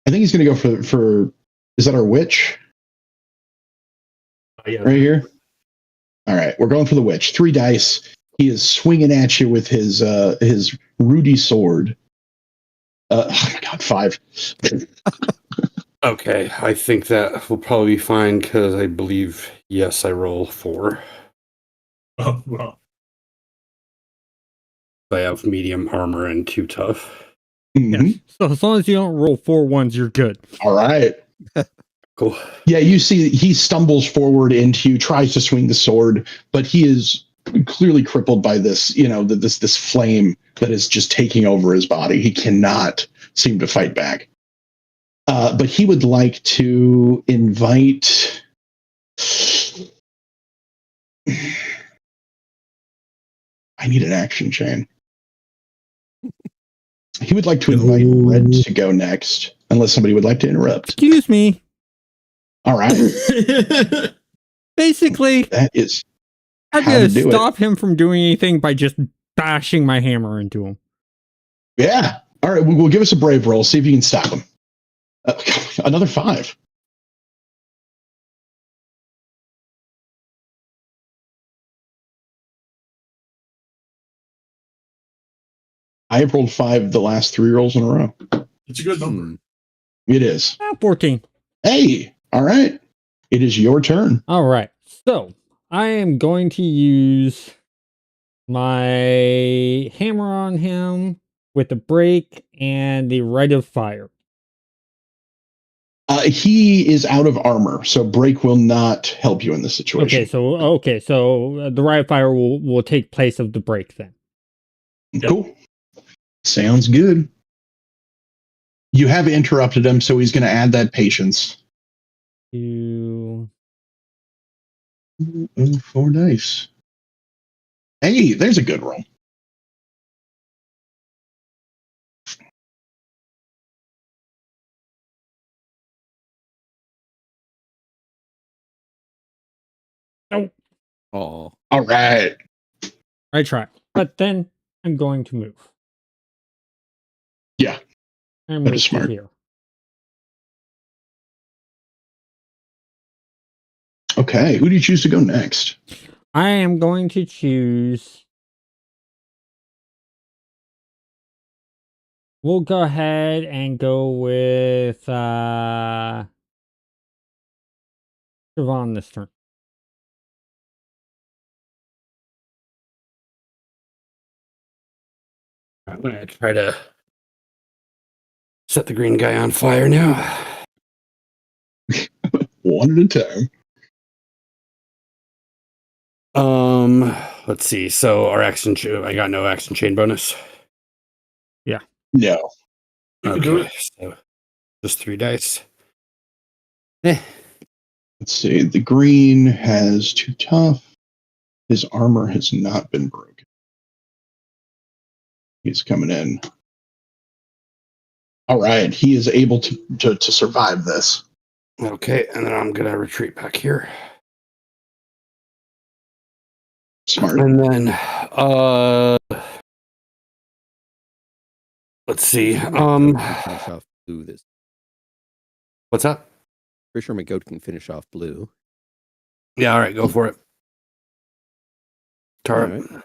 think he's going to go for. Is that our witch? Yeah. Right here. All right, we're going for the witch. 3 dice. He is swinging at you with his Rudy sword. Oh my god, 5. Okay, I think that will probably be fine because I believe, yes, I roll 4. Oh, well. I have medium armor and 2 tough. Mhm. Yes. So as long as you don't roll 4 ones, you're good. All right. Cool. Yeah, you see he stumbles forward into you, tries to swing the sword, but he is clearly crippled by this, this flame that is just taking over his body. He cannot seem to fight back. But he would like to invite. I need an action chain. He would like to invite Red to go next, unless somebody would like to interrupt. Excuse me. All right. Basically, That is I'm how going to to do stop him from doing anything by just bashing my hammer into him. it. Yeah. All right. We'll give us a brave roll. See if you can stop him. Another 5. I have rolled 5 the last 3 rolls in a row. It's a good number. It is. 14. Hey. All right. It is your turn. All right. So I am going to use my hammer on him with the break and the rite of fire. He is out of armor, so break will not help you in this situation. Okay, so the rite of fire will take place of the break then. Cool. Sounds good. You have interrupted him, so he's going to add that patience. 2. 4 dice. Hey, there's a good roll. Oh, All right. I try, but then I'm going to move. Yeah, I'm that move is to smart. here. Okay, who do you choose to go next? I am going to choose. We'll go ahead and go with Siobhan this turn. I'm going to try to set the green guy on fire now. One at a time. Let's see. So our action, I got no action chain bonus. No. You can do Okay, it. so just 3 dice. Let's see. The green has 2 tough. His armor has not been broken. He's coming in. All right, he is able to survive this. Okay, and then I'm gonna retreat back here. Smart. And then let's see. finish off blue. This What's that? pretty sure my goat can finish off blue. Yeah, all right, go for it. Tara. All right.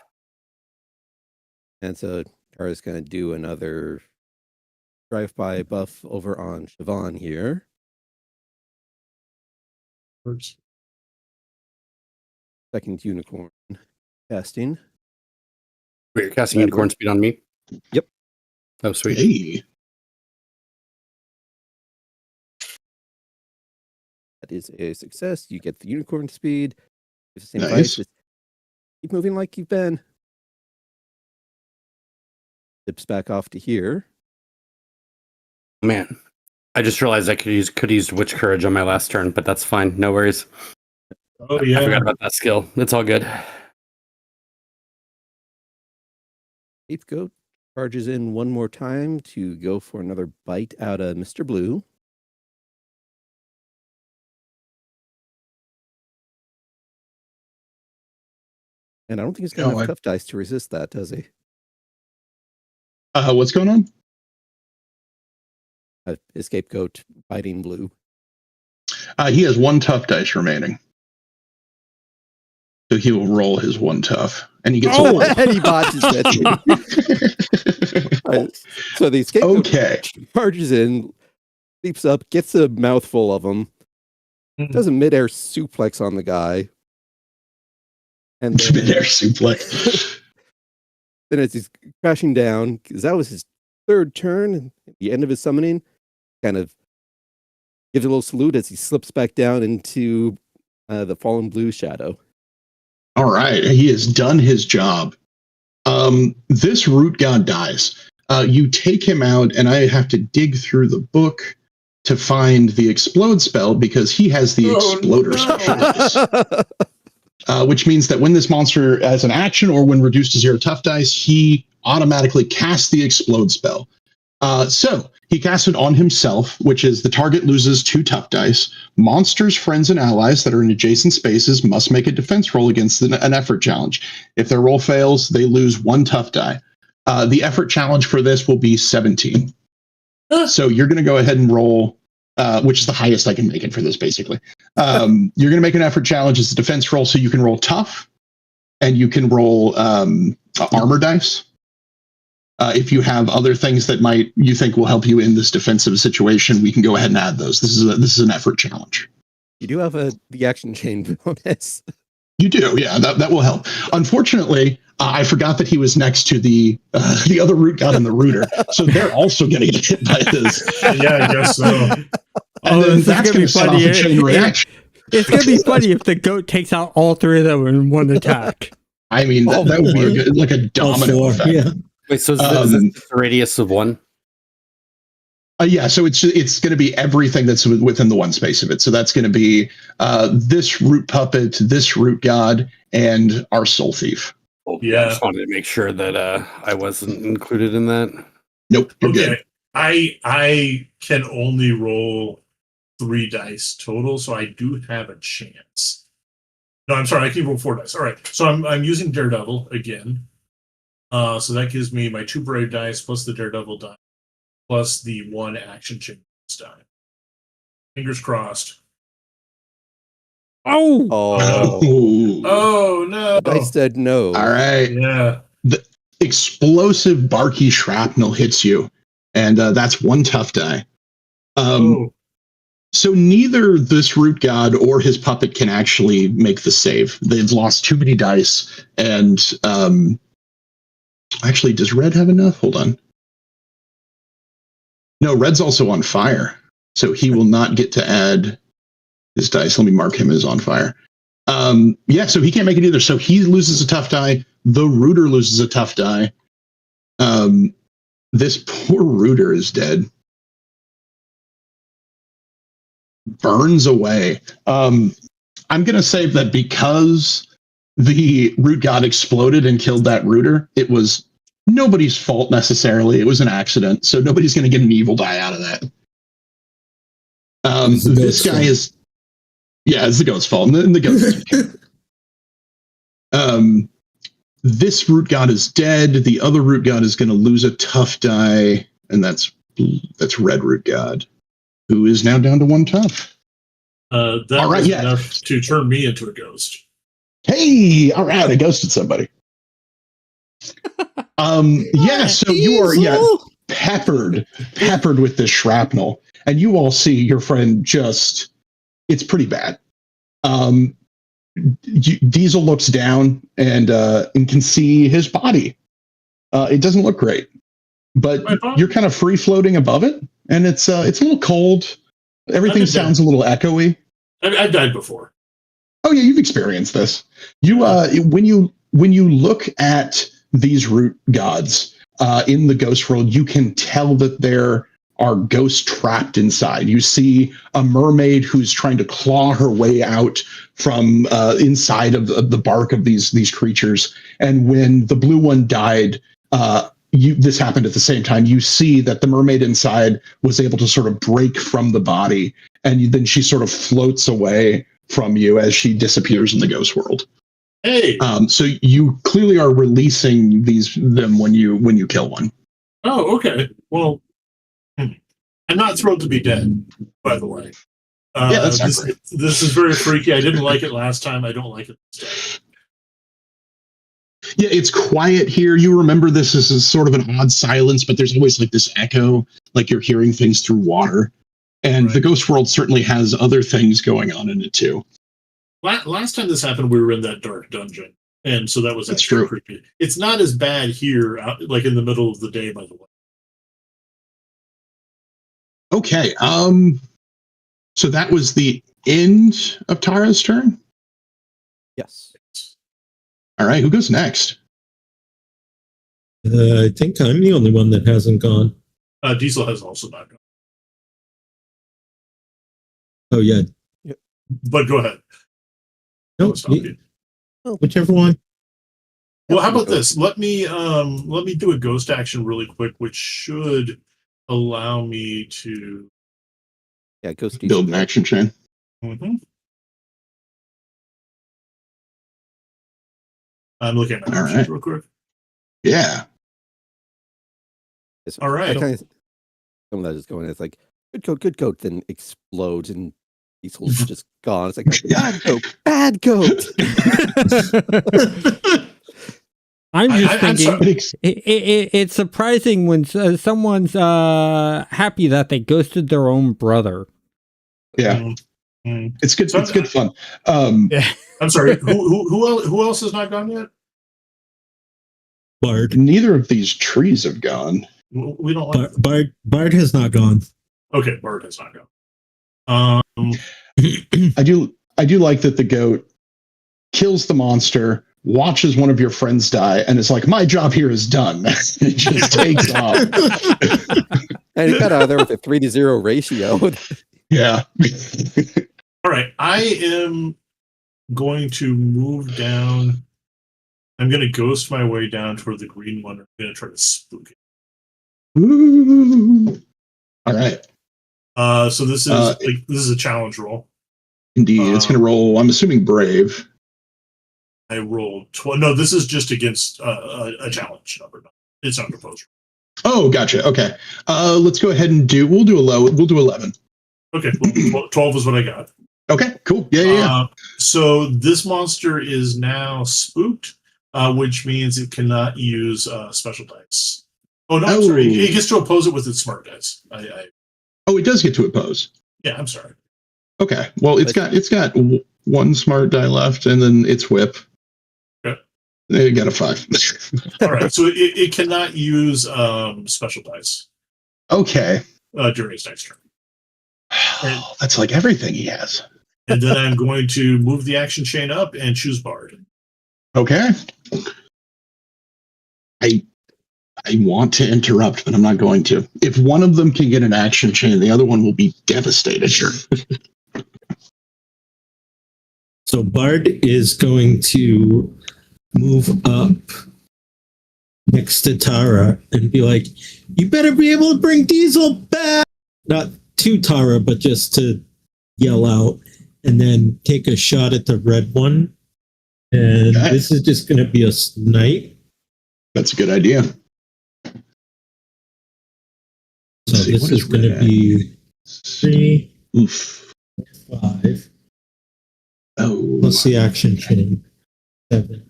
And so Tara's going to do another drive-by buff over on Siobhan here. Second unicorn casting. Wait, you're casting That unicorn works. speed on me? Yep. Oh, sweet. Hey. That is a success. You get the unicorn speed. It's the same Nice. price. Just keep moving like you've been. Dips back off to here. Man, I just realized I could use Witch Courage on my last turn, but that's fine. No worries. Oh, I yeah. forgot about that skill. It's all good. Eighth goat charges in one more time to go for another bite out of Mr. Blue. And I don't think he's going to have tough dice to resist that, does he? What's going on? Escape goat biting blue. He has 1 tough dice remaining. So he will roll his 1 tough. And he gets a 1. And he botches it. So the escape goat Okay. charges in, leaps up, gets a mouthful of them, Mhm. does a midair suplex on the guy, and Midair suplex. then as he's crashing down, because that was his third turn, at the end of his summoning, kind of gives a little salute as he slips back down into the fallen blue shadow. All right, he has done his job. This root god dies. You take him out, and I have to dig through the book to find the explode spell because he has the exploder special, which means that when this monster has an action or when reduced to 0 tough dice, he automatically casts the explode spell. So he casts it on himself, which is the target loses 2 tough dice. Monsters, friends, and allies that are in adjacent spaces must make a defense roll against an effort challenge. If their roll fails, they lose 1 tough die. The effort challenge for this will be 17. So you're going to go ahead and roll, which is the highest I can make it for this, basically. You're going to make an effort challenge as a defense roll, so you can roll tough, and you can roll armor dice. If you have other things that you think will help you in this defensive situation, we can go ahead and add those. This is an effort challenge. You do have the action chain bonus. You do, yeah. That will help. Unfortunately, I forgot that he was next to the other root god and the rooter, so they're also going to get hit by this. Yeah, I guess so. And then that's going to set off a chain reaction. It's going to be funny if the goat takes out all 3 of them in one attack. I mean, that would be like a domino effect. Yeah. Wait, so is this a radius of 1? Yeah, so it's going to be everything that's within the 1 space of it. So that's going to be this root puppet, this root god, and our soul thief. Yeah. I just wanted to make sure that I wasn't included in that. Nope, you're good. I can only roll 3 dice total, so I do have a chance. No, I'm sorry, I can roll 4 dice. All right, so I'm using Daredevil again. So that gives me my 2 brave dice plus the Daredevil die, plus the 1 action chain die. Fingers crossed. Oh! Oh no! Dice said no. All right. Yeah. The explosive barky shrapnel hits you, and that's 1 tough die. So neither this root god or his puppet can actually make the save. They've lost too many dice, and actually, does Red have enough? Hold on. No, Red's also on fire, so he will not get to add his dice. Let me mark him as on fire. Yeah, so he can't make it either. So he loses a tough die. The rooter loses a tough die. This poor rooter is dead. Burns away. I'm going to say that because the root god exploded and killed that rooter, it was nobody's fault necessarily. It was an accident, so nobody's going to get an evil die out of that. This guy is, yeah, it's the goat's fault. And the goat. This root god is dead. The other root god is going to lose a tough die, and that's red root god, who is now down to 1 tough. That all right, was yeah. enough to turn me into a ghost. Hey, all right, I ghosted somebody. Yeah, so you are peppered with this shrapnel, and you all see your friend it's pretty bad. Diesel looks down and can see his body. It doesn't look great, but you're kind of free floating above it, and it's a little cold. Everything sounds a little echoey. I've died before. Oh yeah, you've experienced this. You when you look at these root gods in the ghost world, you can tell that there are ghosts trapped inside. You see a mermaid who's trying to claw her way out from inside of the bark of these creatures. And when the blue one died, this happened at the same time. You see that the mermaid inside was able to sort of break from the body, and then she sort of floats away from you as she disappears in the ghost world. Hey. So you clearly are releasing them when you kill one. Oh, okay. Well, I'm not thrilled to be dead, by the way. Yeah, that's not great. This is very freaky. I didn't like it last time. I don't like it this time. Yeah, it's quiet here. You remember this is sort of an odd silence, but there's always like this echo, like you're hearing things through water. And Right. the ghost world certainly has other things going on in it too. Last time this happened, we were in that dark dungeon, and so that was That's actually true. creepy. It's not as bad here, like in the middle of the day, by the way. Okay. So that was the end of Tara's turn. Yes. All right. Who goes next? I think I'm the only one that hasn't gone. Diesel has also not gone, Oh yeah. but go ahead. No, Stop you. whichever one. Well, how about this? Let me do a ghost action really quick, which should allow me to Yeah, Ghost Build an action chain. Mhm. I'm looking at my All options right. real quick. Yeah. All right. Some of that is going. It's like good goat, then explodes and Diesel's just gone. It's like bad goat. I'm just I'm thinking sorry. it's surprising when someone's happy that they ghosted their own brother. Yeah. Mm. It's good. So- It's good fun. I'm sorry. Who else has not gone yet? Bard. Neither of these trees have gone. We don't like. Bard has not gone. Okay, Bard has not gone. I do like that the goat kills the monster, watches one of your friends die, and it's like, my job here is done. It just takes off. And he got out of there with a 3-0 ratio. Yeah. All right, I am going to move down. I'm going to ghost my way down toward the green one. I'm going to try to spook it. Ooh. All right. So this is this is a challenge roll. Indeed. It's going to roll, I'm assuming, brave. I rolled 12. No, this is just against a challenge number. It's not proposed. Oh, gotcha. Okay. Let's go ahead and we'll do 11. Okay, well, 12 is what I got. Okay, cool. Yeah. So this monster is now spooked, which means it cannot use special dice. Oh no, I'm sorry. It gets to oppose it with its smart dice. Oh, it does get to oppose. Yeah, I'm sorry. Okay. Well, it's got one smart die left, and then its whip. Okay. It got a 5. All right, so it cannot use special dice. Okay. During its next turn. That's like everything he has. And then I'm going to move the action chain up and choose Bard. Okay. I want to interrupt, but I'm not going to. If one of them can get an action chain, the other one will be devastated. So Bard is going to move up next to Tara and be like, you better be able to bring Diesel back. Not to Tara, but just to yell out, and then take a shot at the red one. And Okay. This is just going to be a snipe. That's a good idea. So Let's see, this what is going to red? be 3, Oof. 5, Oh. plus the action chain, 7,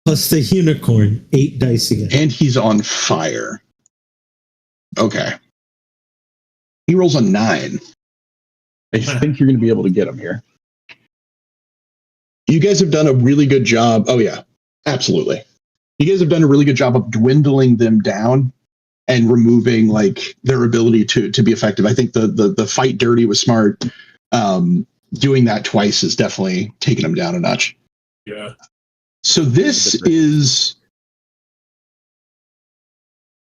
plus the unicorn, 8 dice again. And he's on fire. Okay. He rolls a 9. I think you're going to be able to get him here. You guys have done a really good job. Oh, yeah. Absolutely. You guys have done a really good job of dwindling them down and removing like their ability to be effective. I think the fight dirty was smart. Doing that twice is definitely taking them down a notch. Yeah. So this is.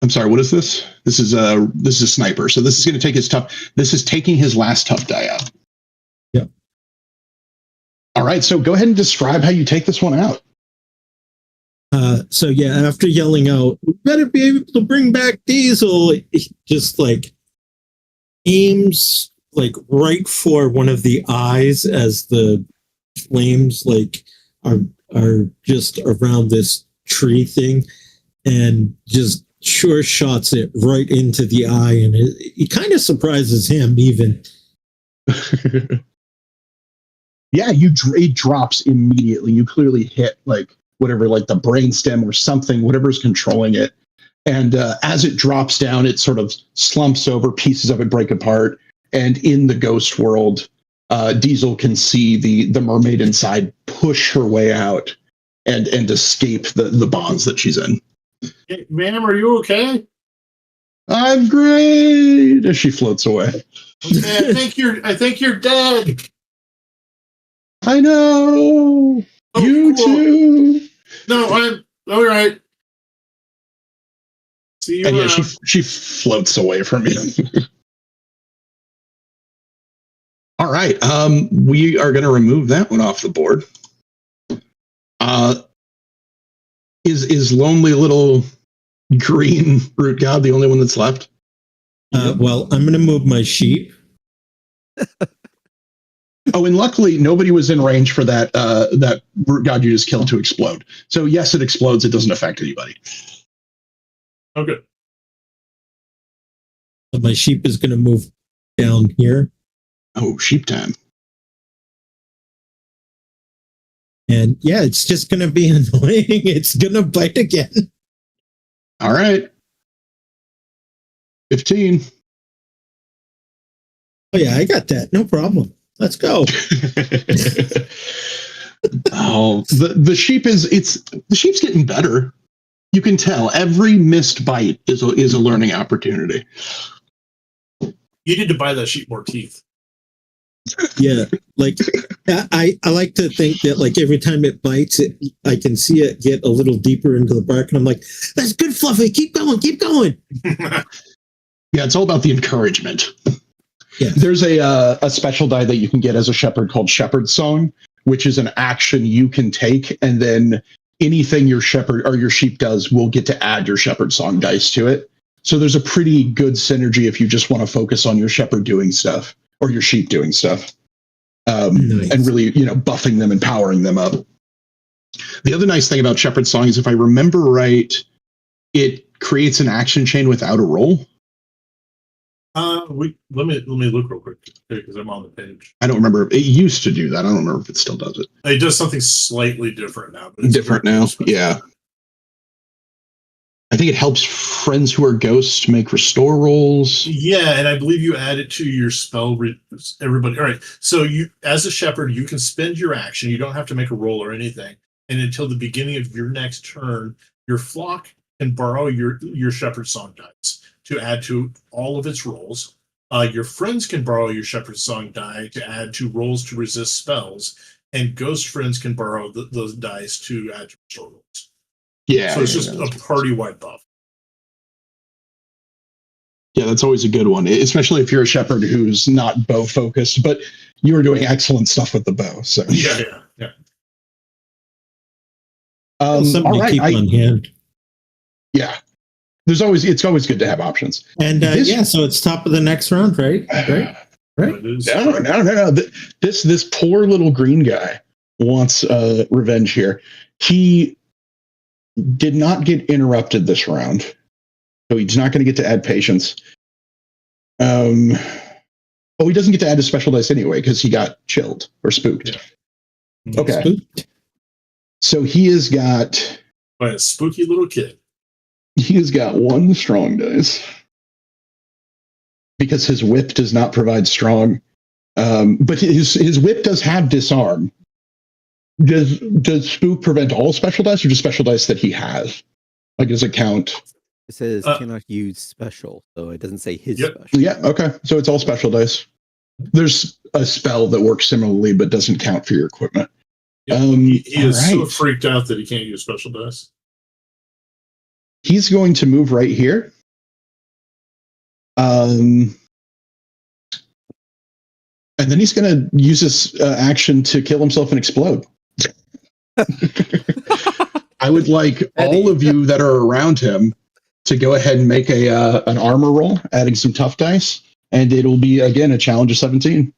I'm sorry. What is this? This is a sniper. So this is going to take his tough. This is taking his last tough die out. Yep. All right. So go ahead and describe how you take this one out. So yeah, after yelling out, we better be able to bring back Diesel, he just like aims like right for one of the eyes as the flames like are just around this tree thing, and just sure shots it right into the eye, and it kind of surprises him even. Yeah, it drops immediately. You clearly hit like whatever, like the brainstem or something, whatever's controlling it. And as it drops down, it sort of slumps over, pieces of it break apart, and in the ghost world, Diesel can see the mermaid inside push her way out and escape the bonds that she's in. Hey, ma'am, are you okay? I'm great as she floats away. Okay, I think you're dead. I know. Oh, You cool. too. No, I'm all right. See you And yeah, around. she floats away from you. All right. We are going to remove that one off the board. Is lonely little green root god the only one that's left? Well, I'm going to move my sheep. Oh, and luckily nobody was in range for that root god you just killed to explode. So yes, it explodes. It doesn't affect anybody. Okay. So my sheep is going to move down here. Oh, sheep time. And yeah, it's just going to be annoying. It's going to bite again. All right. 15. Oh yeah, I got that. No problem. Let's go. Oh, the sheep the sheep's getting better. You can tell every missed bite is a learning opportunity. You need to buy that sheep more teeth. Yeah, like I like to think that like every time it bites, I can see it get a little deeper into the bark, and I'm like, "That's good, Fluffy. Keep going, keep going." Yeah, it's all about the encouragement. Yeah. There's a special die that you can get as a shepherd called Shepherd's Song, which is an action you can take, and then anything your shepherd or your sheep does will get to add your Shepherd's Song dice to it. So there's a pretty good synergy if you just want to focus on your shepherd doing stuff or your sheep doing stuff, Nice. and really, buffing them and powering them up. The other nice thing about Shepherd's Song is, if I remember right, it creates an action chain without a roll. Let me look real quick because I'm on the page. I don't remember. It used to do that. I don't remember if it still does it. It does something slightly different now. But it's Different very now? special. Yeah. I think it helps friends who are ghosts make restore rolls. Yeah, and I believe you add it to your spell. Everybody, all right. So you, as a shepherd, you can spend your action. You don't have to make a roll or anything, and until the beginning of your next turn, your flock can borrow your shepherd song dice to add to all of its rolls. Your friends can borrow your shepherd song die to add to rolls to resist spells, and ghost friends can borrow those dice to add to restore rolls. Yeah. So it's just a party-wide buff. Yeah, that's always a good one, especially if you're a shepherd who's not bow focused, but you are doing excellent stuff with the bow. So Yeah. Something all to right, keep on hand. yeah. It's always good to have options. And so it's top of the next round, right? Right. It is. No. This poor little green guy wants revenge here. He did not get interrupted this round, so he's not going to get to add patience. He doesn't get to add his special dice anyway because he got chilled or spooked. Yeah. Okay. Spooked. So he has got By a spooky little kid. one strong dice because his whip does not provide strong. But his whip does have disarm. Does spook prevent all special dice or just special dice that he has? Like, does it count? It says cannot use special, so it doesn't say his Yep. special. Yeah, okay. So it's all special dice. There's a spell that works similarly but doesn't count for your equipment. Yeah, he is so right. freaked out that he can't use special dice. He's going to move right here. And then he's going to use this action to kill himself and explode. I would like all of you that are around him to go ahead and make an armor roll, adding some tough dice, and it'll be again a challenge of 17.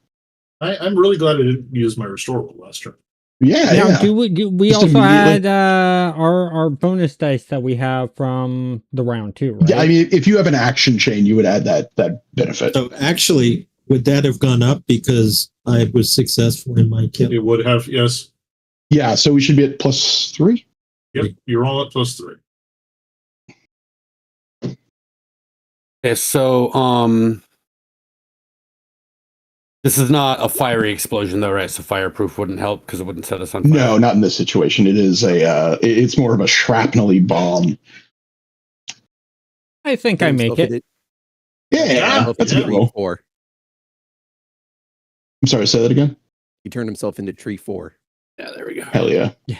I'm really glad I didn't use my restore roll last turn. Yeah, Now, yeah. do we Just also immediately- add our bonus dice that we have from the round too, right? Yeah, I mean, if you have an action chain, you would add that benefit. So actually, would that have gone up because I was successful in my kill? It would have, yes. Yeah, so we should be at +3. Yep, you're all at +3. Okay, so This is not a fiery explosion, though, right? So fireproof wouldn't help because it wouldn't set us on fire. No, not in this situation. It is it's more of a shrapnel-y bomb. I think I make it. Yeah, that's a good roll. 4. I'm sorry, say that again? He turned himself into tree 4. Yeah, there we go. Hell yeah. Yeah.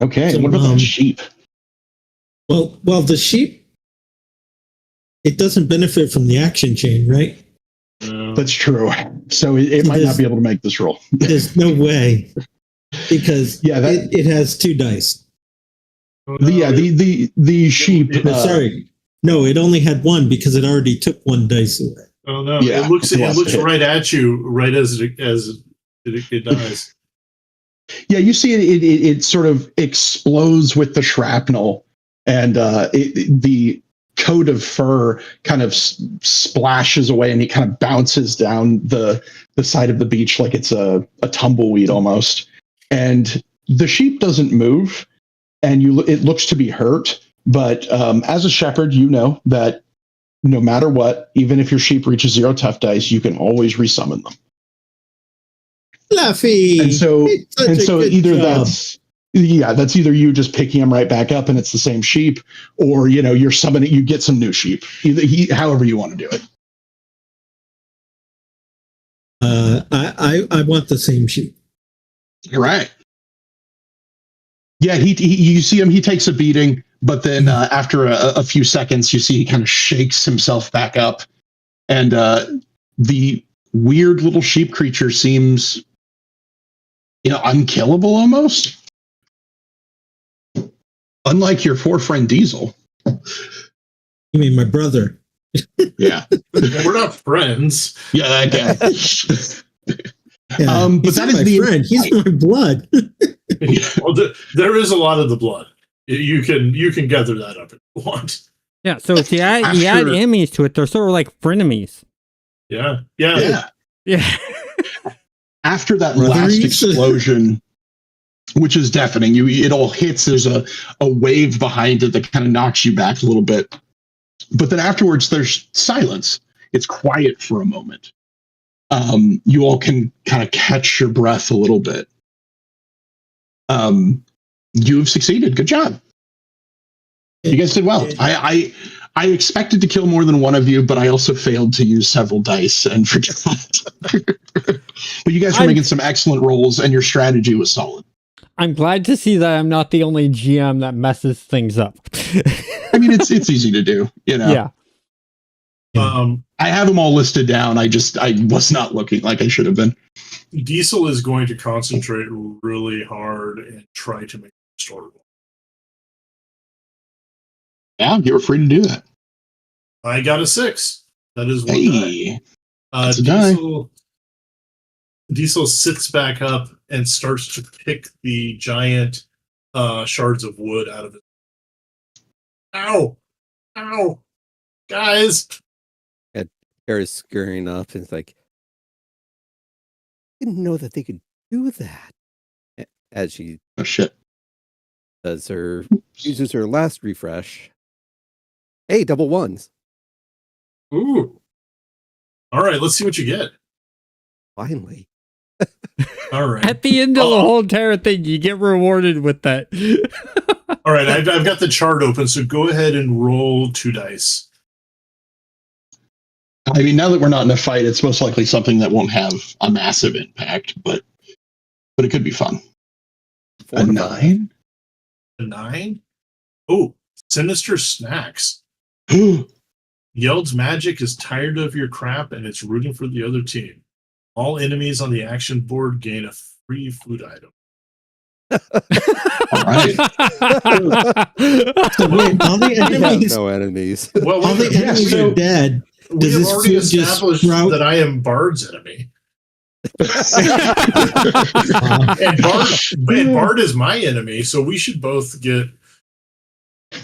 Okay, So, what about the sheep? Well, the sheep, it doesn't benefit from the action chain, right? That's true. So it might not be able to make this roll. There's no way, because that, it has 2 dice. The sheep. Sorry, no, it only had 1 because it already took 1 dice away. Oh no! Yeah, it looks hit. right at you, right as it dies. Yeah, you see it sort of explodes with the shrapnel, and the coat of fur kind of splashes away, and it kind of bounces down the side of the beach like it's a tumbleweed almost. And the sheep doesn't move, and it looks to be hurt. But as a shepherd, you know that no matter what, even if your sheep reaches 0 tough dice, you can always resummon them. Fluffy. And so either job. that's either you just picking them right back up and it's the same sheep, or you're summoning, you get some new sheep. However you want to do it. I want the same sheep. You're right. Yeah, you see him. He takes a beating, but then after a few seconds, you see he kind of shakes himself back up, and the weird little sheep creature seems, unkillable almost. Unlike your 4 friend Diesel. You mean my brother? Yeah, we're not friends. Yeah, that guy. Yeah, but he's that not is my friend. He's my blood. Well, there is a lot of the blood. You can gather that up if you want. Yeah, so if you add enemies to it, they're sort of like frenemies. Yeah. Yeah. After that last explosion, which is deafening, it all hits. There's a wave behind it that kind of knocks you back a little bit. But then afterwards, there's silence. It's quiet for a moment. You all can kind of catch your breath a little bit. You've succeeded. Good job. You guys did well. I expected to kill more than one of you, but I also failed to use several dice and forgot. But you guys were making some excellent rolls, and your strategy was solid. I'm glad to see that I'm not the only GM that messes things up. I mean, it's easy to do, Yeah. I have them all listed down. I was not looking like I should have been. Diesel is going to concentrate really hard and try to make the story. Yeah, you were free to do that. I got a 6. That is one Hey, die. die. Diesel sits back up and starts to pick the giant shards of wood out of it. Ow! Guys! Kara's scurrying up and it's like, I didn't know that they could do that. As she uses her last refresh. Hey, double 1s. Ooh. All right, let's see what you get. Finally. All right. At the end of the whole entire thing, you get rewarded with that. All right, I've got the chart open, so go ahead and roll 2 dice. I mean, now that we're not in a fight, it's most likely something that won't have a massive impact, but it could be fun. 4 a to 9? A 9? Oh, sinister snacks. Yeld's magic is tired of your crap and it's rooting for the other team. All enemies on the action board gain a free food item. All right. So wait, all the enemies, no enemies. Well, all the enemies are dead. we have this already food just established sprout? that I am Bard's enemy. And Bard is my enemy, so we should both get.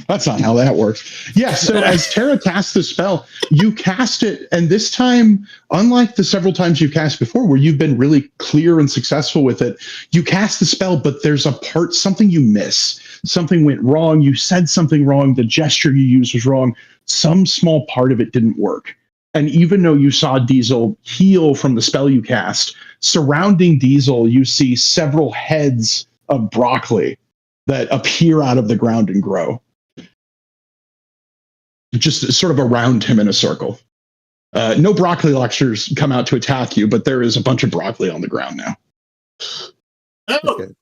That's not how that works. Yeah, so as Tara casts the spell, you cast it, and this time, unlike the several times you've cast before where you've been really clear and successful with it, you cast the spell, but there's a part, something you miss. Something went wrong, you said something wrong, the gesture you used was wrong, some small part of it didn't work. And even though you saw Diesel heal from the spell you cast, surrounding Diesel, you see several heads of broccoli that appear out of the ground and grow. Just sort of around him in a circle. No broccoli lectures come out to attack you, but there is a bunch of broccoli on the ground now. Oh, Okay.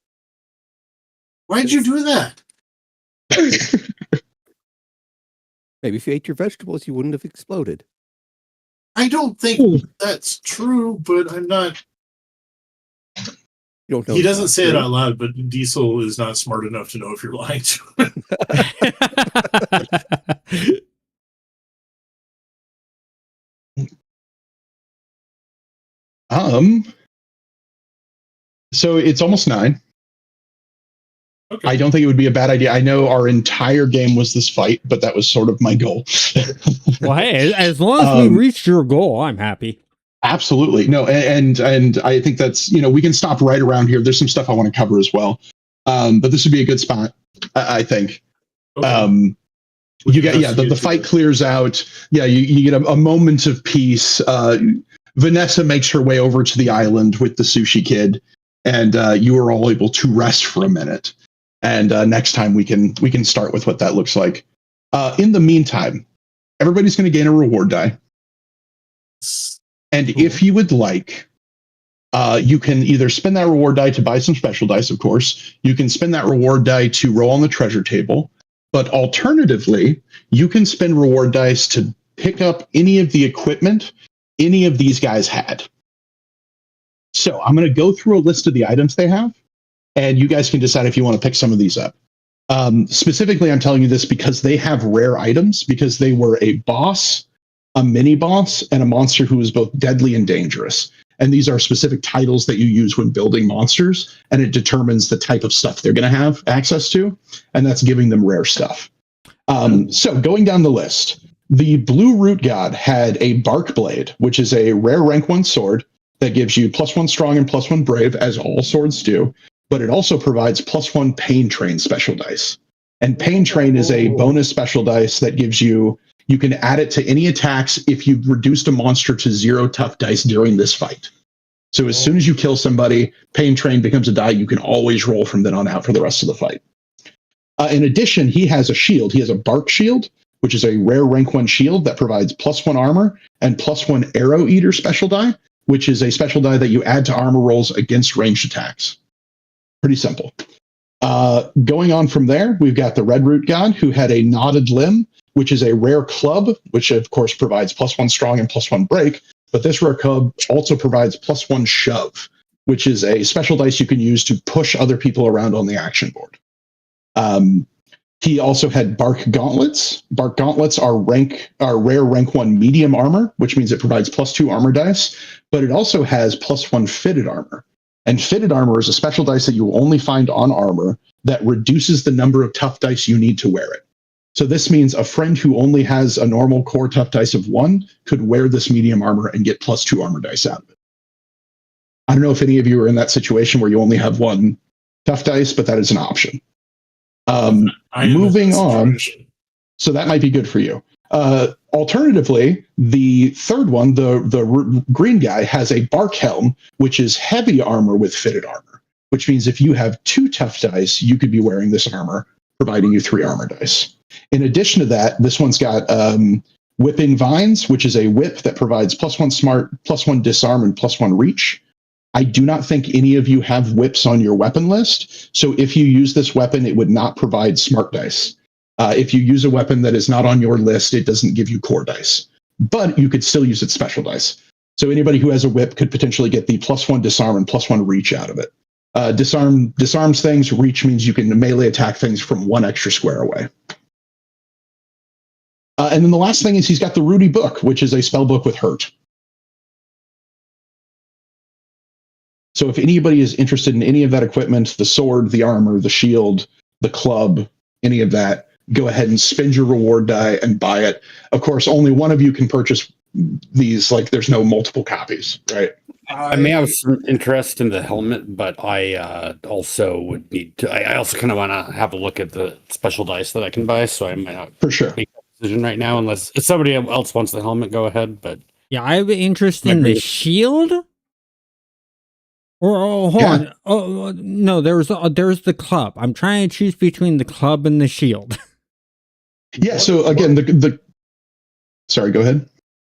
why'd you do that? Maybe if you ate your vegetables, you wouldn't have exploded. I don't think that's true, but I'm not. You don't know. He it's doesn't not say it true. out loud, but Diesel is not smart enough to know if you're lying to him. So it's almost 9. Okay. I don't think it would be a bad idea. I know our entire game was this fight, but that was sort of my goal. Well, hey, as long as we reached your goal, I'm happy. Absolutely. No, and I think that's, we can stop right around here. There's some stuff I want to cover as well. But this would be a good spot, I think. Okay. You get, the fight clears out. Yeah, you get a moment of peace. Vanessa makes her way over to the island with the sushi kid, and you are all able to rest for a minute. And next time we can start with what that looks like. In the meantime, everybody's going to gain a reward die. And if you would like, you can either spend that reward die to buy some special dice, of course. You can spend that reward die to roll on the treasure table. But alternatively, you can spend reward dice to pick up any of the equipment any of these guys had. So I'm going to go through a list of the items they have, and you guys can decide if you want to pick some of these up. Specifically, I'm telling you this because they have rare items, because they were a boss, a mini boss, and a monster who is both deadly and dangerous. And these are specific titles that you use when building monsters, and it determines the type of stuff they're going to have access to, and that's giving them rare stuff. So going down the list, the Blue Root God had a Bark Blade, which is a rare rank 1 sword that gives you +1 strong and +1 brave, as all swords do, but it also provides +1 Pain Train special dice. And Pain Train is a bonus special dice that gives you can add it to any attacks if you've reduced a monster to 0 tough dice during this fight. So as soon as you kill somebody, Pain Train becomes a die you can always roll from then on out for the rest of the fight. In addition, he has a shield. He has a Bark Shield, which is a rare rank 1 shield that provides +1 armor and +1 Arrow Eater special die, which is a special die that you add to armor rolls against ranged attacks. Pretty simple. Going on from there, we've got the Red Root God, who had a Knotted Limb, which is a rare club, which of course provides +1 strong and +1 break. But this rare club also provides +1 shove, which is a special dice you can use to push other people around on the action board. He also had Bark Gauntlets. Bark Gauntlets are rare rank 1 medium armor, which means it provides +2 armor dice, but it also has +1 fitted armor. And fitted armor is a special dice that you will only find on armor that reduces the number of tough dice you need to wear it. So this means a friend who only has a normal core tough dice of 1 could wear this medium armor and get +2 armor dice out of it. I don't know if any of you are in that situation where you only have 1 tough dice, but that is an option. Moving on, so that might be good for you. Alternatively, the third one, the green guy, has a Bark Helm, which is heavy armor with fitted armor, which means if you have 2 tough dice, you could be wearing this armor, providing you 3 armor dice. In addition to that, this one's got Whipping Vines, which is a whip that provides +1 smart, +1 disarm, and +1 reach. I do not think any of you have whips on your weapon list, so if you use this weapon, it would not provide smart dice. If you use a weapon that is not on your list, it doesn't give you core dice, but you could still use its special dice. So anybody who has a whip could potentially get the +1 disarm and +1 reach out of it. Disarms things. Reach means you can melee attack things from 1 extra square away. And then the last thing is he's got the Rudy Book, which is a spell book with hurt. So if anybody is interested in any of that equipment, the sword, the armor, the shield, the club, any of that, go ahead and spend your reward die and buy it. Of course, only one of you can purchase these. Like, there's no multiple copies, right? I may have some interest in the helmet, but I also would need to. I also kind of want to have a look at the special dice that I can buy, so I might not For sure. make that decision right now, unless if somebody else wants the helmet, go ahead. But Yeah, I have interest I in agree the with- shield. Or hold Yeah. on. Oh no, there's the club. I'm trying to choose between the club and the shield. Yeah. So again, the sorry, go ahead.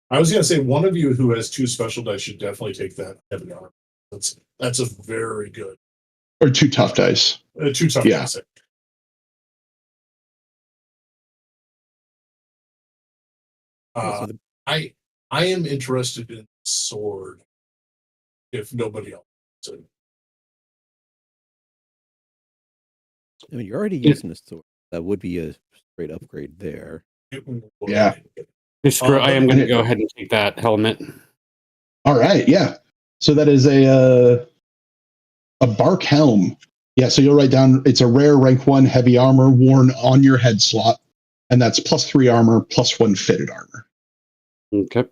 I was going to say one of you who has 2 special dice should definitely take that heavy armor. That's a very good. Or 2 tough dice. 2 tough Yeah. dice. So the, I am interested in sword. If nobody else, so I mean, you're already Yeah. using a sword. That would be a straight upgrade there. it would- Yeah. I am going to and go ahead and take that helmet. All right. Yeah. So that is a bark helm. Yeah. So you'll write down it's a rare rank 1 heavy armor worn on your head slot, and that's +3 armor, +1 fitted armor. Okay.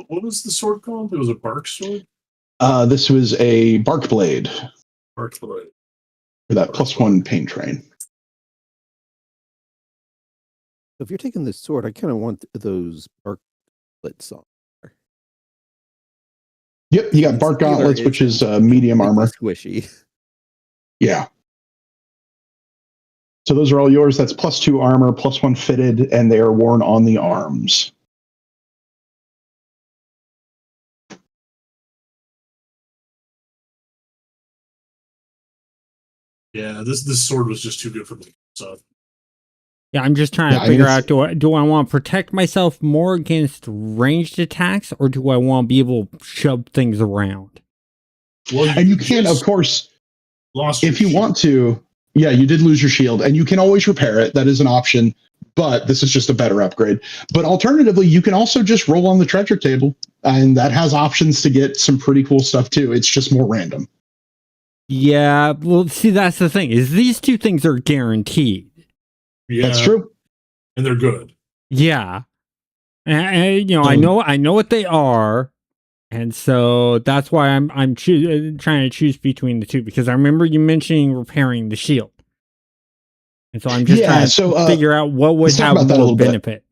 What was the sword called? It was a bark sword. This was a bark blade Bark blade. for that +1 pain train. So if you're taking this sword, I kind of want those barklets on. Yep. You got bark gauntlets, which is medium armor. Squishy. Yeah. So those are all yours. That's +2 armor, +1 fitted, and they are worn on the arms. Yeah, this sword was just too good for me. So Yeah, I'm just trying Yeah, to I mean, figure it's- out do I want to protect myself more against ranged attacks, or do I want to be able to shove things around? well, And you can, of just course, lost if your you shield. want to, yeah, you did lose your shield, and you can always repair it. That is an option, but this is just a better upgrade. But alternatively, you can also just roll on the treasure table, and that has options to get some pretty cool stuff too. It's just more random. Yeah, well, see, that's the thing is these 2 things are guaranteed. Yeah, That's true. and they're good. Yeah, and you know, So- I know what they are, and so that's why I'm trying to choose between the 2 because I remember you mentioning repairing the shield, and so I'm just Yeah, trying to so, figure out what would let's talk have about that a more little bit. benefit.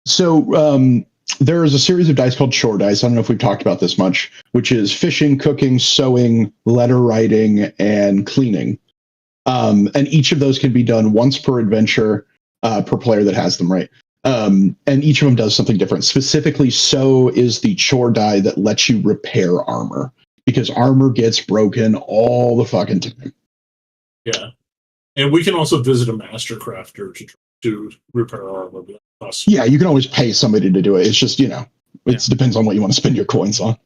So there is a series of dice called chore dice. I don't know if we've talked about this much, which is fishing, cooking, sewing, letter writing, and cleaning. And each of those can be done once per adventure per player that has them, right? And each of them does something different. Specifically, sew is the chore die that lets you repair armor because armor gets broken all the fucking time. Yeah, and we can also visit a master crafter to repair our armor. Us. Yeah, you can always pay somebody to do it. It's just, it depends on what you want to spend your coins on.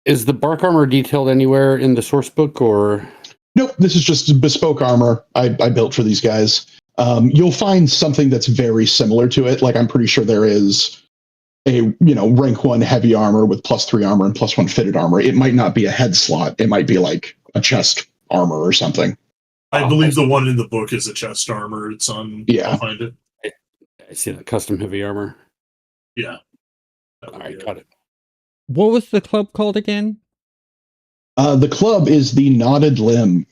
Is the bark armor detailed anywhere in the source book, or Nope, this is just bespoke armor I built for these guys. You'll find something that's very similar to it. Like I'm pretty sure there is a rank 1 heavy armor with +3 armor and +1 fitted armor. It might not be a head slot. It might be like a chest armor or something. I believe the one in the book is a chest armor. It's on. Yeah. I'll find it. I see that custom heavy armor? Yeah. All right, got it. What was the club called again? The club is the knotted limb.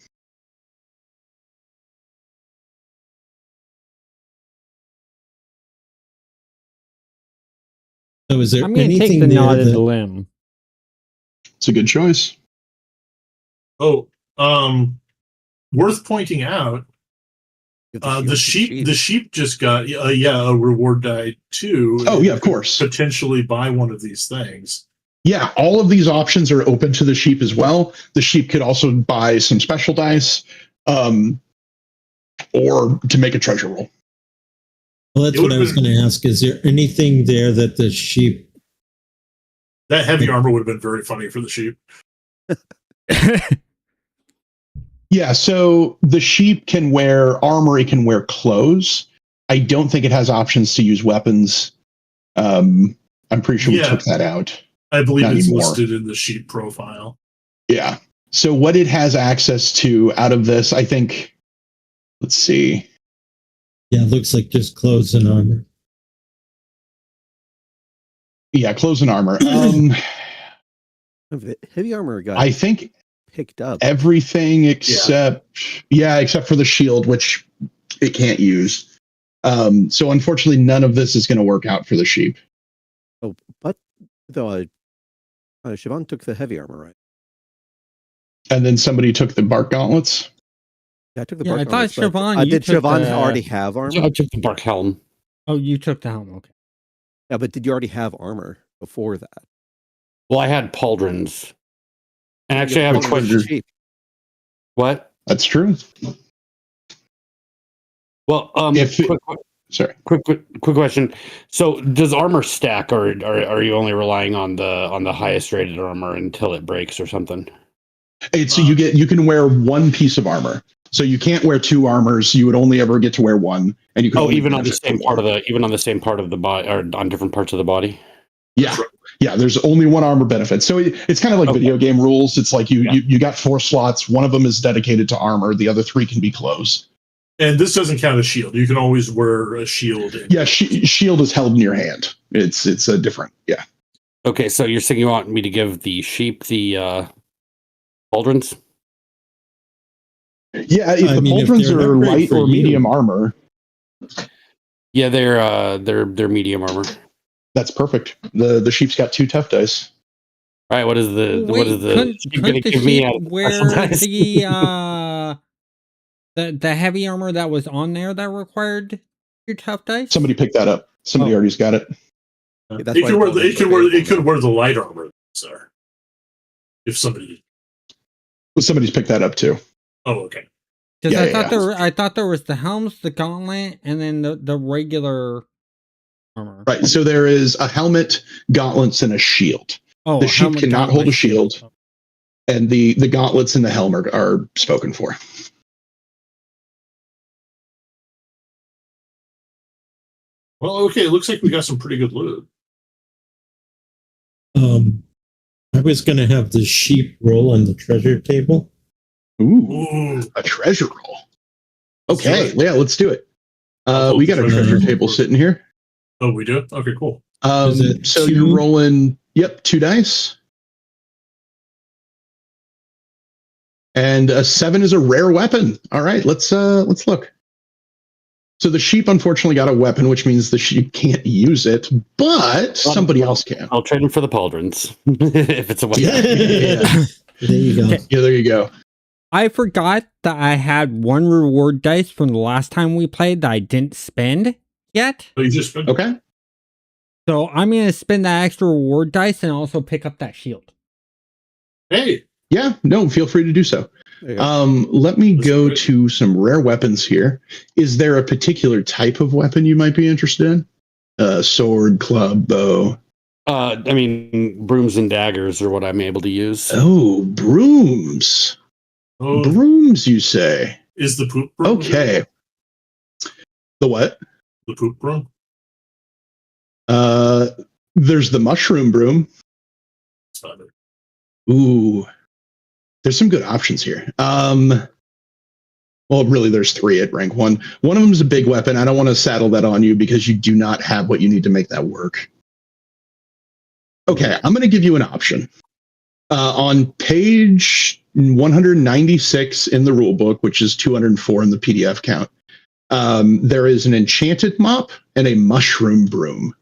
So is there I'm going to take anything the there knotted that limb. It's a good choice. Oh, worth pointing out. The sheep just got a reward die too. Oh yeah, of course. Potentially buy one of these things. Yeah, all of these options are open to the sheep as well. The sheep could also buy some special dice, or to make a treasure roll. Well, that's It what I was would've going to ask. Is there anything there that the sheep? That heavy armor would have been very funny for the sheep. Yeah, so the sheep can wear armor, it can wear clothes. I don't think it has options to use weapons. I'm pretty sure we Yeah. took that out. I believe Not it's anymore. listed in the sheep profile. Yeah. So what it has access to out of this, I think, let's see. Yeah, it looks like just clothes and armor. Yeah, clothes and armor. Heavy armor guy. I think picked up. Everything except except for the shield, which it can't use. So unfortunately, none of this is going to work out for the sheep. Oh, but though Siobhan took the heavy armor, right? And then somebody took the bark gauntlets. Yeah, I took the Yeah, bark I thought gauntlets, but, Siobhan, you did took Siobhan the- already have armor? I took the bark helm. Oh, you took the helm. Okay. Yeah, but did you already have armor before that? Well, I had pauldrons. And actually, I have a Pauldrons are question. cheap. What? That's true. Well, Sorry. quick question. So, does armor stack, or are you only relying on the highest rated armor until it breaks or something? It's you can wear one piece of armor. So you can't wear two armors. You would only ever get to wear one, and you can only even on the benefit same from part one. on the same part of the body, or on different parts of the body. Yeah, yeah. There's only one armor benefit, so it's kind of like video game rules. It's like you got 4 slots. One of them is dedicated to armor. The other 3 can be clothes. And this doesn't count as shield. You can always wear a shield. Yeah, shield is held in your hand. It's a different. Yeah. Okay, so you're saying you want me to give the sheep the pauldrons? Yeah, if the mean, if pauldrons they're are an upgrade light for or you. medium armor, Yeah, they're medium armor. that's perfect. The sheep's got 2 tough dice. All right, what is the Couldn't sheep gonna the give me sheep out of the wear special dice? the heavy armor that was on there that required your tough dice? Somebody picked that up. Somebody already's got it. That's It why could wear pauldrons are it could available wear the light armor, sir. If somebody. Well, somebody's picked that up too. Oh, okay. Because Yeah, I thought there was the helms, the gauntlet, and then the regular armor. Right. So there is a helmet, gauntlets, and a shield. Oh, The a sheep helmet, cannot gauntlet, hold a shield, and the gauntlets and the helm are spoken for. Well, okay. It looks like we got some pretty good loot. I was going to have the sheep roll on the treasure table. Ooh, a treasure roll. Okay, Let's do it. yeah, let's do it. I'll We got a hold the treasure treasure. table sitting here. Oh, we do? Okay, cool. Is it So 2? you're rolling, 2 dice. And a 7 is a rare weapon. All right, let's look. So the sheep unfortunately got a weapon, which means the sheep can't use it, but somebody else can. I'll trade him for the pauldrons if it's a weapon. Yeah. There you go. Yeah, there you go. I forgot that I had 1 reward dice from the last time we played that I didn't spend yet. So you just spent Okay. So I'm going to spend that extra reward dice and also pick up that shield. Hey, Yeah, no, feel free to do so. There you go. Let me That's go great. to some rare weapons here. Is there a particular type of weapon you might be interested in? Sword, club, bow. I mean, brooms and daggers are what I'm able to use. Oh, brooms. oh, Brooms, you say? is the poop broom? Okay. The what? The poop broom? There's the mushroom broom. It's not it. Ooh, there's some good options here. Well, really, there's 3 at rank 1. One of them is a big weapon. I don't want to saddle that on you because you do not have what you need to make that work. Okay, I'm going to give you an option. On page 196 in the rule book, which is 204 in the PDF count, there is an enchanted mop and a mushroom broom.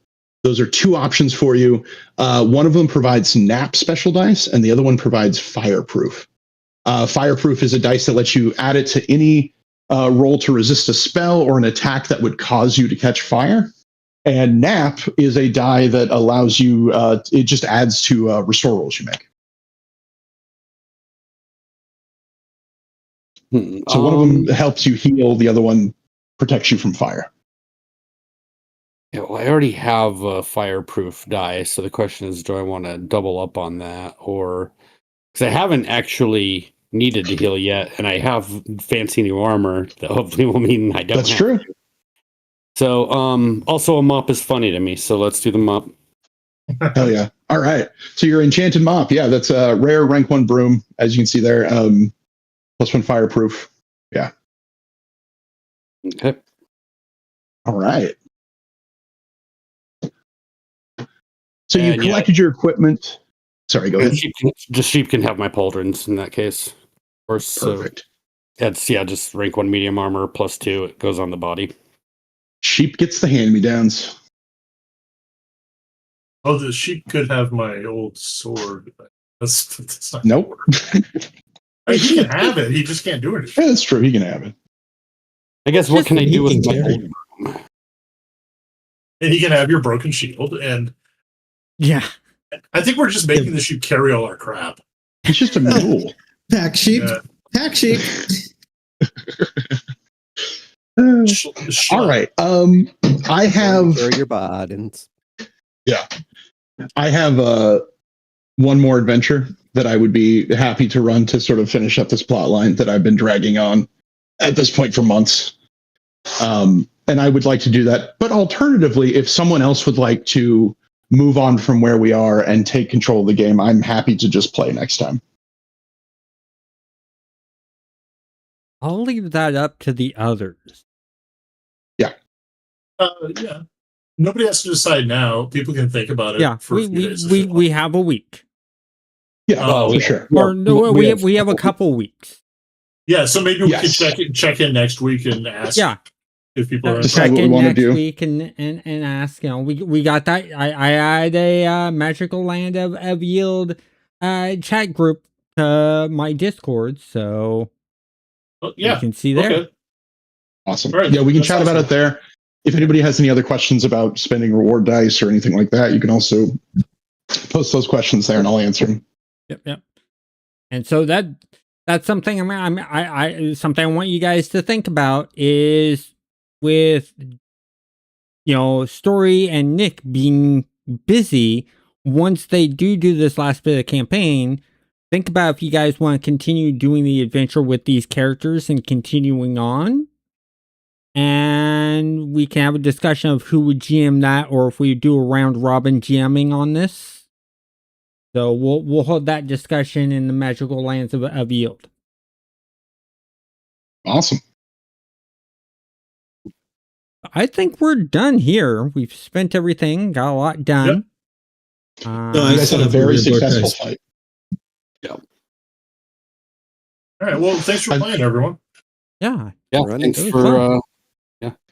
Those are 2 options for you. One of them provides nap special dice, and the other one provides fireproof. Fireproof is a dice that lets you add it to any roll to resist a spell or an attack that would cause you to catch fire. And nap is a die that allows you, it just adds to restore rolls you make. So one of them helps you heal, the other one protects you from fire. Yeah, well, I already have a fireproof die, so the question is, do I want to double up on that, or because I haven't actually needed to heal yet, and I have fancy new armor that hopefully will mean I don't. That's have true. to. So, also a mop is funny to me, so let's do the mop. Hell yeah. All right. So your enchanted mop. Yeah, that's a rare rank 1 broom, as you can see there. +1 fireproof. Yeah. Okay. All right. So you And yeah. collected your equipment. Sorry, go ahead. Sheep can have my pauldrons in that case. Of course, so Perfect. it's just rank 1 medium armor +2. It goes on the body. Sheep gets the hand-me-downs. Oh, the sheep could have my old sword. That's not Nope. I mean, he can have it. He just can't do it. Yeah, that's true. He can have it. I guess what can I do with my carry. old room? And he can have your broken shield. And Yeah. I think we're just making the sheep carry all our crap. He's just a mule. Pack sheep. Yeah. Pack sheep. All right. I have Carry your bodins. I have one more adventure that I would be happy to run to sort of finish up this plot line that I've been dragging on at this point for months. And I would like to do that. But alternatively, if someone else would like to move on from where we are and take control of the game, I'm happy to just play next time. I'll leave that up to the others. Yeah. Nobody has to decide now. People can think about it. Yeah, For a few days if they want. we have a week. Yeah, Oh, for sure. Or no, we have a couple weeks. Yeah, so maybe we Yes. can check in next week and ask Yeah. if people are Decide Check what we in wanna next do. week and ask. You know, we got that. I had a Magical Land of Yield chat group to my Discord, so yeah. you can see there. Okay. Awesome. All right, Yeah, we can that's chat about awesome. it there. If anybody has any other questions about spending reward dice or anything like that, you can also post those questions there and I'll answer them. Yep. And so that's something something I want you guys to think about is with Story and Nick being busy. Once they do this last bit of campaign, think about if you guys want to continue doing the adventure with these characters and continuing on. And we can have a discussion of who would GM that, or if we do a round robin GMing on this. So we'll hold that discussion in the Magical Lands of Yield. Awesome. I think we're done here. We've spent everything, got a lot done. I You guys had a still very have reward successful dice. fight. All right. Well, thanks for playing, everyone. Yeah. Yeah, Running. thanks It was for fun.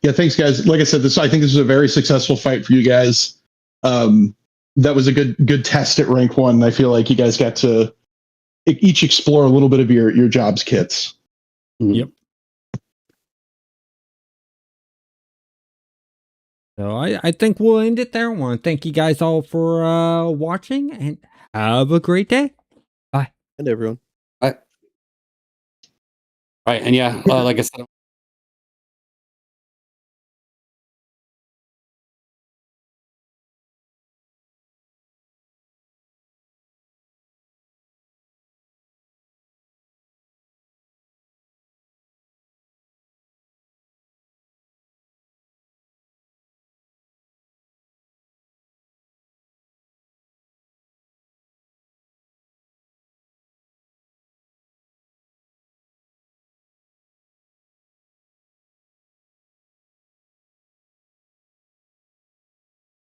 Yeah, thanks, guys. Like I said, I think this was a very successful fight for you guys. That was a good test at rank 1. I feel like you guys got to each explore a little bit of your jobs kits. Yep. So I think we'll end it there. I want to thank you guys all for watching and have a great day. And everyone. Right, and yeah, like I said,